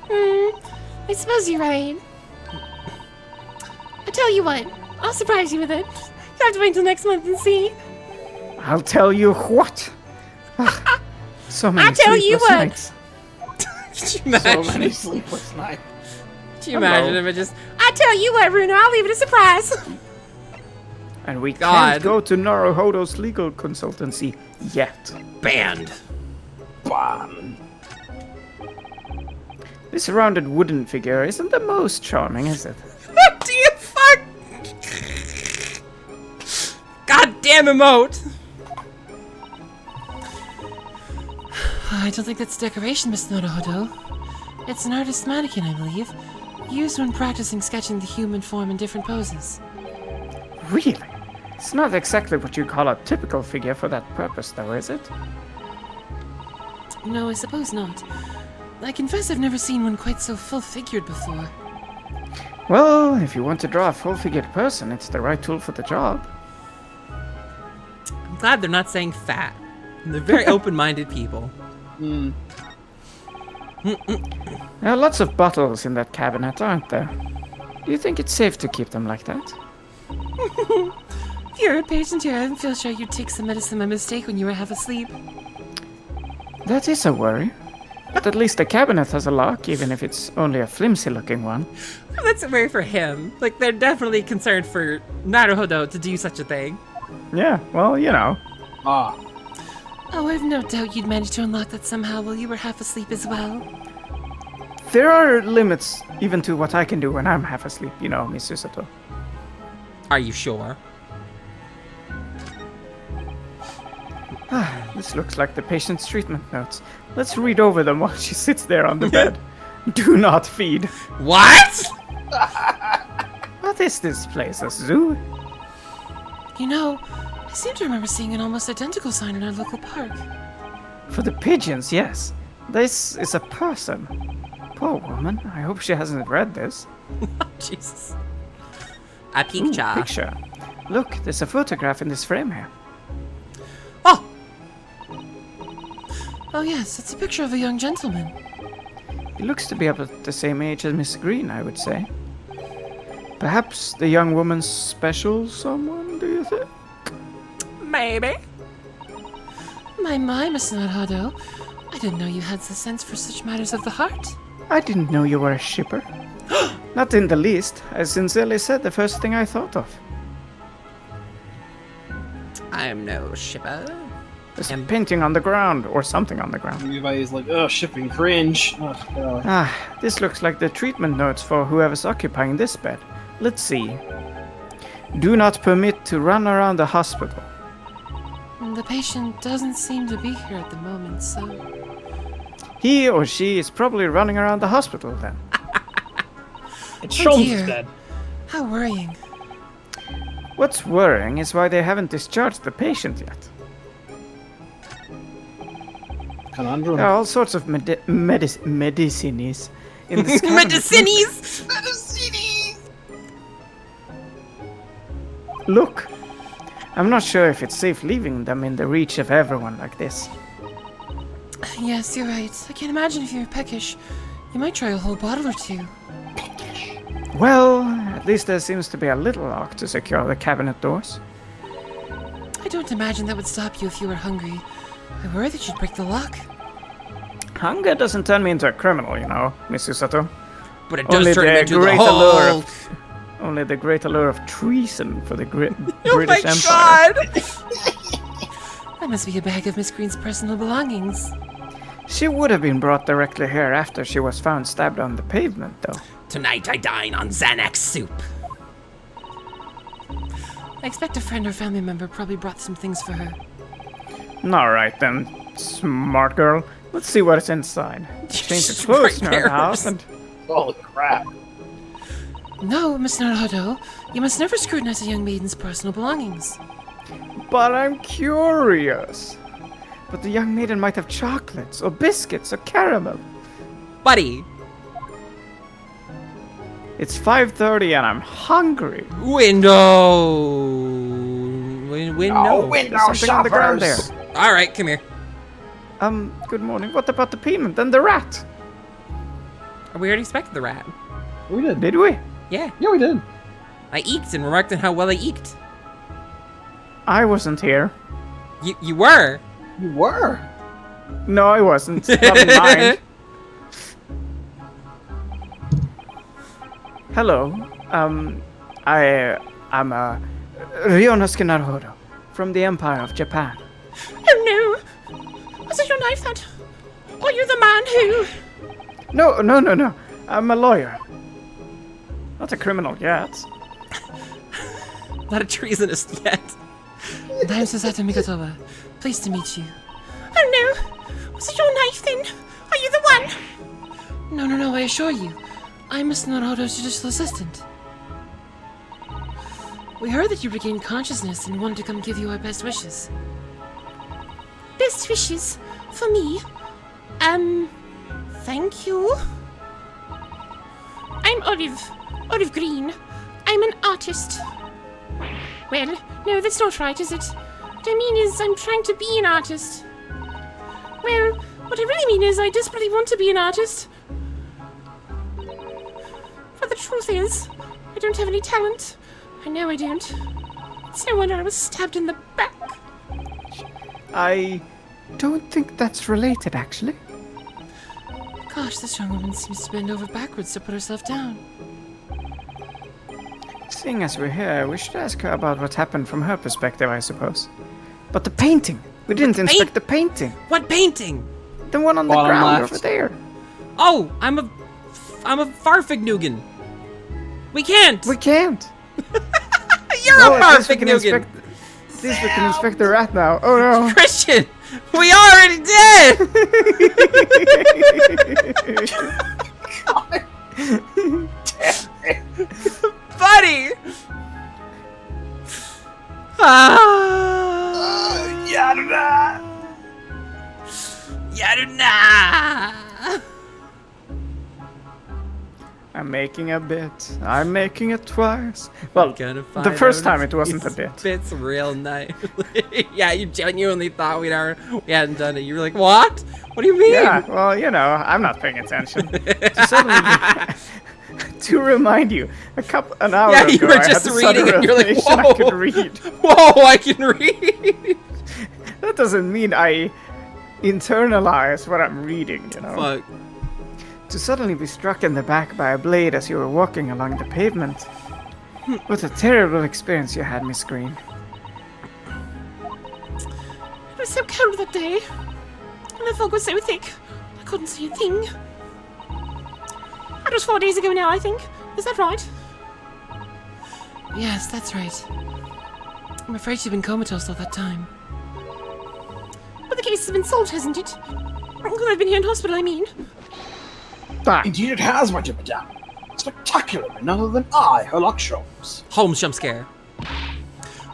I suppose you're right. I tell you what, I'll surprise you with it. You have to wait till next month and see. I'll tell you what. Ah, so many I'll tell you sleepless what. nights. Could you So imagine? many sleepless nights. Could you imagine if it just... I tell you what, Runo, I'll leave it a surprise. And we God. can't go to Naruhodo's legal consultancy yet. Banned. Bam. This rounded wooden figure isn't the most charming, is it? What do you fuck? Goddamn emote. I don't think that's decoration, Miss Naruhodo. It's an artist's mannequin, I believe. Used when practicing sketching the human form in different poses. Really? It's not exactly what you call a typical figure for that purpose, though, is it? No, I suppose not. I confess I've never seen one quite so full-figured before. Well, if you want to draw a full-figured person, it's the right tool for the job. I'm glad they're not saying fat. They're very open-minded people. There are lots of bottles in that cabinet, aren't there? Do you think it's safe to keep them like that? If you're a patient here, I feel sure you'd take some medicine by mistake when you were half asleep. That is a worry. But at least the cabinet has a lock, even if it's only a flimsy-looking one. That's a worry for him. Like, they're definitely concerned for Naruhodo to do such a thing. Yeah, well, you know. Ah. Oh, I've no doubt you'd manage to unlock that somehow while you were half asleep as well. There are limits even to what I can do when I'm half asleep, you know, Miss Susato. Are you sure? This looks like the patient's treatment notes. Let's read over them while she sits there on the bed. Do not feed. What? What is this place, a zoo? You know, I seem to remember seeing an almost identical sign in our local park. For the pigeons, yes. This is a person. Poor woman. I hope she hasn't read this. Jesus. A Ooh, picture. picture. Look, there's a photograph in this frame here. Oh! Oh yes, it's a picture of a young gentleman. He looks to be about the same age as Miss Green, I would say. Perhaps the young woman's special someone, do you think? Maybe. My, Miss Naruto. I didn't know you had the sense for such matters of the heart. I didn't know you were a shipper. Not in the least. I sincerely said the first thing I thought of. I'm no shipper. There's a painting on the ground, or something on the ground. Everybody's like, oh, shipping cringe. Oh, God. Ah, this looks like the treatment notes for whoever's occupying this bed. Let's see. Do not permit to run around the hospital. The patient doesn't seem to be here at the moment, so... He or she is probably running around the hospital then. It's Oh, Sholmes' dear. dead. How worrying. What's worrying is why they haven't discharged the patient yet. Conundrum. There are all sorts of medicines in this cabinet. Medicines! Look, I'm not sure if it's safe leaving them in the reach of everyone like this. Yes, you're right. I can't imagine if you're peckish. You might try a whole bottle or two. Well, at least there seems to be a little lock to secure the cabinet doors. I don't imagine that would stop you if you were hungry. I worry that you'd break the lock. Hunger doesn't turn me into a criminal, you know, Miss Usato. But it does turn him into the whole... Only the great allure of treason for the British my Empire. God! That must be a bag of Miss Green's personal belongings. She would have been brought directly here after she was found stabbed on the pavement, though. Tonight I dine on Xanax soup. I expect a friend or family member probably brought some things for her. Alright then, smart girl. Let's see what's inside. Change the clothes in her house and... Holy crap. No, Miss Naruto. You must never scrutinize a young maiden's personal belongings. But I'm curious. But the young maiden might have chocolates, or biscuits, or caramel. Buddy. It's 5:30 and I'm hungry. Window. Window. window There's something on the ground there. shoppers. All right, come here. Good morning. What about the payment and the rat? We already expected the rat. We did. Did we? Yeah. Yeah, we did. I eked and remarked on how well I eked. I wasn't here. You were. You were. No, I wasn't. Not in mind. Hello. I'm Ryonosuke Naruhodo from the Empire of Japan. Oh no! Was it your knife that? Are you the man who... No. I'm a lawyer. Not a criminal yet. Not a treasonist yet. And I'm Susato Mikotowa. Pleased to meet you. Oh no! Was it your knife then? Are you the one? No, I assure you. I'm Miss Naruto's judicial assistant. We heard that you regained consciousness and wanted to come give you our best wishes. Best wishes? For me? Thank you? I'm Olive Green. I'm an artist. Well, no, that's not right, is it? What I mean is, I'm trying to be an artist. Well, what I really mean is, I desperately want to be an artist. But the truth is, I don't have any talent. I know I don't. It's no wonder I was stabbed in the back. I don't think that's related, actually. Gosh, this young woman seems to bend over backwards to put herself down. Seeing as we're here, we should ask her about what happened from her perspective, I suppose. But the painting! We didn't inspect the painting! What painting? The one on the Bottom ground left. over there. Oh, I'm a Farfignugan. We can't. We can't! You're No, a at least we can Farfignugan. inspect... At least we can inspect the rat now. Oh no! Christian, we already did. Buddy. Ah. Karuna! I'm making a bit. I'm making it twice. Well, Gonna the find first out time it wasn't a if bit. It's real nice. Yeah, you genuinely thought we hadn't done it. You were like, what? What do you mean? Yeah, well, you know, I'm not paying attention. To remind you, an hour Yeah, ago, you were I just had the reading and you're like, revelation I could whoa. read. Whoa, I can read. That doesn't mean I internalize what I'm reading, you know. Fuck. To suddenly be struck in the back by a blade as you were walking along the pavement. What a terrible experience you had, Miss Green. It was so cold that day, and the fog was so thick, I couldn't see a thing. That was 4 days ago now, I think. Is that right? Yes, that's right. I'm afraid she's been comatose all that time. But the case has been solved, hasn't it? Well, I've been here in hospital, I mean. Ah, Indeed it has, my dear madame. Spectacular, none other than I, Herlock Sholmes. Holmes jump scare.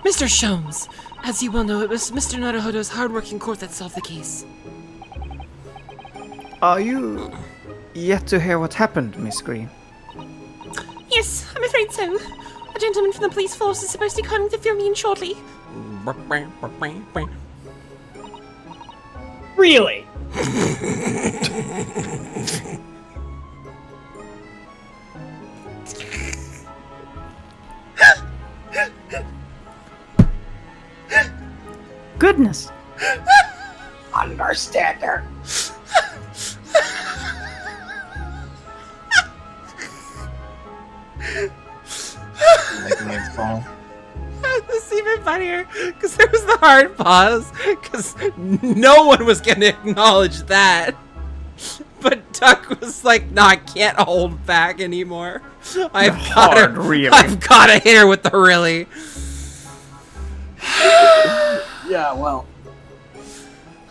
Mr. Sholmes, as you well know, it was Mr. Naruhodo's hard-working court that solved the case. are you yet to hear what happened, Miss Green? Yes, I'm afraid so. A gentleman from the police force is supposed to be coming to fill me in shortly. Really? Goodness! Understander. Making it fall. This is even funnier because there was the hard pause because no one was gonna acknowledge that. But Duck was like, "No, I can't hold back anymore. I've hard, really. I've got to hit her with the really." Yeah, well,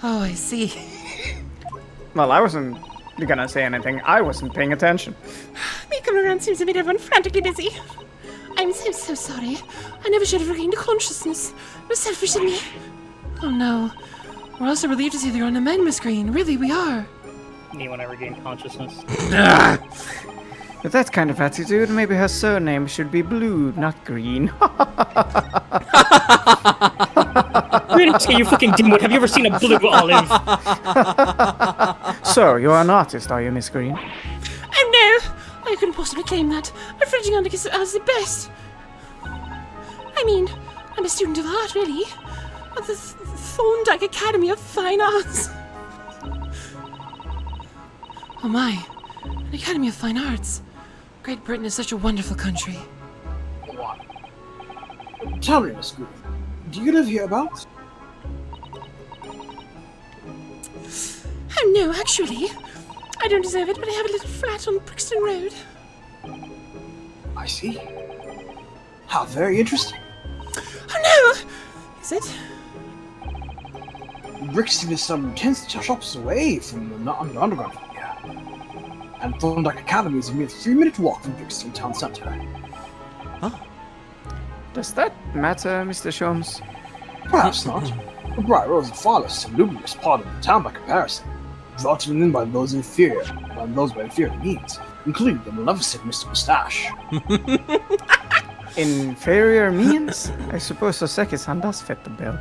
Oh, I see. Well, I wasn't gonna say anything. I wasn't paying attention. Me coming around seems to make everyone frantically busy. I'm so sorry. I never should have regained consciousness. It was selfish of me. Oh no. We're also relieved to see that you're on the men, Miss Green. Really, we are. Me when I regain consciousness. With that kind of attitude, maybe her surname should be Blue, not Green. Really, you fucking dimwit, have you ever seen a blue olive? So, you're an artist, are you, Miss Green? Oh no! I couldn't possibly claim that. I'm fringing on as the best. I mean, I'm a student of art, really. At the Thorndike Academy of Fine Arts. Oh my, an Academy of Fine Arts. Great Britain is such a wonderful country. what? Tell me, Miss Green, do you live hereabouts? Oh no, actually. I don't deserve it, but I have a little flat on Brixton Road. I see. How very interesting. Oh no! Is it? Brixton is some 10 shops away from the underground from here. And Thorndike Academy is a mere 3-minute walk from Brixton town centre. Does that matter, Mr. Sholmes? Perhaps not. The Bright Rose is far less salubrious part of the town by comparison, brought in by those by inferior means, including the maleficent Mr. Moustache. Inferior means? I suppose Soseki-san does fit the bill.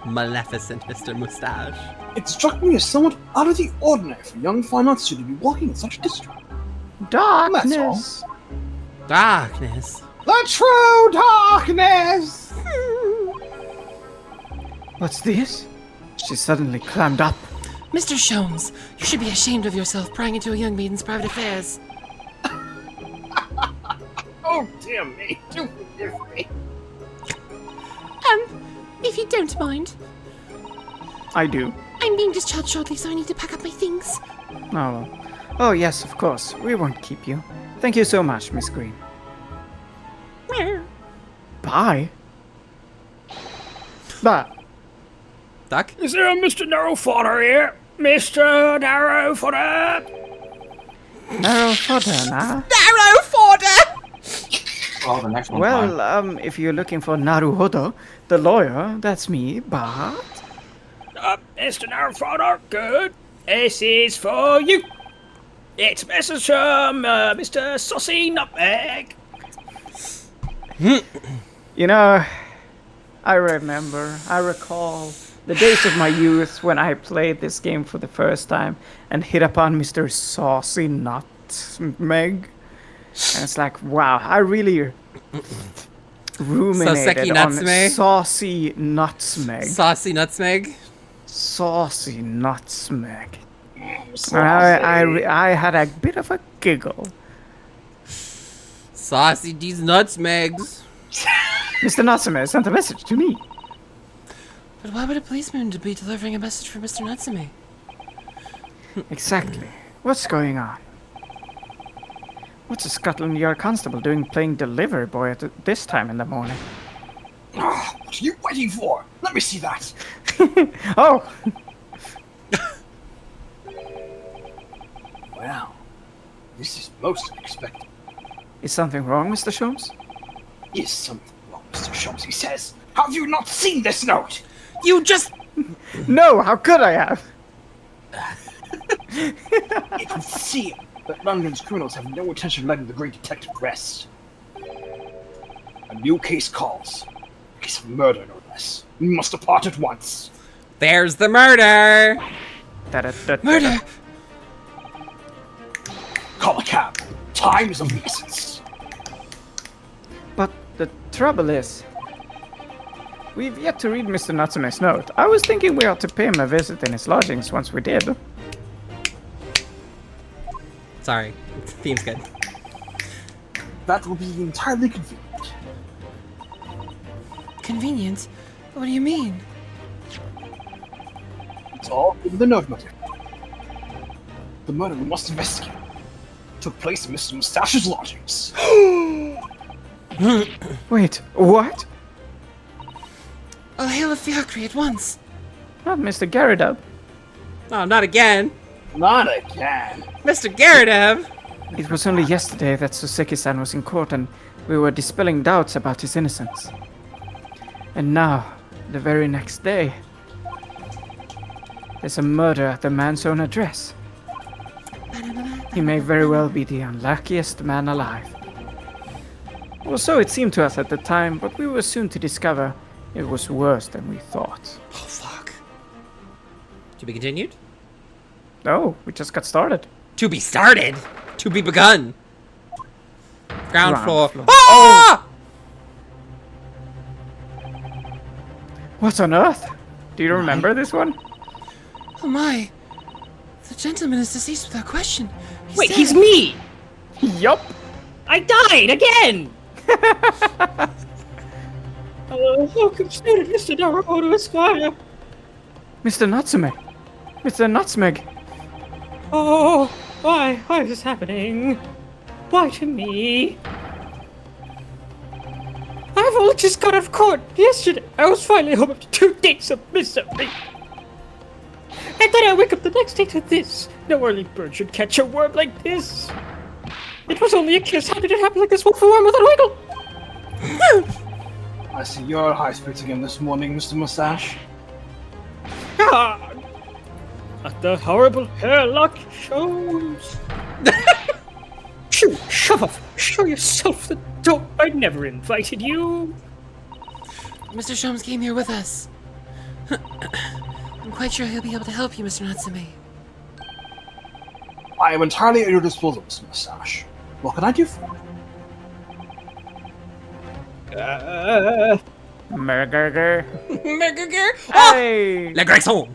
Maleficent Mr. Moustache. It struck me as somewhat out of the ordinary for a young fine arts student to be walking in such a district. Darkness! Darkness. The true darkness! What's this? She suddenly climbed up. Mr. Sholmes, you should be ashamed of yourself prying into a young maiden's private affairs. Oh, dear me, do forgive me. If you don't mind, I do. I'm being discharged shortly, so I need to pack up my things. Oh, well. Oh, yes, of course. We won't keep you. Thank you so much, Miss Green. Meow. Bye. Bye. Duck? Is there a Mr. Narrowfooter here? Mr. Narrowfooter? Narrow fodder, nah? Oh, the next one. Well, if you're looking for Naruhodo, the lawyer, that's me, but... Mr. Narfodor, good. This is for you. It's a message from Mr. Saucy Nutmeg. You know, I recall the days of my youth when I played this game for the first time and hit upon Mr. Saucy Nutmeg. And it's like, wow, I really ruminated Soseki on Nutmeg? Saucy Nutmeg. Saucy Nutmeg? Saucy Nutmeg. I had a bit of a giggle. Saucy these nutmegs. Mr. Nutmeg sent a message to me. But why would a policeman be delivering a message for Mr. Natsume? Exactly. What's going on? What's a Scotland Yard constable doing playing delivery boy at this time in the morning? Ah, what are you waiting for? Let me see that. Oh! Wow, this is most unexpected. Is something wrong, Mr. Sholmes? Is something wrong, Mr. Sholmes, he says. Have you not seen this note? You just... No, how could I have? It would seem that London's criminals have no intention of letting the great detective rest. A new case calls. A case of murder, no less. We must depart at once. There's the murder! Murder! Call a cab. Time is of the essence. But the trouble is, we've yet to read Mr. Natsume's note. I was thinking we ought to pay him a visit in his lodgings once we did. Sorry, theme's good. That will be entirely convenient. Convenient? What do you mean? It's all in the note, matter. The murder we must investigate took place in Mr. Mustache's lodgings. Wait, what? I'll hail a fiacre at once. Not Mr. Garridub. Oh, not again. Not again. Mr. Garridub! It was only yesterday that Soseki-san was in court and we were dispelling doubts about his innocence. And now, the very next day, there's a murder at the man's own address. He may very well be the unluckiest man alive. Well, so it seemed to us at the time, but we were soon to discover it was worse than we thought. Oh, fuck. To be continued? Oh, we just got started. To be started? To be begun. Ground floor. floor. Ah! What on earth? Do you remember this one? Oh my. The gentleman is deceased without question. Wait, dead. he's me! Yup. I died again! How considered Mr. Naruto Esquire? Mr. Natsume. Mr. Nutmeg. Oh, why is this happening? Why to me? I've only just got out of court yesterday. I was finally home after 2 days of misery. And then I wake up the next day to this. No early bird should catch a worm like this. It was only a kiss. How did it happen like this? Wolf worm without a wiggle. I see you're high spirits again this morning, Mr. Mustache. Ah, at the horrible hairlock shows. Shove off. Show yourself the door. I never invited you. Mr. Sholmes came here with us. I'm quite sure he'll be able to help you, Mr. Natsume. I am entirely at your disposal, Mr. Mustache. What can I do for you? Murger. Ah! Hey! Le Garçon!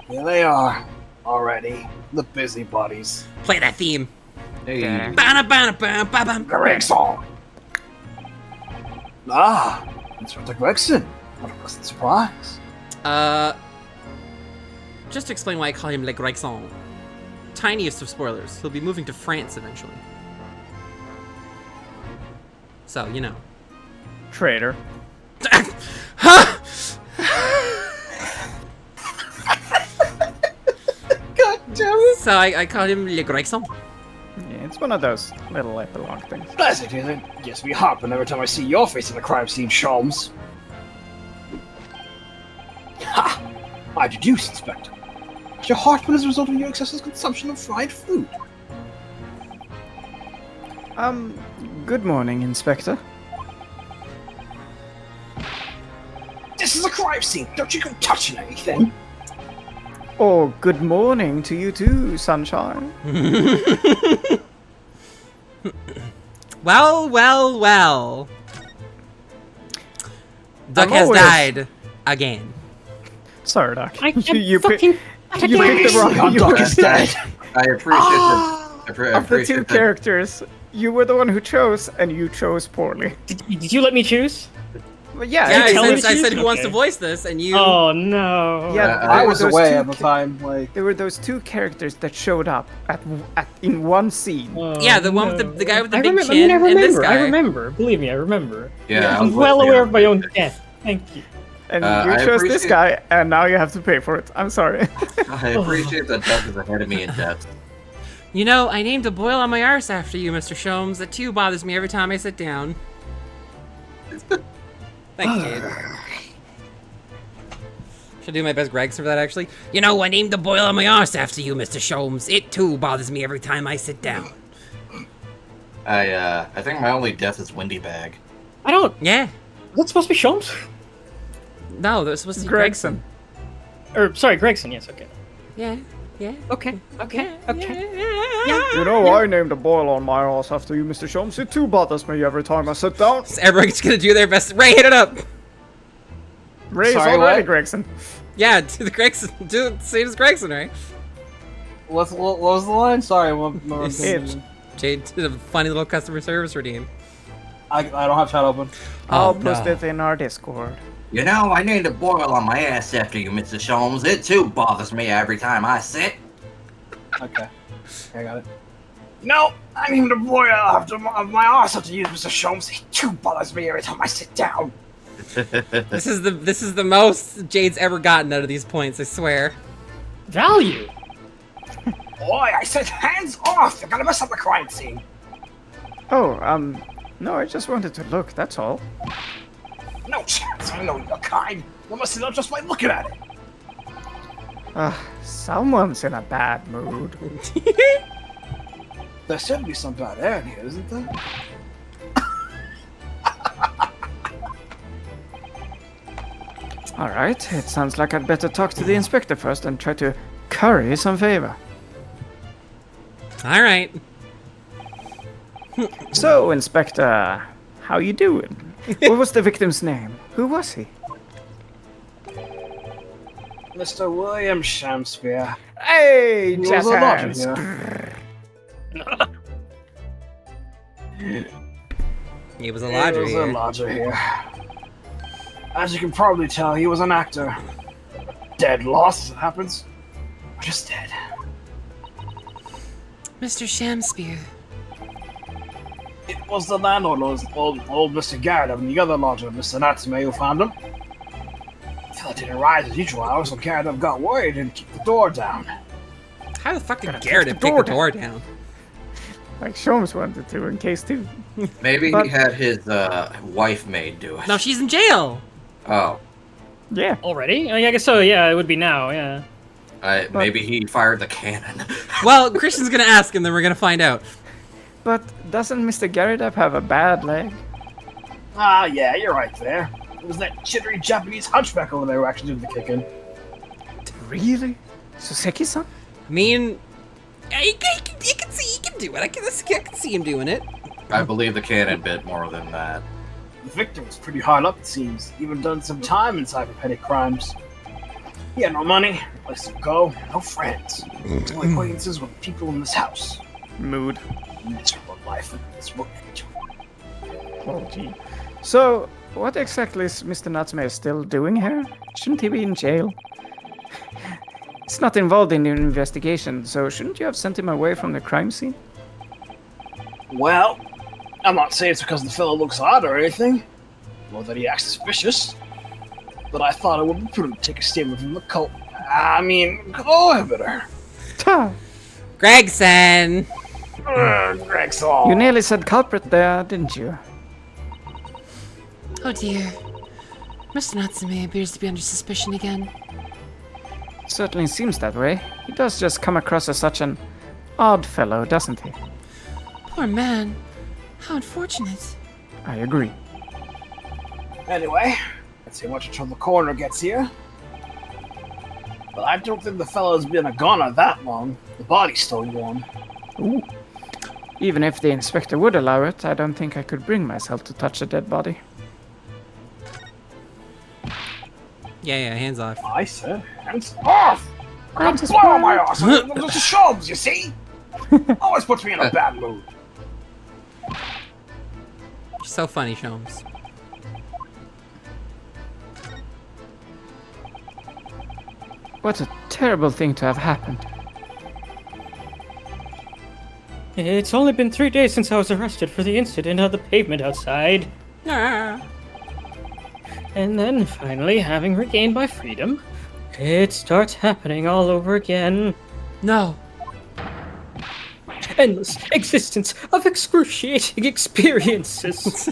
Here they are, already. The busybodies. Play that theme. Hey, Ba-na-ba-na-ba-ba-bam. Gregson! Ah, Inspector Gregson. What a pleasant surprise. Just to explain why I call him Le Garçon. Tiniest of spoilers. He'll be moving to France eventually. So, you know. Traitor. God damn it! So I call him Le Garçon. Yeah, it's one of those little epilogue things. Classic, isn't it? Yes, we happen every time I see your face in the crime scene, Sholmes. Ha! I deduce, Inspector, that your heartburn is a result of your excessive consumption of fried food. Good morning, Inspector. This is a crime scene. Don't you go touching anything. Oh, good morning to you too, Sunshine. Well, well, well. Duck has died again. Sorry, Doc. I am you fucking picked the wrong. Duck is dead. I appreciate Of the two characters, you were the one who chose, and you chose poorly. Did you let me choose? But yeah, Yeah, tell I me said to? who wants to Okay. voice this, and you. Oh no. Yeah, I there were was those away two at the time. Like, There were those two characters that showed up in one scene. Yeah, the one with the guy with the I big remember, chin, I and this remember. guy. I remember. Believe me, I remember. Yeah, I'm well aware of my own death. Thank you. And I you chose this appreciate- guy, and now you have to pay for it. I'm sorry. I appreciate that Duck is ahead of me in depth. You know, I named a boil on my arse after you, Mr. Sholmes. That too bothers me every time I sit down. Thanks, Jade. Should do my best Gregson for that, actually. You know, I named the boil on my arse after you, Mr. Sholmes. It too bothers me every time I sit down. I think my only death is Windy Bag. I don't. Yeah. Is that supposed to be Sholmes? No, that was supposed to be Gregson. Or sorry, Gregson. Yes. Okay. Yeah. Yeah. Okay. Okay. Okay. You know, I named a boil on my ass after you, Mr. Sholmes. It too bothers me every time I sit down. So everyone's gonna do their best. Ray, hit it up. Ray's Sorry, already what? Gregson. Yeah, do the Gregson. Do it same as Gregson, right? what was the line? Sorry, It. Jade did a funny little customer service routine. I don't have chat open. I'll Oh, post no. it in our Discord. You know, I named a boil on my ass after you, Mr. Sholmes. It too bothers me every time I sit. Okay, I got it. No, I named a boy after my arse after you, Mr. Sholmes. It too bothers me every time I sit down. This is the most Jade's ever gotten out of these points, I swear. Value. Boy, I said hands off. You're gonna mess up the crime scene. Oh, no, I just wanted to look, that's all. No chance. I know you're kind. You must have just by looking at it. Someone's in a bad mood. There should be some bad air in here, isn't there? Alright, it sounds like I'd better talk to the inspector first and try to curry some favor. All right. So, Inspector, how you doing? What was the victim's name? Who was he? Mr. William Shakespeare. Hey, He was jazz a lodger hands. here. He was a lodger He was a here. lodger here. As you can probably tell, he was an actor. Dead lost, as it happens. Just dead. Mr. Shamspear. It was the landlord, old Mr. Garrett, and the other lodger, Mr. Natsume, who found him. The fella didn't rise as usual hours, so Garrett got worried and kicked the door down. How the fuck did Gotta Garrett kick pick the the door door down? Like Sholmes wanted to in case 2. Maybe But- he had his wife maid do it. No, she's in jail. Oh, Yeah. Already? I guess so. Yeah, it would be now. Yeah. maybe he fired the cannon. Well, Christian's gonna ask him, then we're gonna find out. But doesn't Mr. Garrett have a bad leg? Ah, yeah, you're right there. It was that jittery Japanese hunchback over there who actually did the kicking. Really? Soseki-san? I mean, yeah, you can see he can do it. I can see him doing it. I believe the cannon bit more than that. The victim was pretty hard up, it seems. Even done some time inside for petty crimes. He had no money, no place to go, no friends. Only acquaintances with people in this house. Mood. Miserable life and miserable age. Oh, gee. So, what exactly is Mr. Natsume still doing here? Shouldn't he be in jail? He's not involved in the investigation, so shouldn't you have sent him away from the crime scene? Well, I'm not saying it's because the fellow looks odd or anything, or that he acts suspicious, but I thought it would be prudent to take a statement from the cohabiter. Ta! Gregson. Grexall. You nearly said culprit there, didn't you? Oh dear. Mr. Natsume appears to be under suspicion again. Certainly seems that way. He does just come across as such an odd fellow, doesn't he? Poor man. How unfortunate. I agree. Anyway, let's see what until the coroner gets here. But I don't think the fellow's been a goner that long. The body's still warm. Ooh. Even if the inspector would allow it, I don't think I could bring myself to touch a dead body. Yeah, hands off. I said, hands off! I got blood on my arse! Those are shoves, you see? Always puts me in a bad mood. You're so funny, Sholmes. What a terrible thing to have happened. It's only been 3 days since I was arrested for the incident on the pavement outside. Ah. And then, finally, having regained my freedom, it starts happening all over again. No. Endless existence of excruciating experiences.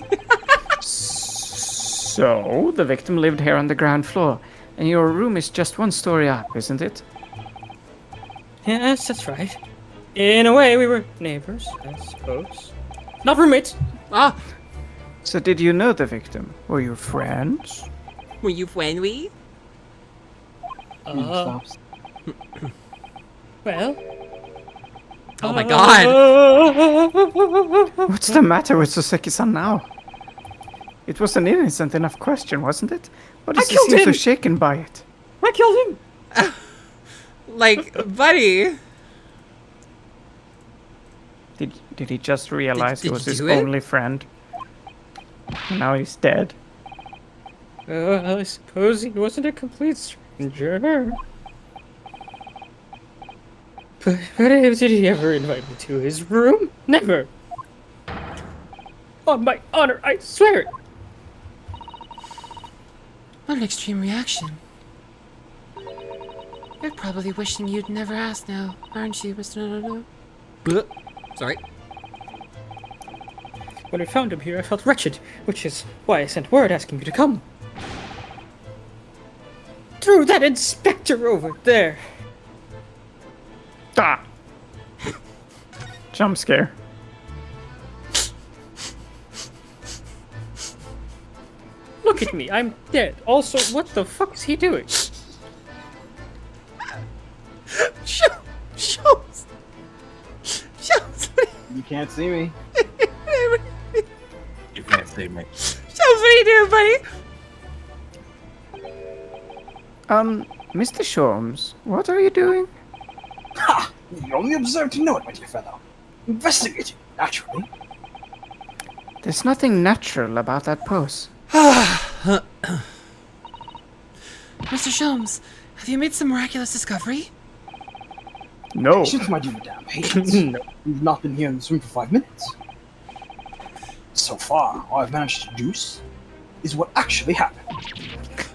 So, the victim lived here on the ground floor, and your room is just one story up, isn't it? Yes, that's right. In a way, we were neighbors, I suppose. Not roommates. Ah, So did you know the victim? Were you friends? were you friendly? Well. Oh my god! What's the matter with Soseki-san now? It was an innocent enough question, wasn't it? Why does he killed seem so him! shaken by it? I killed him! Like, buddy. Did he just realize he did was you his do it? only friend? And now he's dead. I suppose he wasn't a complete stranger. But did he ever invite me to his room? Never! On my honor, I swear it! What an extreme reaction. You're probably wishing you'd never asked now, aren't you, Mr. No? Sorry. When I found him here, I felt wretched, which is why I sent word asking you to come. Through that inspector over there! Ah! Jump scare. Look at me, I'm dead. Also, what the fuck is he doing? Shows! You can't see me. You can't see me. Shows, what are you doing, buddy? Mr. Sholmes, what are you doing? Ha! You only observe to know it, my dear fellow. Investigating, naturally. There's nothing natural about that pose. Mr. Sholmes, have you made some miraculous discovery? No. Patience, my dear madame, patience. You've not been here in this room for 5 minutes. So far, all I've managed to deduce is what actually happened.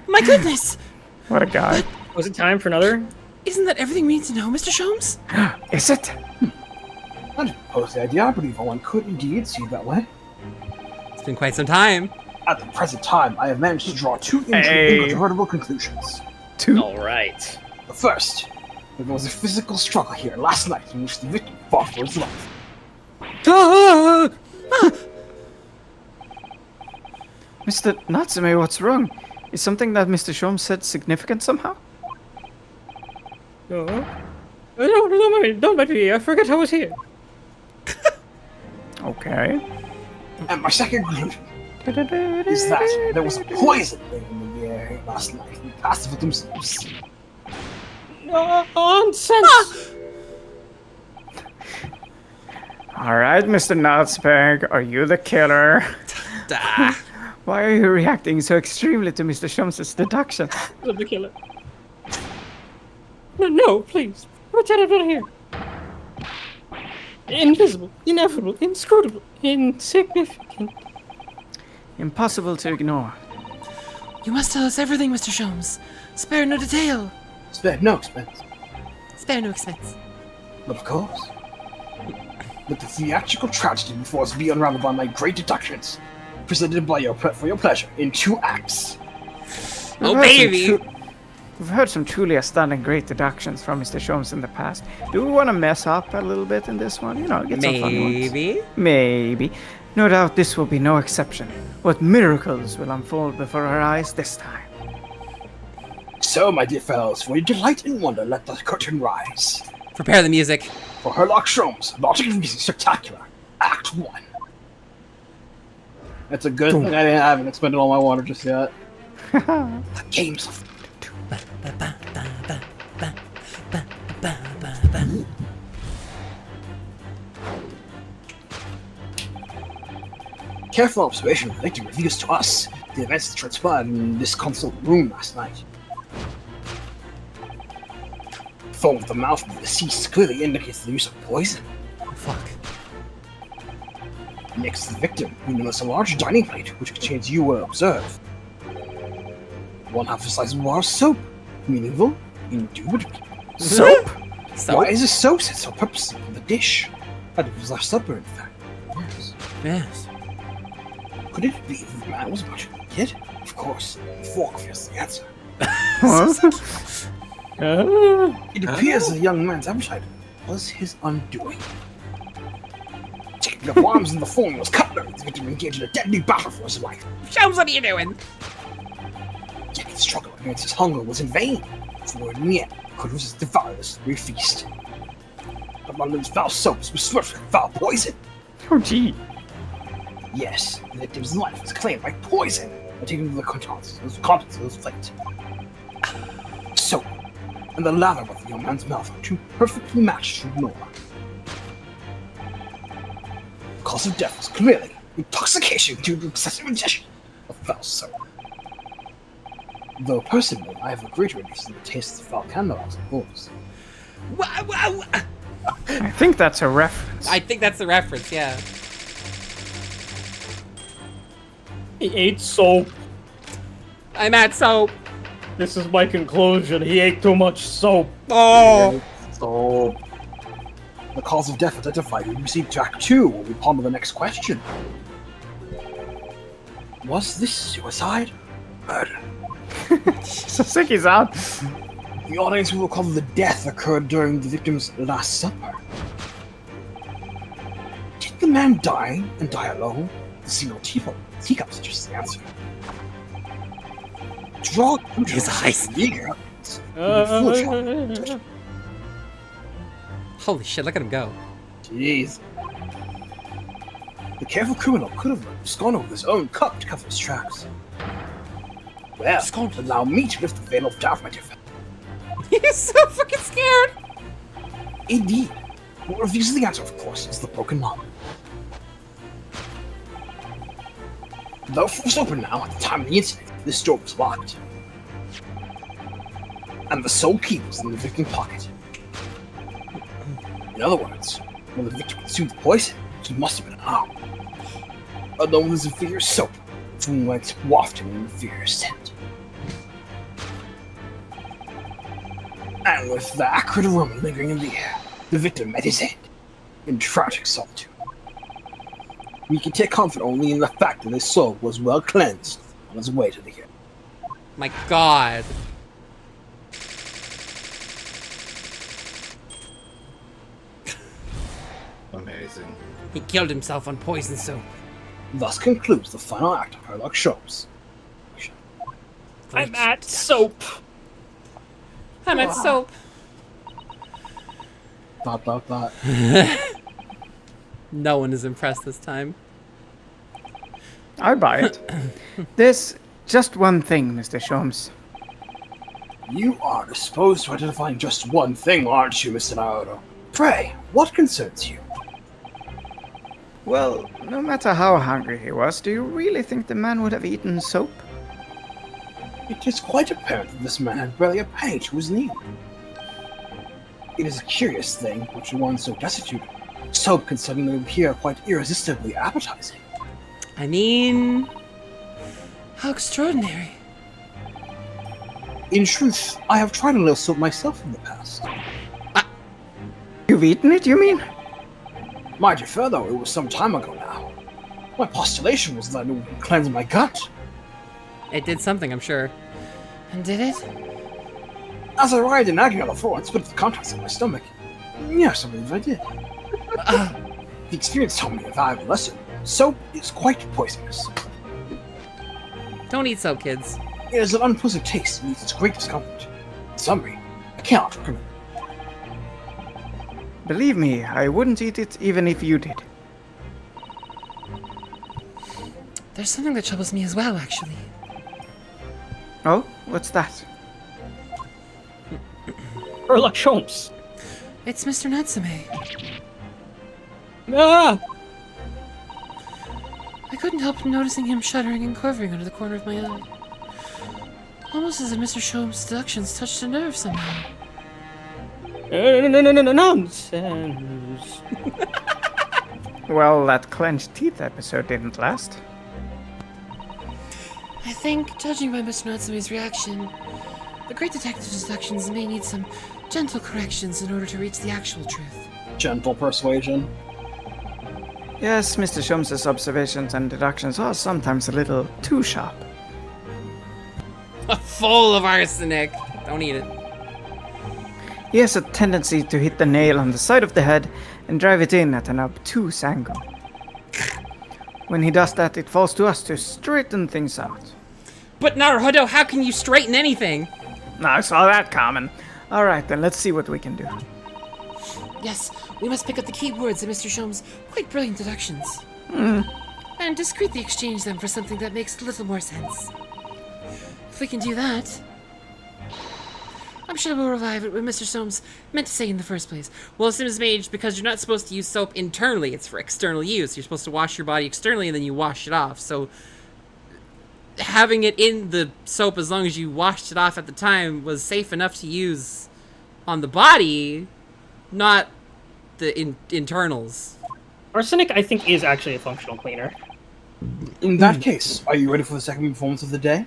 My goodness! What a guy. Was it time for another? Isn't that everything we need to know, Mr. Sholmes? Is it? I didn't propose the idea. I believe one could indeed see it that way. It's been quite some time. At the present time, I have managed to draw two Hey. incontrovertible conclusions. Two? Alright. The first, that there was a physical struggle here last night in which the victim fought for his life. Mr. Natsume, what's wrong? Is something that Mr. Sholmes said significant somehow? No. Don't mind me, I forgot I was here. Okay. And my second conclusion is that there was a poison in the air last night and past the victim's lips. Nonsense! Alright, Mr. Natsberg, are you the killer? Ah. Why are you reacting so extremely to Mr. Sholmes' deduction? I'm the killer. No, please. Pretend I'm not here. Invisible, ineffable, inscrutable, insignificant. Impossible to ignore. You must tell us everything, Mr. Sholmes. Spare no detail. Spare no expense. Spare no expense. But of course. Let the theatrical tragedy before us be unraveled by my great deductions, presented by for your pleasure in 2 acts. Oh, Rehearsing baby. two- We've heard some truly astounding great deductions from Mr. Sholmes in the past. Do we want to mess up a little bit in this one? You know, get some funny ones. Maybe. Maybe. No doubt this will be no exception. What miracles will unfold before our eyes this time? So, my dear fellows, for your delight and wonder, let the curtain rise. Prepare the music. For Herlock Sholmes, Logic and Reason Spectacular, Act 1. That's a good thing I haven't expended all my water just yet. The games of... Careful observation of the victim reveals to us the events that transpired in this consult room last night. Foam at the mouth of the deceased clearly indicates the use of poison. Oh, fuck. Next to the victim, we notice a large dining plate which contains, you will observe, 1/2 a slice of bar soap. Meaningful? Indubitably. Soap? Why is the soap set so purposely on the dish? That it was last supper, in fact. Yes. Yes. Could it be that the man was about to get? Of course, the fork feels the answer. It appears the young man's appetite was his undoing. Taking up arms in the form was cutlery, the victim engaged in a deadly battle for his life. Sholmes, what are you doing? Yet the struggle against his hunger was in vain, for in the end, could resist devour this very feast. But London's foul soaps was smirched with foul poison. Oh, gee. Yes, the victim's life was claimed by poison by taking the contents of his plate. Soap and the lather of the young man's mouth are too perfectly matched to ignore. The cause of death was clearly intoxication due to excessive ingestion of foul soap. Though personally, I have a greater interest in the taste of foul candle as opposed. I think that's a reference. I think that's the reference, yeah. He ate soap. I'm at soap. This is my conclusion. He ate too much soap. Oh. So, the cause of death identified. We received Jack 2 when we ponder the next question. Was this suicide? Murder. Soseki's out. The audience will recall the death occurred during the victim's last supper. Did the man die and die alone? The single teacup suggests the answer. Draw His eyes. Eager. Holy shit, look at him go. Jeez. The careful criminal could have absconded with his own cup to cover his tracks. Well, allow me to lift the veil of doubt, my dear friend. He's so fucking scared. Indeed. What reveals the answer, of course, is the broken lock. Though forced open now, at the time of the incident, this door was locked. And the sole key was in the victim's pocket. In other words, when the victim consumed the poison, he must have been unarmed. Alone with his inferior soap, from whence wafting an inferior scent. And with the acrid aroma lingering in the air, the victim met his end, in tragic solitude. We can take comfort only in the fact that his soul was well cleansed on his way to the end. My god. Amazing. He killed himself on poison soap. Thus concludes the final act of Herlock Sholmes. I'm at soap. I'm at soap. ... No one is impressed this time. I buy it. There's just one thing, Mr. Sholmes. You are disposed to identifying just one thing, aren't you, Mr. Naruto? Pray, what concerns you? Well, no matter how hungry he was, do you really think the man would have eaten soap? It is quite apparent that this man had barely a penny to his name. It is a curious thing, but to one so destitute, soap can suddenly appear quite irresistibly appetizing. I mean, how extraordinary. In truth, I have tried a little soap myself in the past. You've eaten it, you mean? My dear fellow, it was some time ago now. My postulation was that it would cleanse my gut. It did something, I'm sure. And did it? As I arrived in agony on the floor and spit the contents of my stomach. Yes, I believe I did. The experience taught me a valuable lesson. Soap is quite poisonous. Don't eat soap, kids. It has an unpleasant taste and leads to great discomfort. In summary, I cannot recommend it. Believe me, I wouldn't eat it even if you did. There's something that troubles me as well, actually. Oh, what's that? Sherlock Holmes. It's Mr. Natsume. Ah! I couldn't help noticing him shuddering and quivering under the corner of my eye. Almost as if Mr. Sholmes' deductions touched a nerve somehow. Nonsense. Well, that clenched teeth episode didn't last. I think, judging by Mr. Natsume's reaction, the great detective's deductions may need some gentle corrections in order to reach the actual truth. Gentle persuasion. Yes, Mr. Sholmes' observations and deductions are sometimes a little too sharp. Full of arsenic. Don't eat it. He has a tendency to hit the nail on the side of the head and drive it in at an obtuse angle. When he does that, it falls to us to straighten things out. But Naruhodo, how can you straighten anything? I saw that coming. Alright, then let's see what we can do. Yes, we must pick up the key words in Mr. Sholmes' quite brilliant deductions. And discreetly exchange them for something that makes a little more sense. If we can do that, I'm sure we'll revive it what Mr. Sholmes meant to say in the first place. Well, as soon as mage, because you're not supposed to use soap internally, it's for external use. You're supposed to wash your body externally and then you wash it off. So having it in the soap as long as you washed it off at the time was safe enough to use on the body, not the internals. Arsenic, I think, is actually a functional cleaner. In that case, are you ready for the second performance of the day?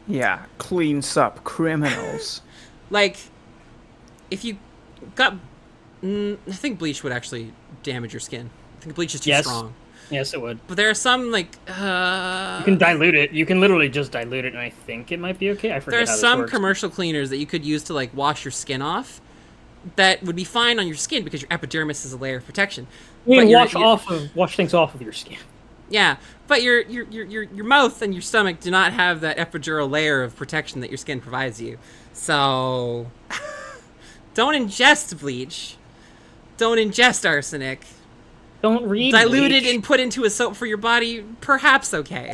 Yeah, cleans up criminals. Like, if you got... I think bleach would actually damage your skin. I think bleach is too strong. Yes, it would. But there are some, like... You can dilute it. You can literally just dilute it, and I think it might be okay. I forget There are how this some works. commercial cleaners that you could use to, like, wash your skin off that would be fine on your skin because your epidermis is a layer of protection. You But can wash things off of your skin. Yeah, but your mouth and your stomach do not have that epidural layer of protection that your skin provides you. So don't ingest bleach. Don't ingest arsenic. Don't read Dilute bleach. it and put into a soap for your body. Perhaps okay.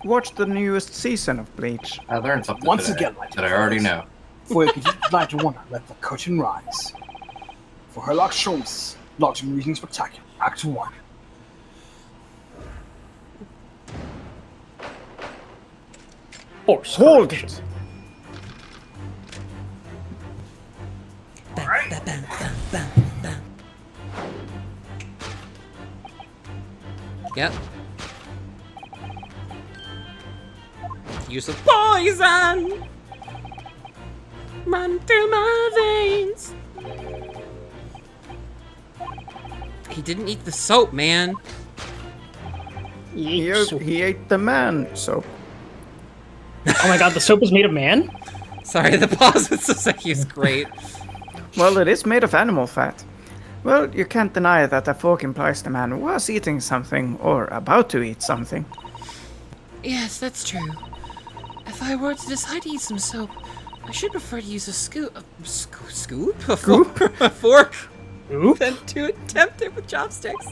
Watch the newest season of Bleach. I learned something Once today again, my that I already know. For you could like to wonder, let the curtain rise. For Sherlock Holmes, Lodging Reading Spectacular, Act 1. Horse. Hold it! Yep. Use of poison! Run through my veins! He didn't eat the soap, man. He ate the man, so... Oh my god, the soap is made of man? Sorry, the pause with Soseki is great. Well, it is made of animal fat. Well, you can't deny that the fork implies the man was eating something, or about to eat something. Yes, that's true. If I were to decide to eat some soap, I should prefer to use a scoop. Scoop? A fork? Oop. Than to attempt it with chopsticks.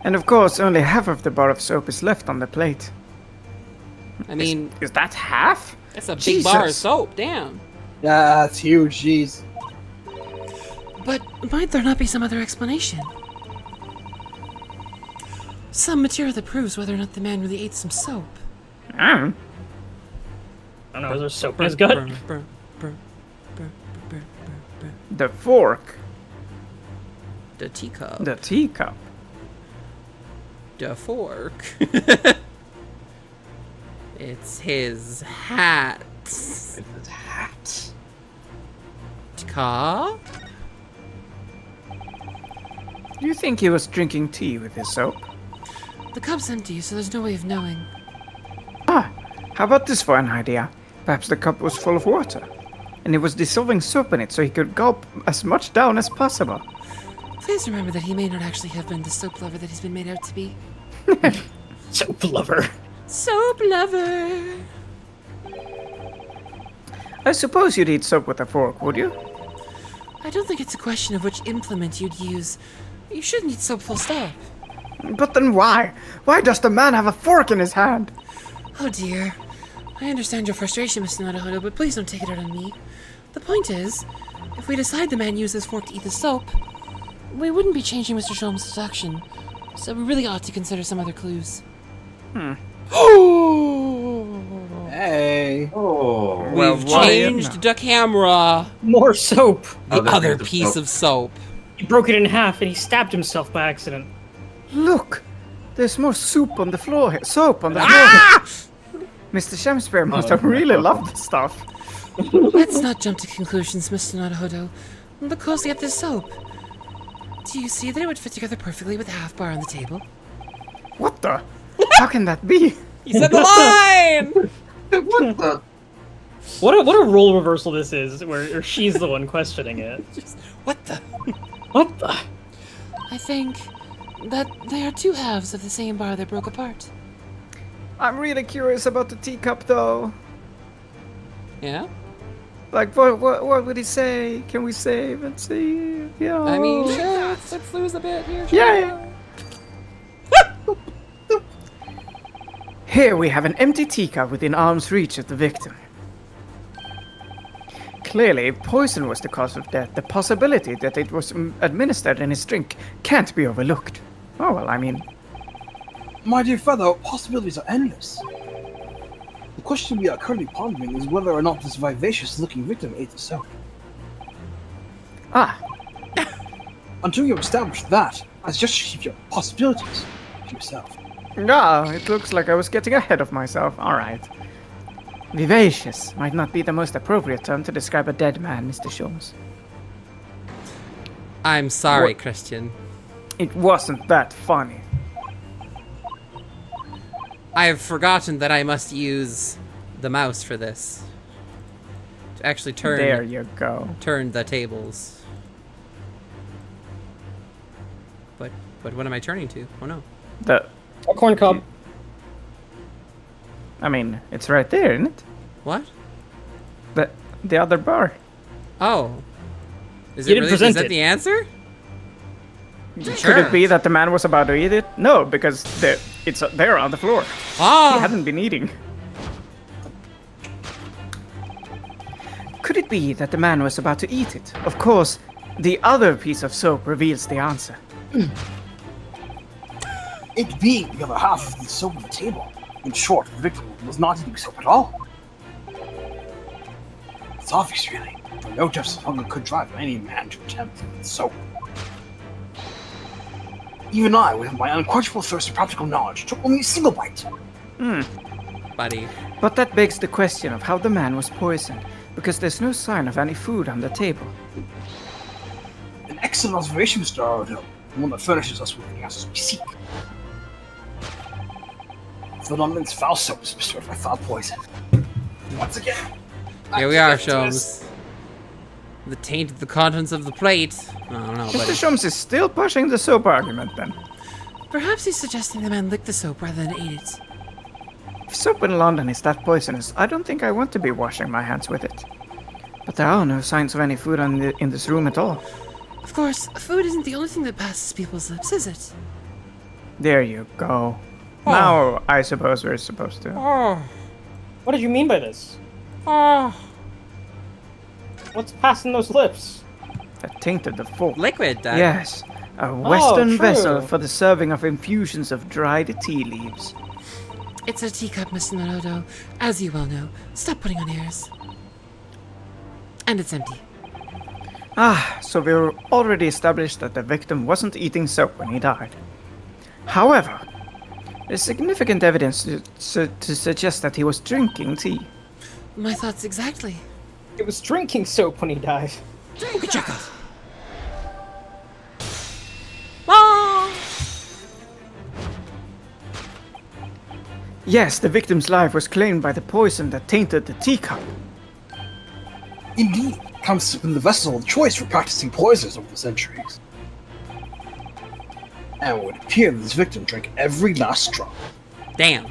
And of course, only half of the bar of soap is left on the plate. I mean, Is that half? that's a big bar of Jesus. soap, damn. Yeah, that's huge, jeez. But might there not be some other explanation? Some material that proves whether or not the man really ate some soap. Mm. I don't know, is there soap in his gut? The fork. The teacup. The teacup. The fork. It's his hat. It's his hat. Ka? Do you think he was drinking tea with his soap? The cup's empty, so there's no way of knowing. Ah, how about this for an idea? Perhaps the cup was full of water. and he was dissolving soap in it so he could gulp as much down as possible. Please remember that he may not actually have been the soap lover that he's been made out to be. Soap lover. Soap lover! I suppose you'd eat soap with a fork, would you? I don't think it's a question of which implement you'd use. You shouldn't eat soap full stop. But then why? Why does the man have a fork in his hand? Oh dear. I understand your frustration, Mr. Naruhodo, but please don't take it out on me. The point is, if we decide the man used his fork to eat the soap, we wouldn't be changing Mr. Sholmes' deduction. So we really ought to consider some other clues. Hey. Oh. We've changed the camera. More soap. The Other other piece of piece soap. of soap. He broke it in half and he stabbed himself by accident. Look! There's more soup on the floor here. Soap on the floor here. Mr. Shemsbury must have really loved this stuff. Let's not jump to conclusions, Mr. Naruhodo. Look closely at this soap. Do you see that it would fit together perfectly with the half bar on the table? What the? How can that be? He said the line! What the? What a role reversal this is, where she's the one questioning it. What the? What the? I think that they are two halves of the same bar that broke apart. I'm really curious about the teacup, though. Yeah? Like, what would he say? Can we save and see? Yeah. I mean, sure, let's lose a bit here. Yeah. Here we have an empty teacup within arm's reach of the victim. Clearly, if poison was the cause of death, the possibility that it was administered in his drink can't be overlooked. Oh, well, I mean... My dear fellow, possibilities are endless. The question we are currently pondering is whether or not this vivacious-looking victim ate the soap. Ah, Until you establish that, I suggest you keep your possibilities to yourself. it looks like I was getting ahead of myself. Alright. Vivacious might not be the most appropriate term to describe a dead man, Mr. Sholmes. I'm sorry, What? Christian. It wasn't that funny. I have forgotten that I must use the mouse for this. To actually There you go. turn the tables. But what am I turning to? Oh no. A corn cob. I mean, it's right there, isn't it? What? The other bar. Oh. Is You it didn't really? present Is that it. the answer? Could it be that the man was about to eat it? No, because it's there on the floor. He Ah! hadn't been eating. Could it be that the man was about to eat it? Of course, the other piece of soap reveals the answer. It being the other half of the soap on the table. In short, the victim was not eating soap at all. It's obvious, really. For no depths of hunger could drive any man to attempt to eat soap. Even I, with my unquenchable thirst for practical knowledge, took only a single bite. Buddy. But that begs the question of how the man was poisoned, because there's no sign of any food on the table. An excellent observation, Mr. Naruhodo, and one that furnishes us with the answers we seek. Phenomenon's foul soap is bestowed by foul poison. Once again, Here we are, Sholmes. The taint of the contents of the plate. I don't know, Mr. buddy. Sholmes is still pushing the soap argument then. Perhaps he's suggesting the man licked the soap rather than ate it. If soap in London is that poisonous, I don't think I want to be washing my hands with it. But there are no signs of any food in this room at all. Of course, food isn't the only thing that passes people's lips, is it? There you go. Now, I suppose we're supposed to. What did you mean by this? What's passing those lips? That tainted the fork. Liquid. Yes, a Western true. vessel for the serving of infusions of dried tea leaves. It's a teacup, Mr. Naruhodo, as you well know. Stop putting on airs. And it's empty. Ah, so we already established that the victim wasn't eating soap when he died. However, there's significant evidence to suggest that he was drinking tea. My thoughts exactly. It was drinking soap when he died. Yes, the victim's life was claimed by the poison that tainted the teacup. Indeed, comes to the vessel of choice for practicing poisons over the centuries. And it would appear that this victim drank every last drop. Damn.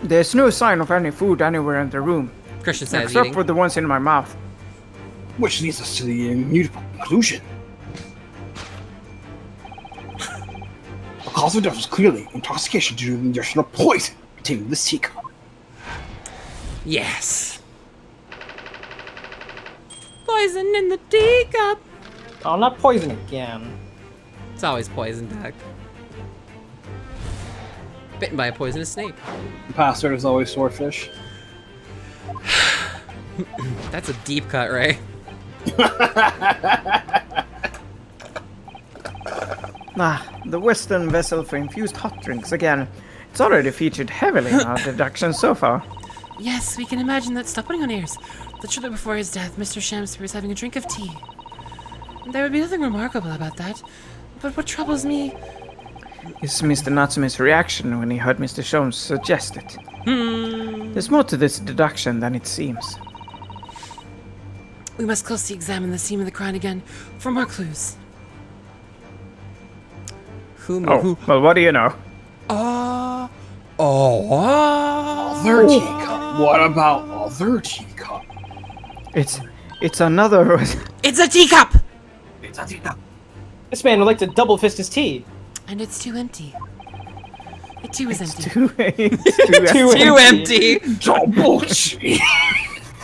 There's no sign of any food anywhere in the room, Christian says except eating. for the ones in my mouth. Which leads us to the immutable conclusion. The cause of death was clearly intoxication due to the ingestion of poison contained in this teacup. Yes. Poison in the teacup. Oh, not poison again. It's always poison, Doug. Bitten by a poisonous snake. The password is always swordfish. That's a deep cut, Ray. The Western vessel for infused hot drinks again. It's already featured heavily in our deductions so far. Yes, we can imagine that. Stop putting on airs. That shortly before his death, Mr. Shamsbury was having a drink of tea. There would be nothing remarkable about that. But what troubles me... is Mr. Natsume's reaction when he heard Mr. Sholmes suggest it. There's more to this deduction than it seems. We must closely examine the scene of the crime again for more clues. Oh, well, what do you know? Other teacup. What about other teacup? It's another... It's a teacup! It's a teacup. This man would like to double fist his tea. And it's too empty. It too is empty. Too empty. Double tea.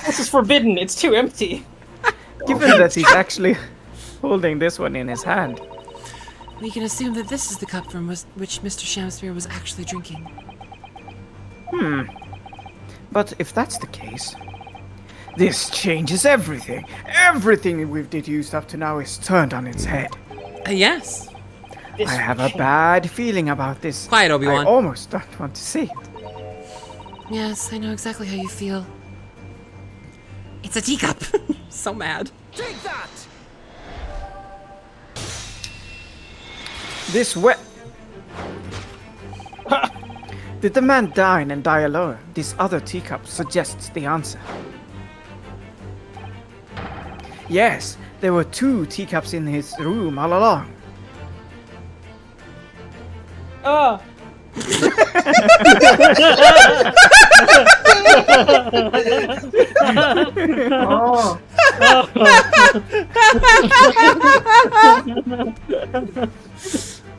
This is forbidden. It's too empty. Given that he's actually holding this one in his hand. We can assume that this is the cup from which Mr. Shamsbury was actually drinking. But if that's the case, this changes everything. Everything we've deduced up to now is turned on its head. Yes. This I have a change. bad feeling about this. Quiet, Obi-Wan. I almost don't want to see it. Yes, I know exactly how you feel. It's a teacup! So mad. This wet... Did the man dine and die alone? This other teacup suggests the answer. Yes, there were 2 teacups in his room all along. Ah.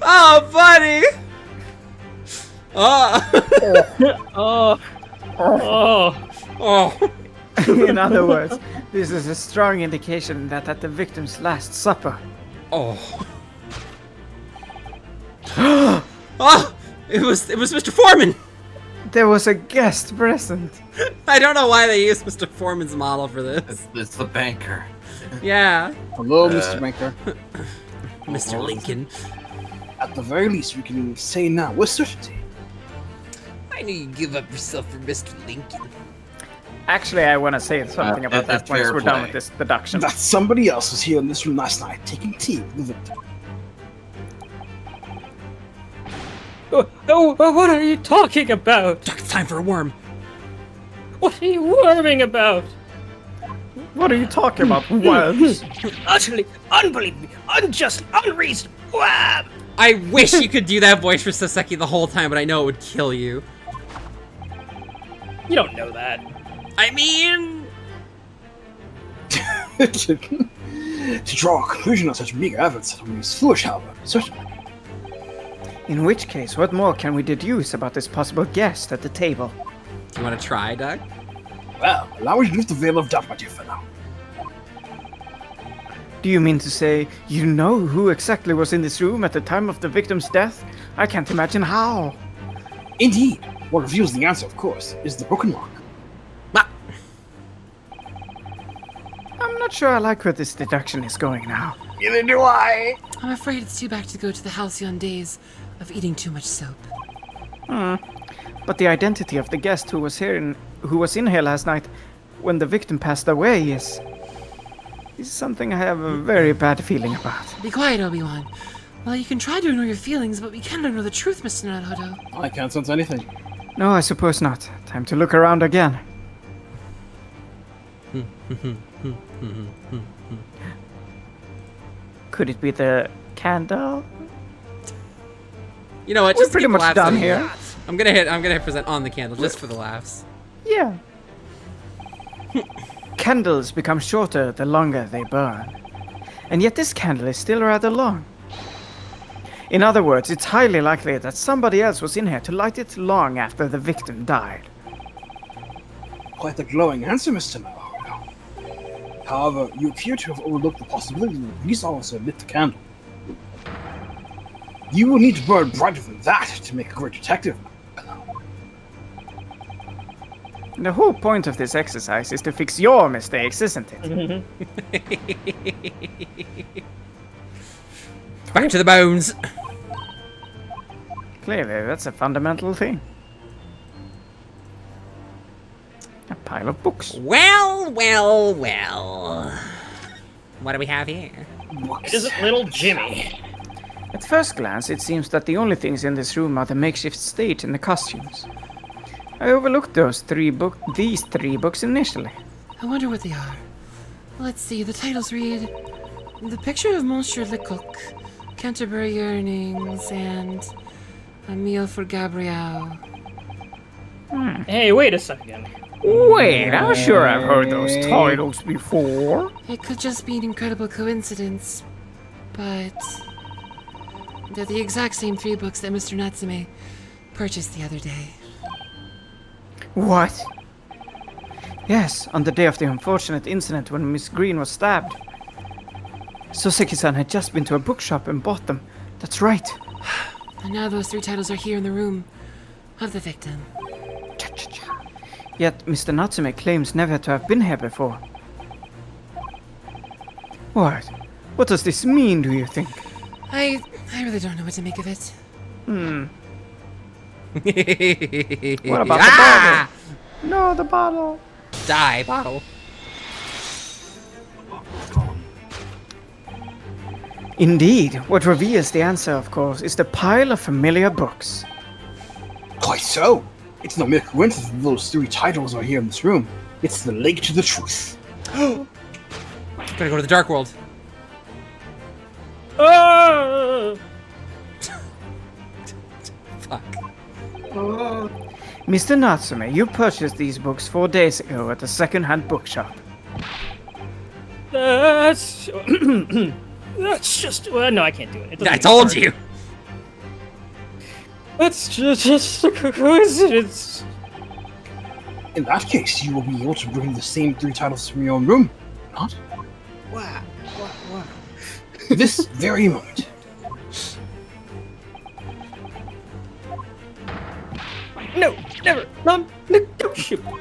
Oh, buddy. Oh. Oh. Oh. Oh. In other words, this is a strong indication that at the victim's last supper... Oh. Oh. It was Mr. Foreman. there was a guest present. I don't know why they used Mr. Foreman's model for this. It's the banker. Yeah. Hello, Mr. Banker. Mr. Lincoln. At the very least, we can say now with certainty. I knew you'd give up yourself for Mr. Lincoln. Actually, I want to say something about that's that once fair we're done play. with this deduction. That somebody else was here in this room last night taking tea with the victim. Oh, what are you talking about? Doc, it's time for a worm. What are you worming about? What are you talking about? Worms? Utterly, unbelievable, unjust, unreasonable. Wham! I wish you could do that voice for Soseki the whole time, but I know it would kill you. You don't know that. I mean... To draw a conclusion on such meager evidence is foolish, however, certainly. In which case, what more can we deduce about this possible guest at the table? Do you want to try, Doug? Well, allow me to lift the veil of doubt, my dear fellow. Do you mean to say you know who exactly was in this room at the time of the victim's death? I can't imagine how. Indeed, what reveals the answer, of course, is the broken mark. Ah. I'm not sure I like where this deduction is going now. Neither do I. I'm afraid it's too bad to go to the halcyon days of eating too much soap. But the identity of the guest who was in here last night when the victim passed away is something I have a very bad feeling about. Be quiet, Obi-Wan. Well, you can try to ignore your feelings, but we can't ignore the truth, Mr. Naruto. I can't sense anything. No, I suppose not. Time to look around again. Could it be the candle? You know what? We're Just pretty keep much laughs done in. here. I'm gonna hit present on the candle just for the laughs. Yeah. Candles become shorter the longer they burn. And yet this candle is still rather long. In other words, it's highly likely that somebody else was in here to light it long after the victim died. Quite a glowing answer, Mr. Miller. However, you appear to have overlooked the possibility that the police officer lit the candle. You will need to burn brighter than that to make a great detective. The whole point of this exercise is to fix your mistakes, isn't it? Back to the bones. Clearly, that's a fundamental thing. A pile of books. Well, well, well. What do we have here? It isn't little Jimmy. At first glance, it seems that the only things in this room are the makeshift stage and the costumes. I overlooked these three books initially. I wonder what they are. Let's see, the titles read The Picture of Monsieur Lecoq, Canterbury Yearnings, and A Meal for Gabrielle. Hey, wait a second. Wait, I'm sure I've heard those titles before. It could just be an incredible coincidence, but they're the exact same 3 books that Mr. Natsume purchased the other day. What? Yes, on the day of the unfortunate incident when Miss Green was stabbed. Soseki-san had just been to a bookshop and bought them. That's right. And now those 3 titles are here in the room of the victim. Yet Mr. Natsume claims never to have been here before. What? What does this mean, do you think? I really don't know what to make of it. What about the bottle? No, the bottle. Die, bottle. Indeed, what reveals the answer, of course, is the pile of familiar books. Quite so. It's no mere coincidence that those 3 titles are here in this room. It's the link to the truth. Gotta go to the dark world. Fuck. Mr. Natsume, you purchased these books 4 days ago at a second-hand bookshop. That's just. Well, no, I can't do it. I told you. That's just a coincidence. In that case, you will be able to bring the same 3 titles from your own room, not? Wow. This very moment. No, never, non-negotiable.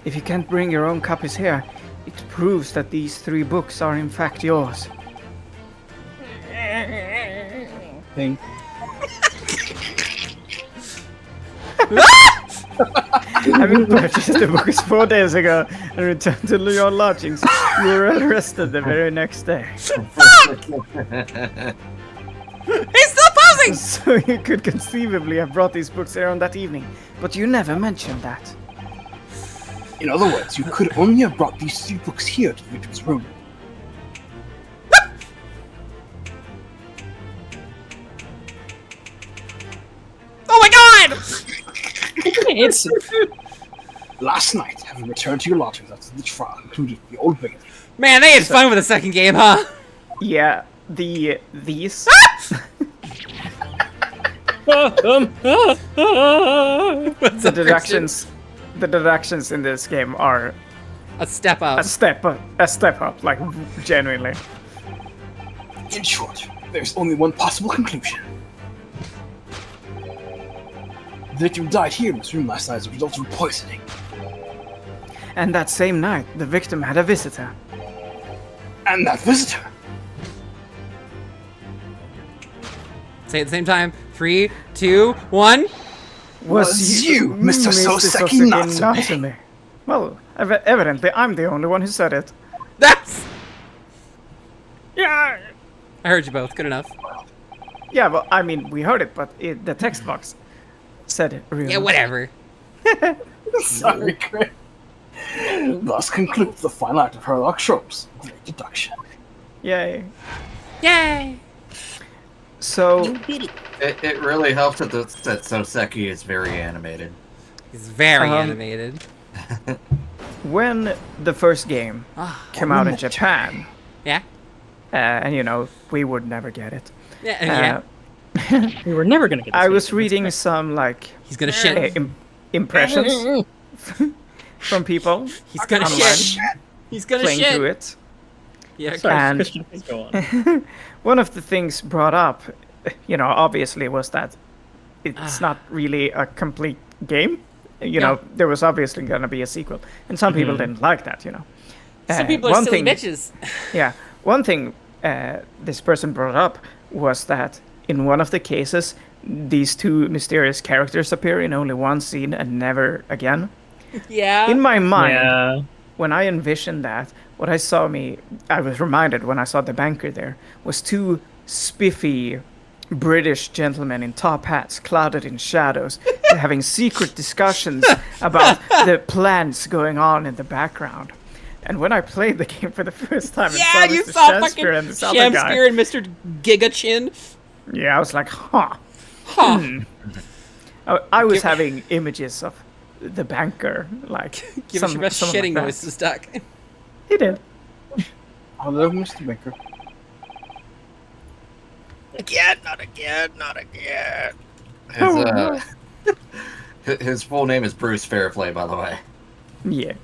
If you can't bring your own copies here, it proves that these 3 books are in fact yours. Thing. Having purchased the books 4 days ago and returned to your lodgings, you were arrested the very next day. He's still posing! So you could conceivably have brought these books here on that evening, but you never mentioned that. In other words, you could only have brought these 3 books here to the victim's room. Oh my god! It's Last night, having returned to your lodgings after the trial concluded the old bigotry. Man, they had fun with the second game, huh? Yeah, these. The deductions in this game are A step up. a step up, like genuinely. In short, there's only one possible conclusion. The victim died here in this room last night as a result of poisoning. And that same night, the victim had a visitor. And that visitor Say it at the same time. 3, 2, 1. was you, Mr. Soseki Natsume. Well, evidently I'm the only one who said it. That's. yeah. I heard you both. Good enough. Yeah, well, I mean, we heard it, but the text box said it. Really. Yeah, whatever. Sorry, Chris. Thus concludes the final act of Herlock Sholmes. Great deduction. Yay. Yay! So, It really helps that Soseki is very animated. He's very Um, animated. when the first game came out in Japan, Yeah. and you know, we would never get it. Yeah. Uh, We were never gonna get this I game. was reading some like He's gonna shit. impressions from people He's gonna online shit. He's gonna playing shit. through it. Yeah. Sorry, And- Christian, please go on. One of the things brought up, you know, obviously was that it's not really a complete game. You know, there was obviously going to be a sequel, and some people didn't like that. You know, Some people are silly bitches. Yeah, one thing this person brought up was that in one of the cases, these two mysterious characters appear in only one scene and never again. Yeah. In my mind, Yeah. when I envisioned that, what I was reminded when I saw the banker there, was two spiffy British gentlemen in top hats, clouded in shadows, having secret discussions about the plans going on in the background. And when I played the game for the first time and saw Yeah, you Mr. saw Shakespeare fucking and this other guy, Shamspeare and Mr. Gigachin. yeah, I was like, huh. Huh. I was having images of the banker, like Give us your best someone shitting like noises, Doc. that. He did. I love Mr. Baker. Again, not again, not again. His full name is Bruce Fairplay, by the way. Yeah.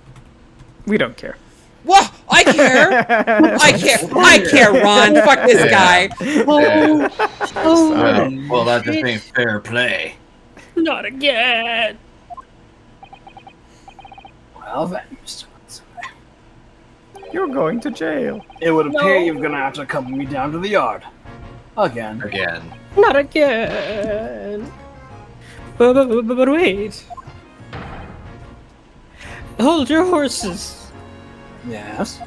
We don't care. What? I care. I care, Ron. Fuck this guy. Well, that just ain't fair play. Not again. Well then, Mr. Watson. You're going to jail. It would appear you're gonna have to accompany me down to the yard. Again. Again. Not again. But wait. Hold your horses. Yes.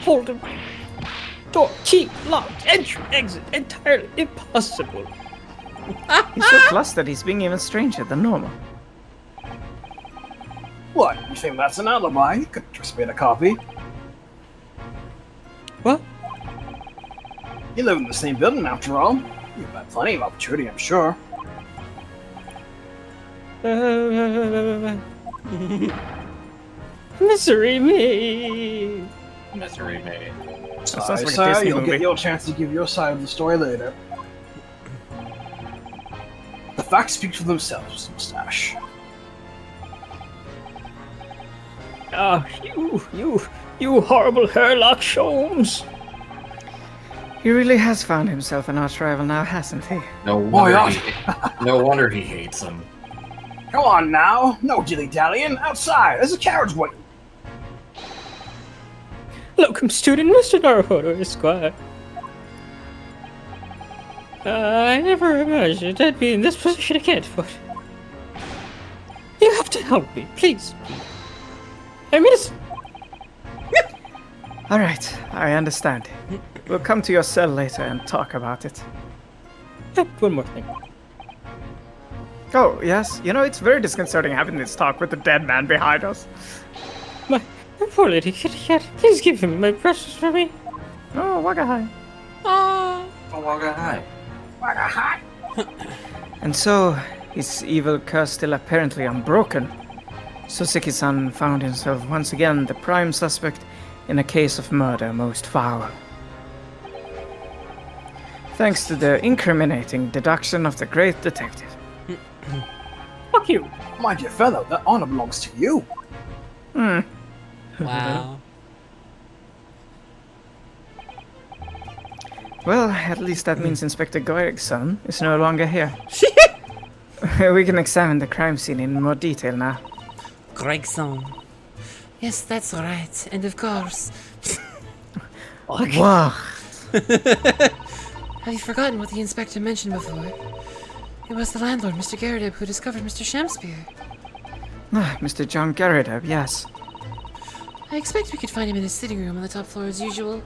Hold them. Door, key, locked, entry, exit, entirely impossible. He's so flustered, he's being even stranger than normal. What? You think that's an alibi? You could just made a copy. What? You live in the same building after all. You've had plenty of opportunity, I'm sure. Misery me. Misery made. sounds like a sir, Disney you'll movie. get your chance to give your side of the story later. The facts speak for themselves, Mustache. Ah, you horrible Herlock Sholmes. He really has found himself an arch rival now, hasn't he? No wonder he hates him. Come on now, no dilly-dallying. Outside, there's a carriage waiting. Locum student, Mr. Naruhodo, Esquire. I never imagined I'd be in this position again, but... You have to help me, please. I mean, it's... Alright, I understand. We'll come to your cell later and talk about it. One more thing. Oh, yes. You know, it's very disconcerting having this talk with the dead man behind us. My poor little kitty cat, please give him my precious for me. Oh, Wagahai. Oh, hi. And so, his evil curse still apparently unbroken. Soseki-san found himself once again the prime suspect in a case of murder most foul. Thanks to the incriminating deduction of the great detective. Fuck you. My dear fellow, that honor belongs to you. Wow. Well, at least that means Inspector Gregson is no longer here. We can examine the crime scene in more detail now. Gregson. Yes, that's right. And of course, Wow. have you forgotten what the inspector mentioned before? It was the landlord, Mr. Garrideb, who discovered Mr. Shamspeare. Mr. John Garrideb, yes. I expect we could find him in his sitting room on the top floor as usual.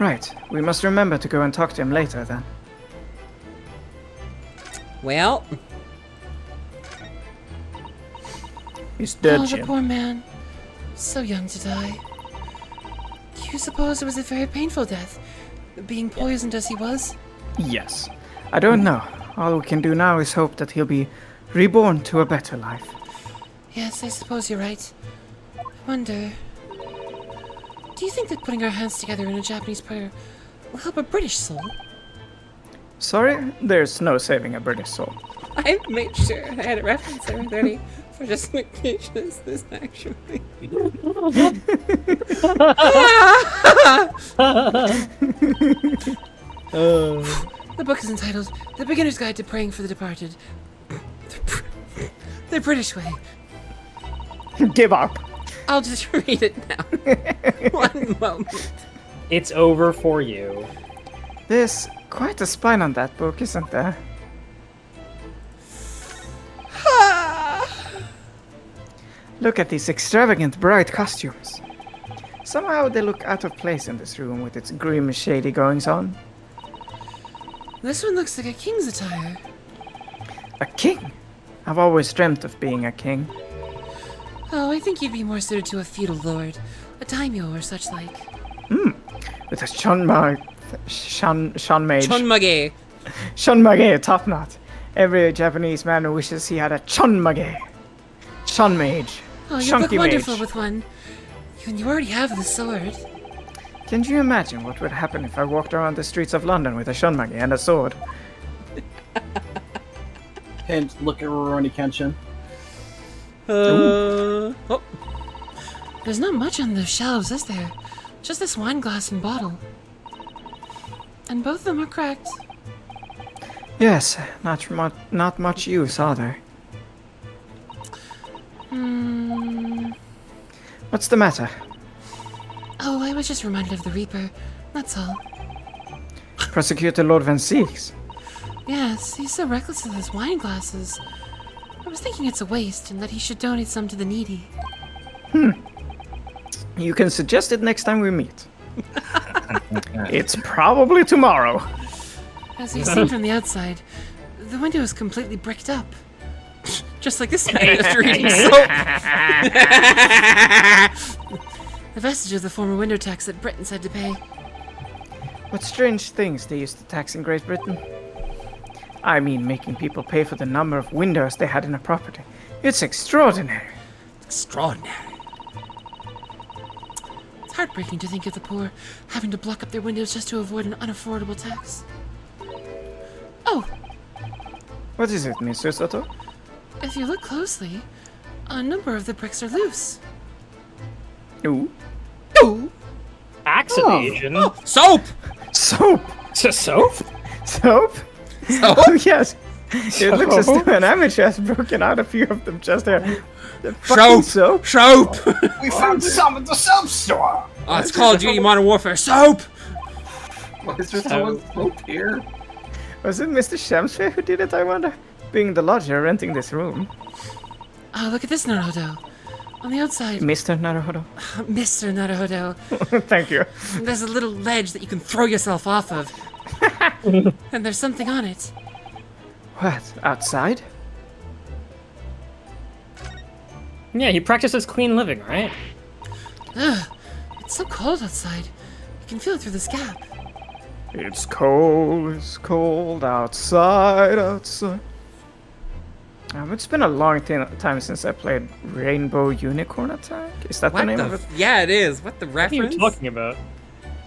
Right, we must remember to go and talk to him later then. Well, He's dead, Oh, the Jim. poor man. So young to die. Do you suppose it was a very painful death, being poisoned as he was? Yes. I don't know. All we can do now is hope that he'll be reborn to a better life. Yes, I suppose you're right. I wonder... Do you think that putting our hands together in a Japanese prayer will help a British soul? Sorry, there's no saving a British soul. I made sure I had a reference there ready for just in case this actually. The book is entitled The Beginner's Guide to Praying for the Departed. The British Way. Give up. I'll just read it now. One moment. It's over for you. There's quite a spine on that book, isn't there? Look at these extravagant, bright costumes. Somehow they look out of place in this room with its grim, shady goings-on. This one looks like a king's attire. A king? I've always dreamt of being a king. Oh, I think you'd be more suited to a feudal lord, a daimyo or such like. With a shunmage. Chonmage. Shunmage top knot. Every Japanese man wishes he had a chunmage. Shunmage. Oh, you Chunky look wonderful mage. with one. You already have the sword. Can you imagine what would happen if I walked around the streets of London with a shunmage and a sword? Hint, look at Rurouni Kenshin. Oh. There's not much on the shelves, is there? Just this wine glass and bottle. And both of them are cracked. Yes, not much use, are there? What's the matter? Oh, I was just reminded of the Reaper. That's all. Prosecutor Lord Van Siegs. Yes, he's so reckless with his wine glasses. I was thinking it's a waste and that he should donate some to the needy. You can suggest it next time we meet. It's probably tomorrow. As you've seen from the outside, the window is completely bricked up. Just like this man after eating soap. The vestige of the former window tax that Britons had to pay. What strange things they used to tax in Great Britain. I mean, making people pay for the number of windows they had in a property. It's extraordinary. Extraordinary. It's heartbreaking to think of the poor having to block up their windows just to avoid an unaffordable tax. Oh, What is it, Miss Soto? if you look closely, a number of the bricks are loose. Ooh. Axe evasion. Soap! Soap! Soap? Soap? Oh, yes. It looks as though an amateur has broken out a few of them just there. The fucking soap? Soap! We found some at the soap store! Oh, it's Call of Duty Modern Warfare. Soap! Why is there so much soap here? Was it Mr. Shamsford who did it, I wonder? Being the lodger renting this room. Oh, look at this Naruhodo. On the outside, Mr. Naruhodo. Mr. Naruhodo, Thank you. there's a little ledge that you can throw yourself off of. And there's something on it. What? Outside? Yeah, he practices clean living, right? Ugh, it's so cold outside. You can feel it through this gap. It's cold outside. It's been a long time since I played Rainbow Unicorn Attack. Is that the What name the? of it? Yeah, it is. What the What are you reference? talking about?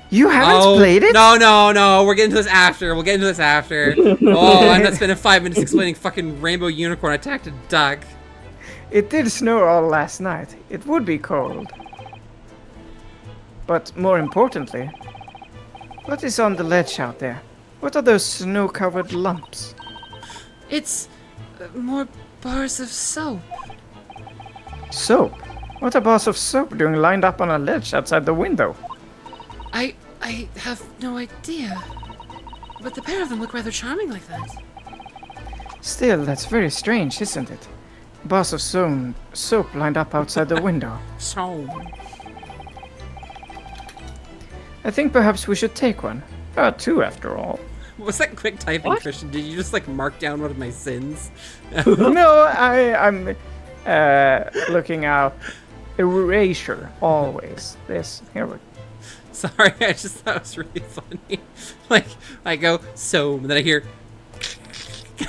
You haven't played it? No. We're getting to this after. We'll get into this after. Oh, I'm not spending 5 minutes explaining fucking Rainbow Unicorn Attack to Doug. It did snow all last night. It would be cold. But more importantly, what is on the ledge out there? What are those snow-covered lumps? It's more bars of soap. Soap? What are bars of soap doing lined up on a ledge outside the window? I have no idea. But the pair of them look rather charming like that. Still, that's very strange, isn't it? Bars of soap lined up outside the window. So. I think perhaps we should take one. Two after all. Was that quick typing, Christian? Did you just like mark down one of my sins? No, I'm looking out erasure, always. This, here we go. Sorry, I just thought it was really funny. Like, I go, so, and then I hear,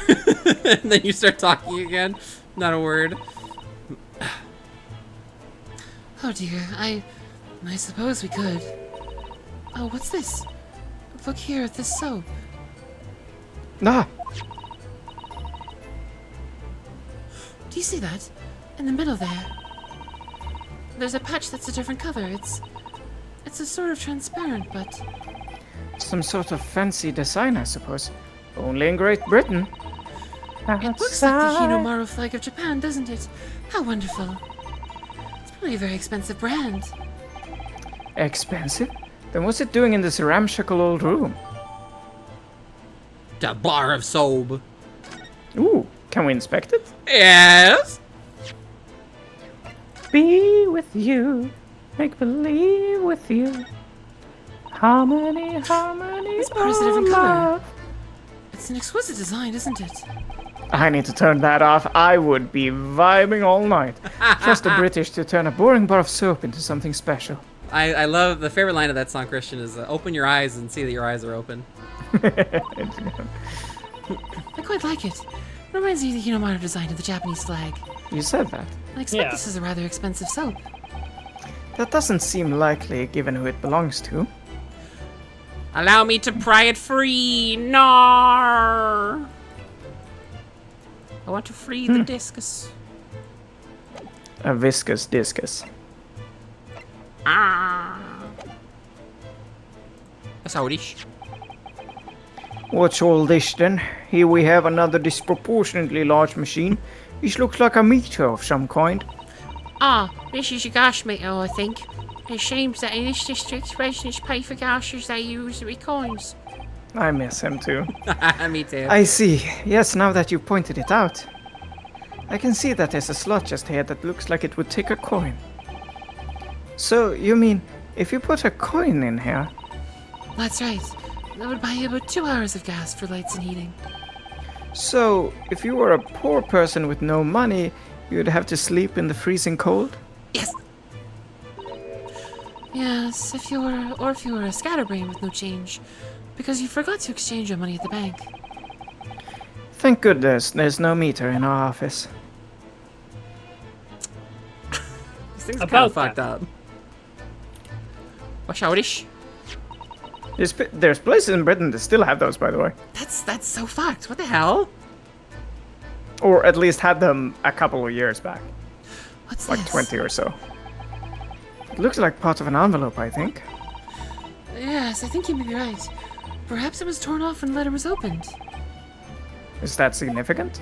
and then you start talking again. Not a word. Oh dear, I suppose we could. Oh, what's this? Look here at this soap. Ah, Do you see that? In the middle there. There's a patch that's a different color. It's a sort of transparent, but some sort of fancy design, I suppose. Only in Great Britain. it looks like the Hinomaru flag of Japan, doesn't it? How wonderful. It's probably a very expensive brand. Expensive? Then what's it doing in this ramshackle old room? The bar of soap. Ooh, can we inspect it? Yes. Be with you, make believe with you. Harmony, harmony. This bar is a different color. It's an exquisite design, isn't it? I need to turn that off. I would be vibing all night. Trust the British to turn a boring bar of soap into something special. I love the favorite line of that song, Christian, is open your eyes and see that your eyes are open. I quite like it. It reminds me of the Hinomaru design of the Japanese flag. You said that. I expect Yeah. this is a rather expensive soap. That doesn't seem likely given who it belongs to. Allow me to pry it free. Nar. I want to free the discus. A viscous discus. Ah. That's how it is. What's all this then? Here we have another disproportionately large machine. This looks like a meter of some kind. This is a gas meter, I think. It seems that in this district, residents pay for gases they use with coins. I miss him too. Me too. I see. Yes, now that you pointed it out. I can see that there's a slot just here that looks like it would take a coin. So, you mean, if you put a coin in here... That's right. That would buy you about 2 hours of gas for lights and heating. So, if you were a poor person with no money, you'd have to sleep in the freezing cold? Yes. Yes, if you were a scatterbrain with no change, because you forgot to exchange your money at the bank. Thank goodness there's no meter in our office. This thing's kind About of fucked up. What's how it is? There's places in Britain that still have those, by the way. That's so fucked. What the hell? Or at least had them a couple of years back. What's Like this? 20 or so. It looks like part of an envelope, I think. Yes, I think you may be right. Perhaps it was torn off when the letter was opened. Is that significant?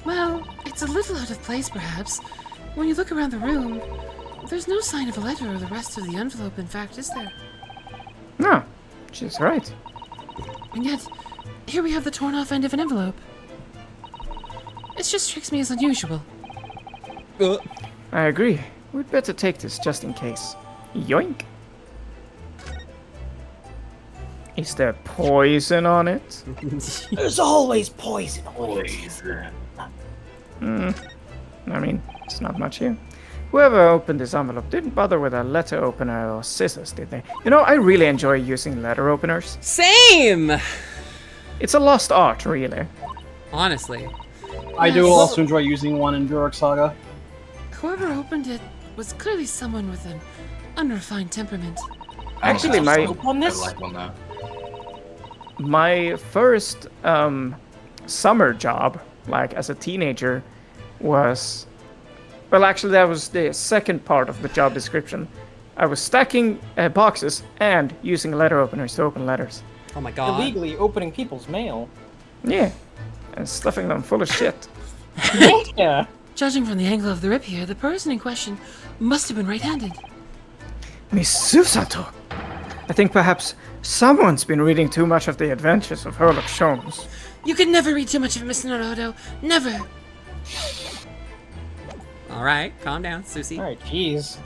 Well, it's a little out of place, perhaps. When you look around the room, there's no sign of a letter or the rest of the envelope, in fact, is there? No, she's right. And yet, here we have the torn off end of an envelope. It just strikes me as unusual. I agree. We'd better take this just in case. Yoink. Is there poison on it? There's always poison on it. I mean, it's not much here. Whoever opened this envelope didn't bother with a letter opener or scissors, did they? You know, I really enjoy using letter openers. Same. It's a lost art, really. Honestly. I do Yes. also enjoy using one in Durok Saga. Whoever opened it was clearly someone with an unrefined temperament. Actually, my On I this? like one though. my first summer job, like as a teenager, was... Well, actually, that was the second part of the job description. I was stacking boxes and using letter openers to open letters. Oh my god. Illegally opening people's mail. Yeah, and stuffing them full of shit. Yeah. Judging from the angle of the rip here, the person in question must have been right-handed. Miss Susato! I think perhaps someone's been reading too much of the adventures of Sherlock Holmes. You can never read too much of Mr. Naruto. Never! Alright, calm down, Susie. Alright, jeez.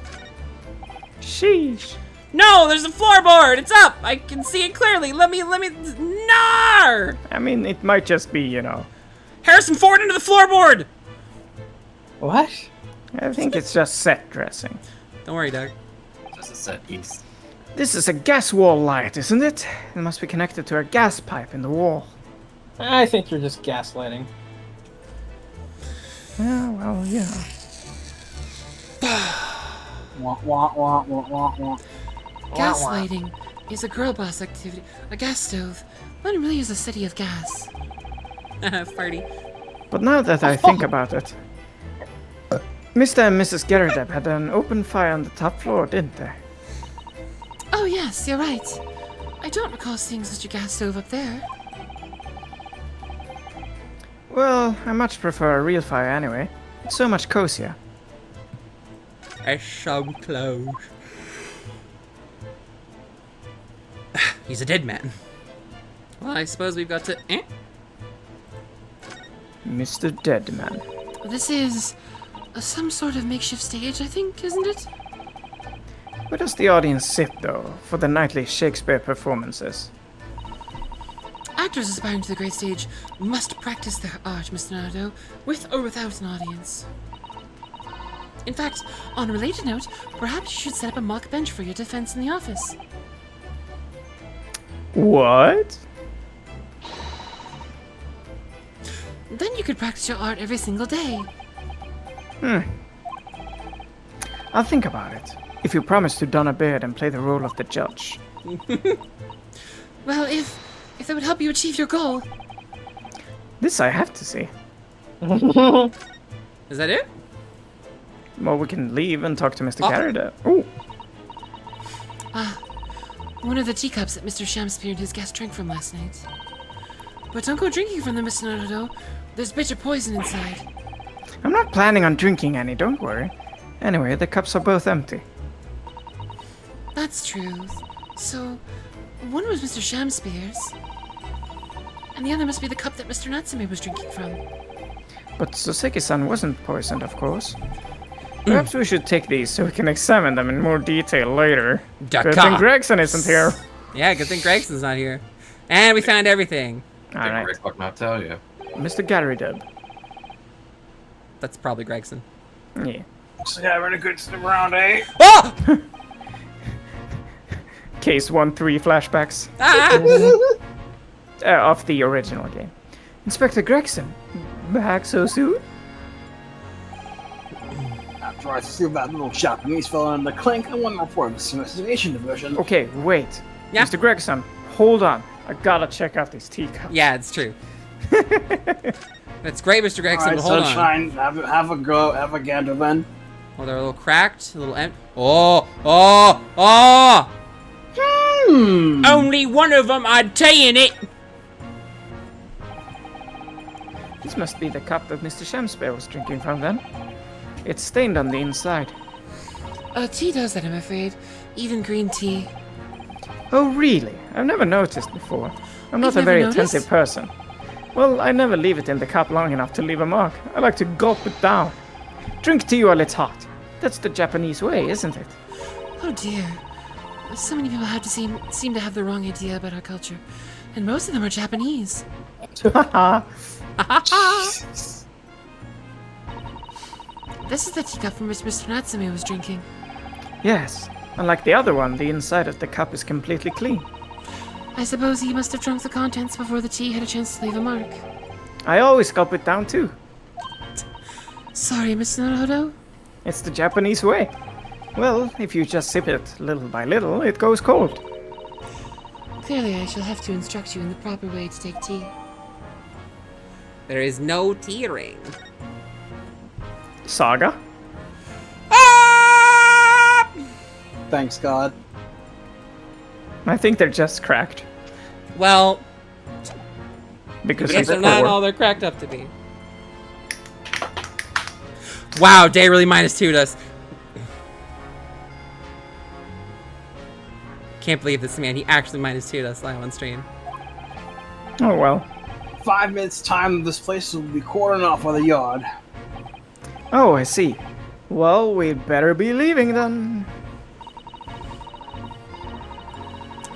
Sheesh. No, there's a floorboard! It's up! I can see it clearly! Let me... Nar! I mean, it might just be, you know... Harrison Ford into the floorboard! What? I think it's just set dressing. Don't worry, Doug. Just a set piece. This is a gas wall light, isn't it? It must be connected to a gas pipe in the wall. I think you're just gaslighting. Yeah, well, yeah. Wah, wah, wah, wah, wah, wah. Gaslighting is a girl boss activity. A gas stove. One really is a city of gas. Party. But now that I think about it, Mr. and Mrs. Gerardep had an open fire on the top floor, didn't they? Oh yes, you're right. I don't recall seeing such a gas stove up there. Well, I much prefer a real fire anyway. It's so much cozier. It's so close. He's a dead man. Well, I suppose we've got to... Mr. Deadman. This is some sort of makeshift stage, I think, isn't it? Where does the audience sit, though, for the nightly Shakespeare performances? Actors aspiring to the great stage must practice their art, Mr. Nardo, with or without an audience. In fact, on a related note, perhaps you should set up a mock bench for your defense in the office. What? Then you could practice your art every single day. I'll think about it. If you promise to don a beard and play the role of the judge. Well, if that would help you achieve your goal. This I have to see. Is that it? Well, we can leave and talk to Mr. Garrida. Ooh. One of the teacups that Mr. Shamspeare and his guest drank from last night. But don't go drinking from them, Mr. Naruto. There's bitter poison inside. I'm not planning on drinking any, don't worry. Anyway, the cups are both empty. That's true. So, one was Mr. Shamspeare's. And the other must be the cup that Mr. Natsume was drinking from. But Soseki-san wasn't poisoned, of course. Perhaps we should take these so we can examine them in more detail later. Good thing Gregson isn't here. Yeah, good thing Gregson's not here. And we found everything. Alright. Rick would not tell you. Mr. Garrydub. That's probably Gregson. Yeah. Yeah, really good round, eh? Oh! Case 1-3 flashbacks. Of the original game. Inspector Gregson, back so soon? After I see that little Japanese fella in the clink, I want to report this investigation division. Okay, wait. Yeah. Mr. Gregson, hold on. I gotta check out these teacups. Yeah, it's true. That's great, Mr. Gregson, Alright, but hold Sunshine, have a go, have a gander then. Oh, they're a little cracked, a little empty. Oh! Only one of them, I'd tell you it. This must be the cup that Mr. Shamspeare was drinking from then. It's stained on the inside. Tea does that, I'm afraid. Even green tea. Oh, really? I've never noticed before. I'm not You've a very never noticed? attentive person. Well, I never leave it in the cup long enough to leave a mark. I like to gulp it down. Drink tea while it's hot. That's the Japanese way, isn't it? Oh dear. So many people have to seem to have the wrong idea about our culture. And most of them are Japanese. This is the teacup from which Mr. Natsume was drinking. Yes. Unlike the other one, the inside of the cup is completely clean. I suppose he must have drunk the contents before the tea had a chance to leave a mark. I always gulp it down too. Sorry, Mr. Naruto. It's the Japanese way. Well, if you just sip it little by little, it goes cold. Clearly, I shall have to instruct you in the proper way to take tea. There is no teetering. Saga? Thanks, God. I think they're just cracked. Well, Because I guess he's they're not poor. all they're cracked up to be. Wow, Day really -2'd us. Can't believe this man. He actually -2'd us live on stream. Oh well. 5 minutes time, this place will be cordoned off with a yard. Oh, I see. Well, we'd better be leaving then.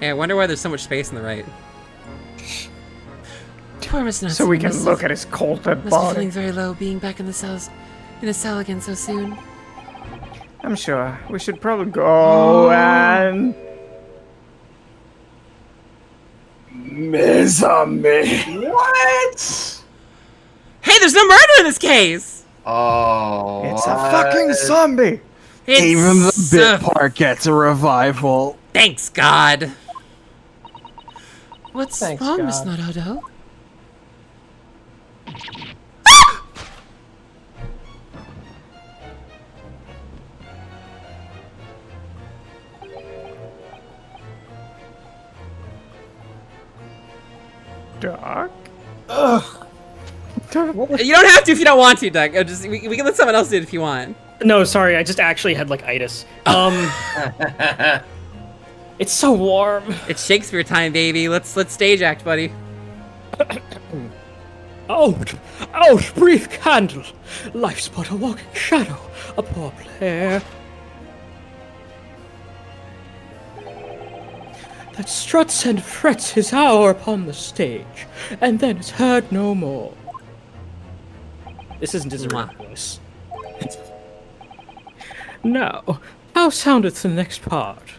Hey, I wonder why there's so much space on the right. Poor Mr. Natsume So we can must look have- at his cold dead Must be feeling body. very low being back in the cell again so soon. I'm sure we should probably go and... Mesame. What? Hey, there's no murder in this case! Oh, It's a fucking zombie! Even the It's, bit part gets a revival. Thanks, God. What's Thanks, wrong, Miss God. Naruto? Doc? You don't have to if you don't want to, Doug. We can let someone else do it if you want. No, sorry, I just actually had like itis. It's so warm. It's Shakespeare time, baby. Let's stage act, buddy. Out, brief candle. Life's but a walking shadow, a poor player. That struts and frets his hour upon the stage, and then is heard no more. This isn't his Mwah. original voice. Now, how soundeth the next part?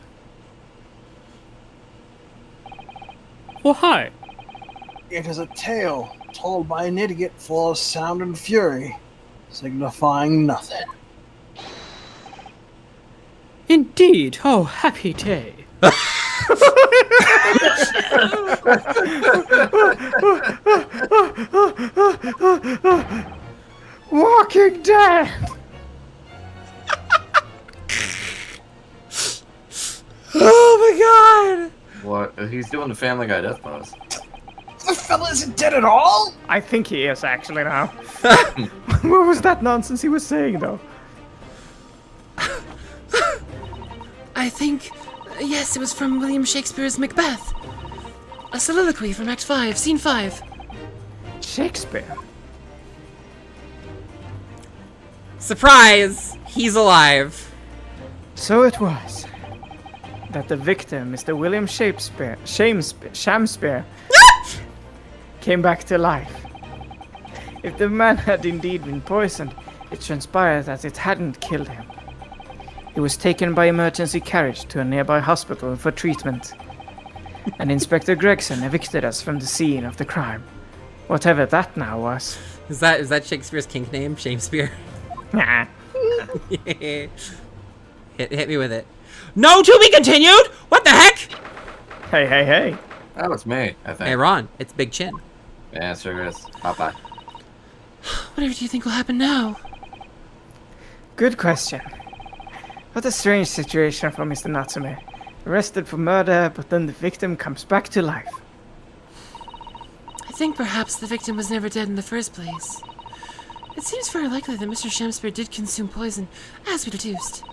Oh, hi. It is a tale told by an idiot full of sound and fury, signifying nothing. Indeed, oh, happy day. Walking Dead! Oh my God! What? He's doing the Family Guy death pose. The fella isn't dead at all? I think he is actually now. What was that nonsense he was saying though? I think, yes, it was from William Shakespeare's Macbeth. A soliloquy from Act 5, Scene 5. Shakespeare? Surprise! He's alive. So it was that the victim, Mr. William Shamspeare, came back to life. If the man had indeed been poisoned, it transpired that it hadn't killed him. He was taken by emergency carriage to a nearby hospital for treatment, and Inspector Gregson evicted us from the scene of the crime. Whatever that now was. Is that Shakespeare's kink name? Shakespeare? Nah. hit me with it. No to be continued! What the heck? Hey. That was me, I think. Hey, Ron, it's Big Chin. Yeah, sure is. Bye-bye. Whatever do you think will happen now? Good question. What a strange situation for Mr. Natsume. Arrested for murder, but then the victim comes back to life. I think perhaps the victim was never dead in the first place. It seems very likely that Mr. Shamspeare did consume poison, as we deduced.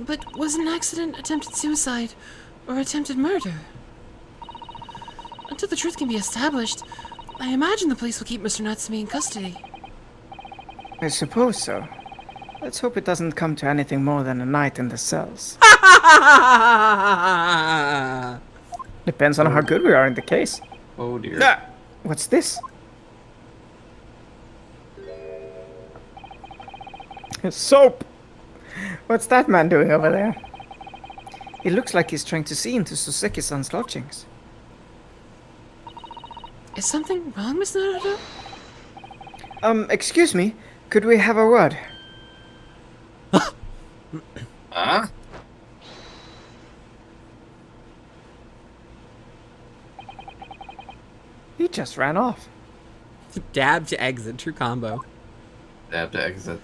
But was it an accident, attempted suicide, or attempted murder? Until the truth can be established, I imagine the police will keep Mr. Natsume in custody. I suppose so. Let's hope it doesn't come to anything more than a night in the cells. Depends on how good we are in the case. Oh dear. Ah, what's this? Soap! What's that man doing over there? It looks like he's trying to see into Soseki-san's lodgings. Is something wrong, Miss Naruto? Excuse me, could we have a word? Huh? He just ran off. Dab to exit, true combo. They have to exit.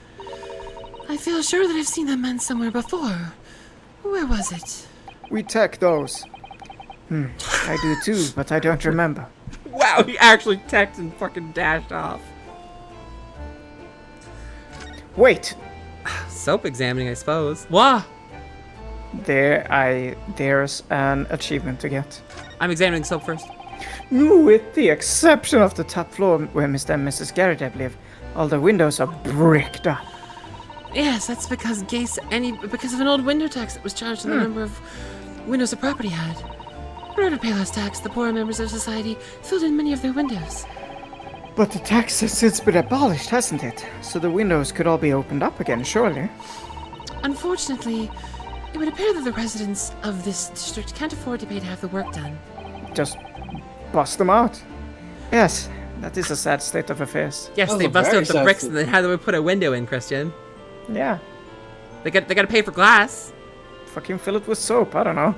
I feel sure that I've seen that man somewhere before. Where was it? We tech those. I do too, but I don't remember. Wow, he actually teched and fucking dashed off. Wait, Soap examining, I suppose. Wah! there's an achievement to get. I'm examining soap first. With the exception of the top floor where Mr. and Mrs. Garrett live, all the windows are bricked up. Yes, that's because because of an old window tax that was charged on the number of windows a property had. In order to pay less tax, the poorer members of society filled in many of their windows. But the tax has since been abolished, hasn't it? So the windows could all be opened up again, surely. Unfortunately, it would appear that the residents of this district can't afford to pay to have the work done. Just bust them out. Yes, that is a sad state of affairs. Yes, That was they a busted very up the sad bricks thing. and then how do we put a window in, Christian? Yeah, They got to pay for glass. fucking fill it with soap, I don't know.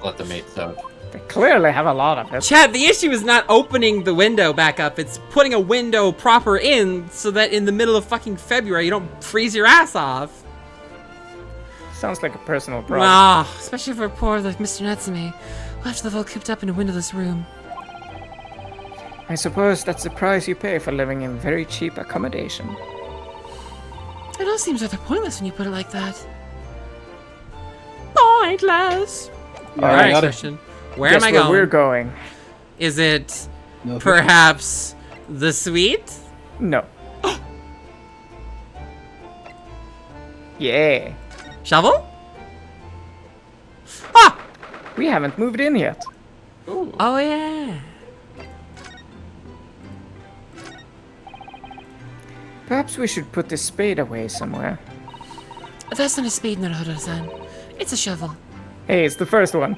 Let them eat soap. They clearly have a lot of it. Chad, the issue is not opening the window back up. It's putting a window proper in so that in the middle of fucking February you don't freeze your ass off. Sounds like a personal problem. Ah, Especially for poor like Mr. Natsume, who have to live all cooped up in a windowless room. I suppose that's the price you pay for living in very cheap accommodation. It all seems rather pointless when you put it like that. pointless. Yeah, All I right, got it. Christian. Where Guess am I where going? we're going? Is it No, perhaps the suite? No. Yeah. Shovel? Ah! We haven't moved in yet. Oh, yeah. Perhaps we should put this spade away somewhere. That's not a spade, Naruto-san. It's a shovel. Hey, it's the first one.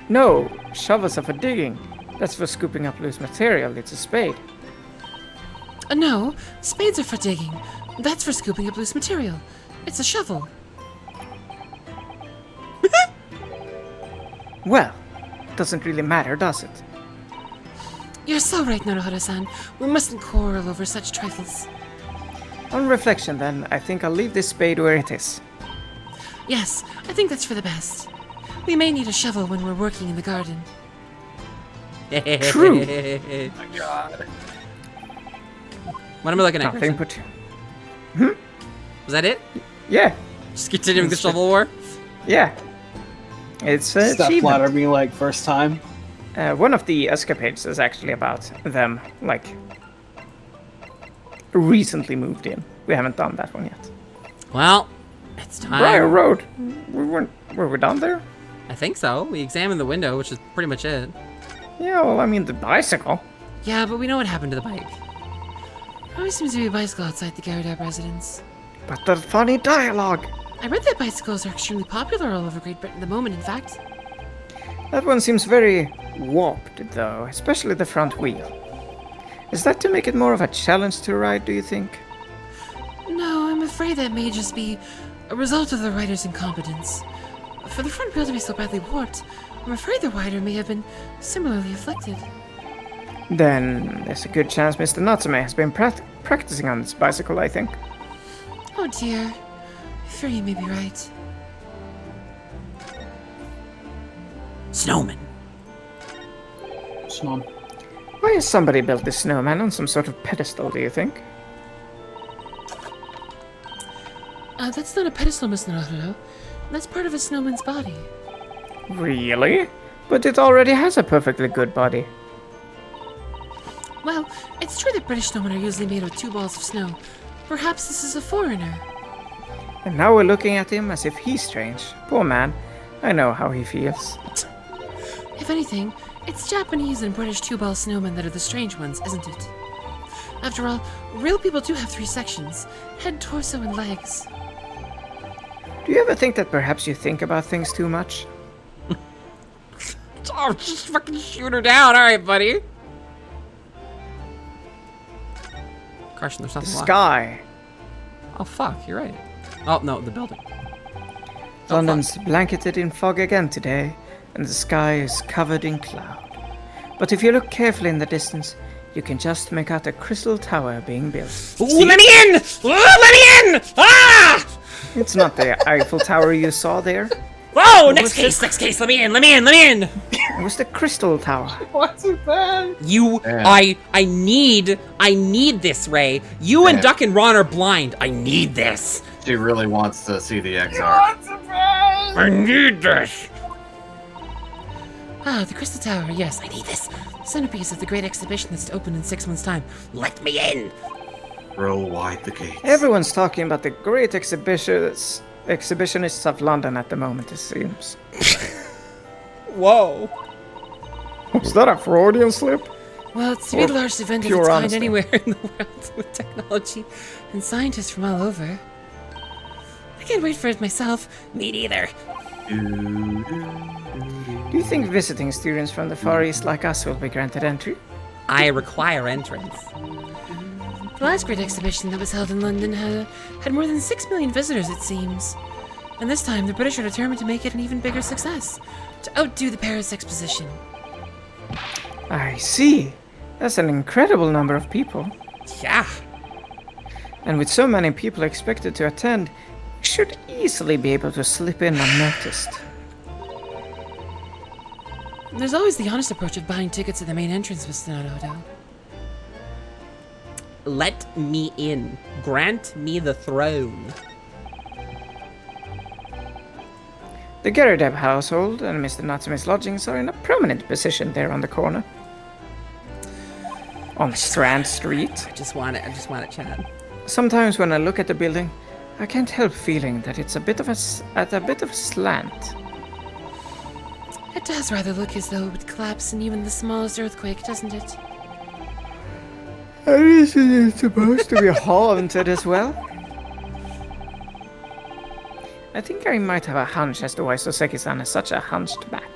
No, shovels are for digging. That's for scooping up loose material. It's a spade. No, spades are for digging. That's for scooping up loose material. It's a shovel. Well, doesn't really matter, does it? You're so right, Naruto-san. We mustn't quarrel over such trifles. On reflection, then, I think I'll leave this spade where it is. Yes, I think that's for the best. We may need a shovel when we're working in the garden. True. My God. What am I looking at? Nothing Christian? but... Was that it? Yeah, Just continuing the shovel war? yeah. It's an Step flatter achievement. being like first time. One of the escapades is actually about them, like, recently moved in. We haven't done that one yet. Well, it's time. Briar Road. Were we down there? I think so. We examined the window, which is pretty much it. Yeah, well, I mean, the bicycle. Yeah, but we know what happened to the bike. Always seems to be a bicycle outside the Garudab residence. But the funny dialogue. I read that bicycles are extremely popular all over Great Britain at the moment, in fact. That one seems very warped, though, especially the front wheel. Is that to make it more of a challenge to ride, do you think? No, I'm afraid that may just be a result of the rider's incompetence. For the front wheel to be so badly warped, I'm afraid the rider may have been similarly afflicted. Then there's a good chance Mr. Natsume has been practicing on this bicycle, I think. Oh dear. I fear you may be right. Snowman. Snom. Why has somebody built this snowman on some sort of pedestal, do you think? That's not a pedestal, Miss Naruto. That's part of a snowman's body. Really? But it already has a perfectly good body. Well, it's true that British snowmen are usually made of 2 balls of snow. Perhaps this is a foreigner. And now we're looking at him as if he's strange. Poor man. I know how he feels. If anything, it's Japanese and British 2-ball snowmen that are the strange ones, isn't it? After all, real people do have 3 sections: head, torso, and legs. Do you ever think that perhaps you think about things too much? Oh, just fucking shoot her down. All right, buddy. Carson, there's The nothing left. sky. Oh, fuck. You're right. Oh, no, the building. Oh, London's blanketed in fog again today, and the sky is covered in cloud. But if you look carefully in the distance, you can just make out a crystal tower being built. Ooh, let me in! Ooh, let me in! Ah! It's not the Eiffel Tower you saw there. Whoa! What Next was case, let me in, let me in, let me in! It was the Crystal Tower. What's it bad? You, Damn. I need this, Ray. You and Damn. Duck and Ron are blind. I need this. She really wants to see the XR. I need this. Ah, the Crystal Tower, yes, I need this. Centerpiece of the great exhibition that's to open in 6 months' time. Let me in. Throw wide the gates. Everyone's talking about the great exhibitionists of London at the moment, it seems. Whoa. Was that a Freudian slip? Well, it's to be Or the largest event of pure its kind honesty. anywhere in the world with technology and scientists from all over. I can't wait for it myself. Me neither. Do you think visiting students from the Far East like us will be granted entry? I require entrance. The last great exhibition that was held in London had more than 6 million visitors, it seems. And this time, the British are determined to make it an even bigger success, to outdo the Paris Exposition. I see. That's an incredible number of people. Yeah. And with so many people expected to attend, we should easily be able to slip in unnoticed. There's always the honest approach of buying tickets at the main entrance, Mr. Naruto. Let me in. Grant me the throne. The Gerideb household and Mr. Natsume's lodgings are in a prominent position there on the corner. On Strand Street. I just want it, Chad. Sometimes when I look at the building, I can't help feeling that it's at a bit of a slant. It does rather look as though it would collapse in even the smallest earthquake, doesn't it? And isn't it supposed to be haunted as well? I think I might have a hunch as to why Soseki-san is such a hunched back.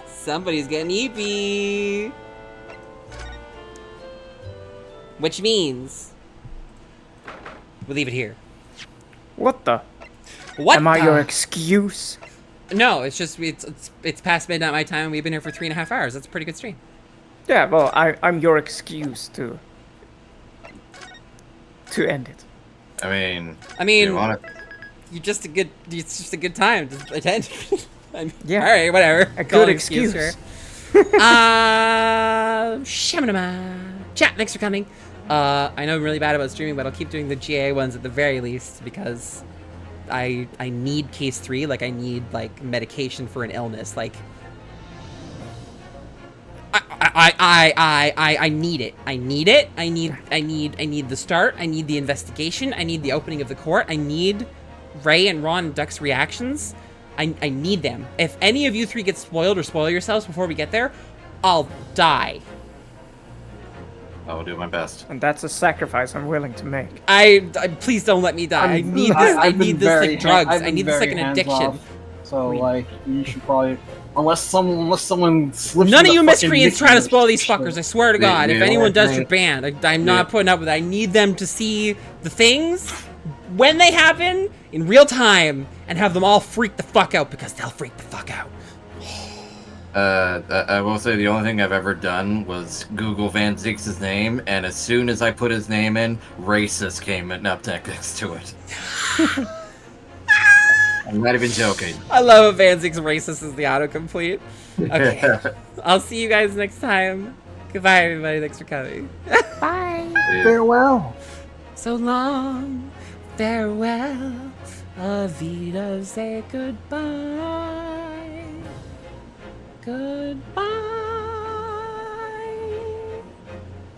Somebody's getting eepy. Which means we'll leave it here. What the? What? Am I your excuse? No, it's just it's past midnight my time. We've been here for 3.5 hours. That's a pretty good stream. Yeah, well, I'm your excuse to end it. I mean, it's just a good time to attend. Yeah. All right, whatever. A good excuse. Sure. Shamanama. Chat, thanks for coming. I know I'm really bad about streaming, but I'll keep doing the GA ones at the very least because I need case 3. Like I need like medication for an illness. Like I need it. I need it. I need the start. I need the investigation. I need the opening of the court. I need Ray and Ron and Duck's reactions. I need them. If any of you 3 get spoiled or spoil yourselves before we get there, I'll die. I will do my best. And that's a sacrifice I'm willing to make. I please don't let me die. I need this. I need this like drugs. I need this like an addiction. So like you should probably unless someone slips. None of you the fucking miscreants try to victim spoil these fuckers. I swear to God. If anyone does, you're banned. I'm not Yeah. putting up with it. I need them to see the things when they happen in real time and have them all freak the fuck out because they'll freak the fuck out. I will say the only thing I've ever done was Google Van Zix's name, and as soon as I put his name in, racist came up next to it. I'm not even joking. I love it. Van Zig's racist is the autocomplete. Okay. I'll see you guys next time. Goodbye, everybody. Thanks for coming. Bye. Farewell. So long. Farewell. Avita, say goodbye. Goodbye.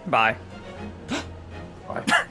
Bye. Bye.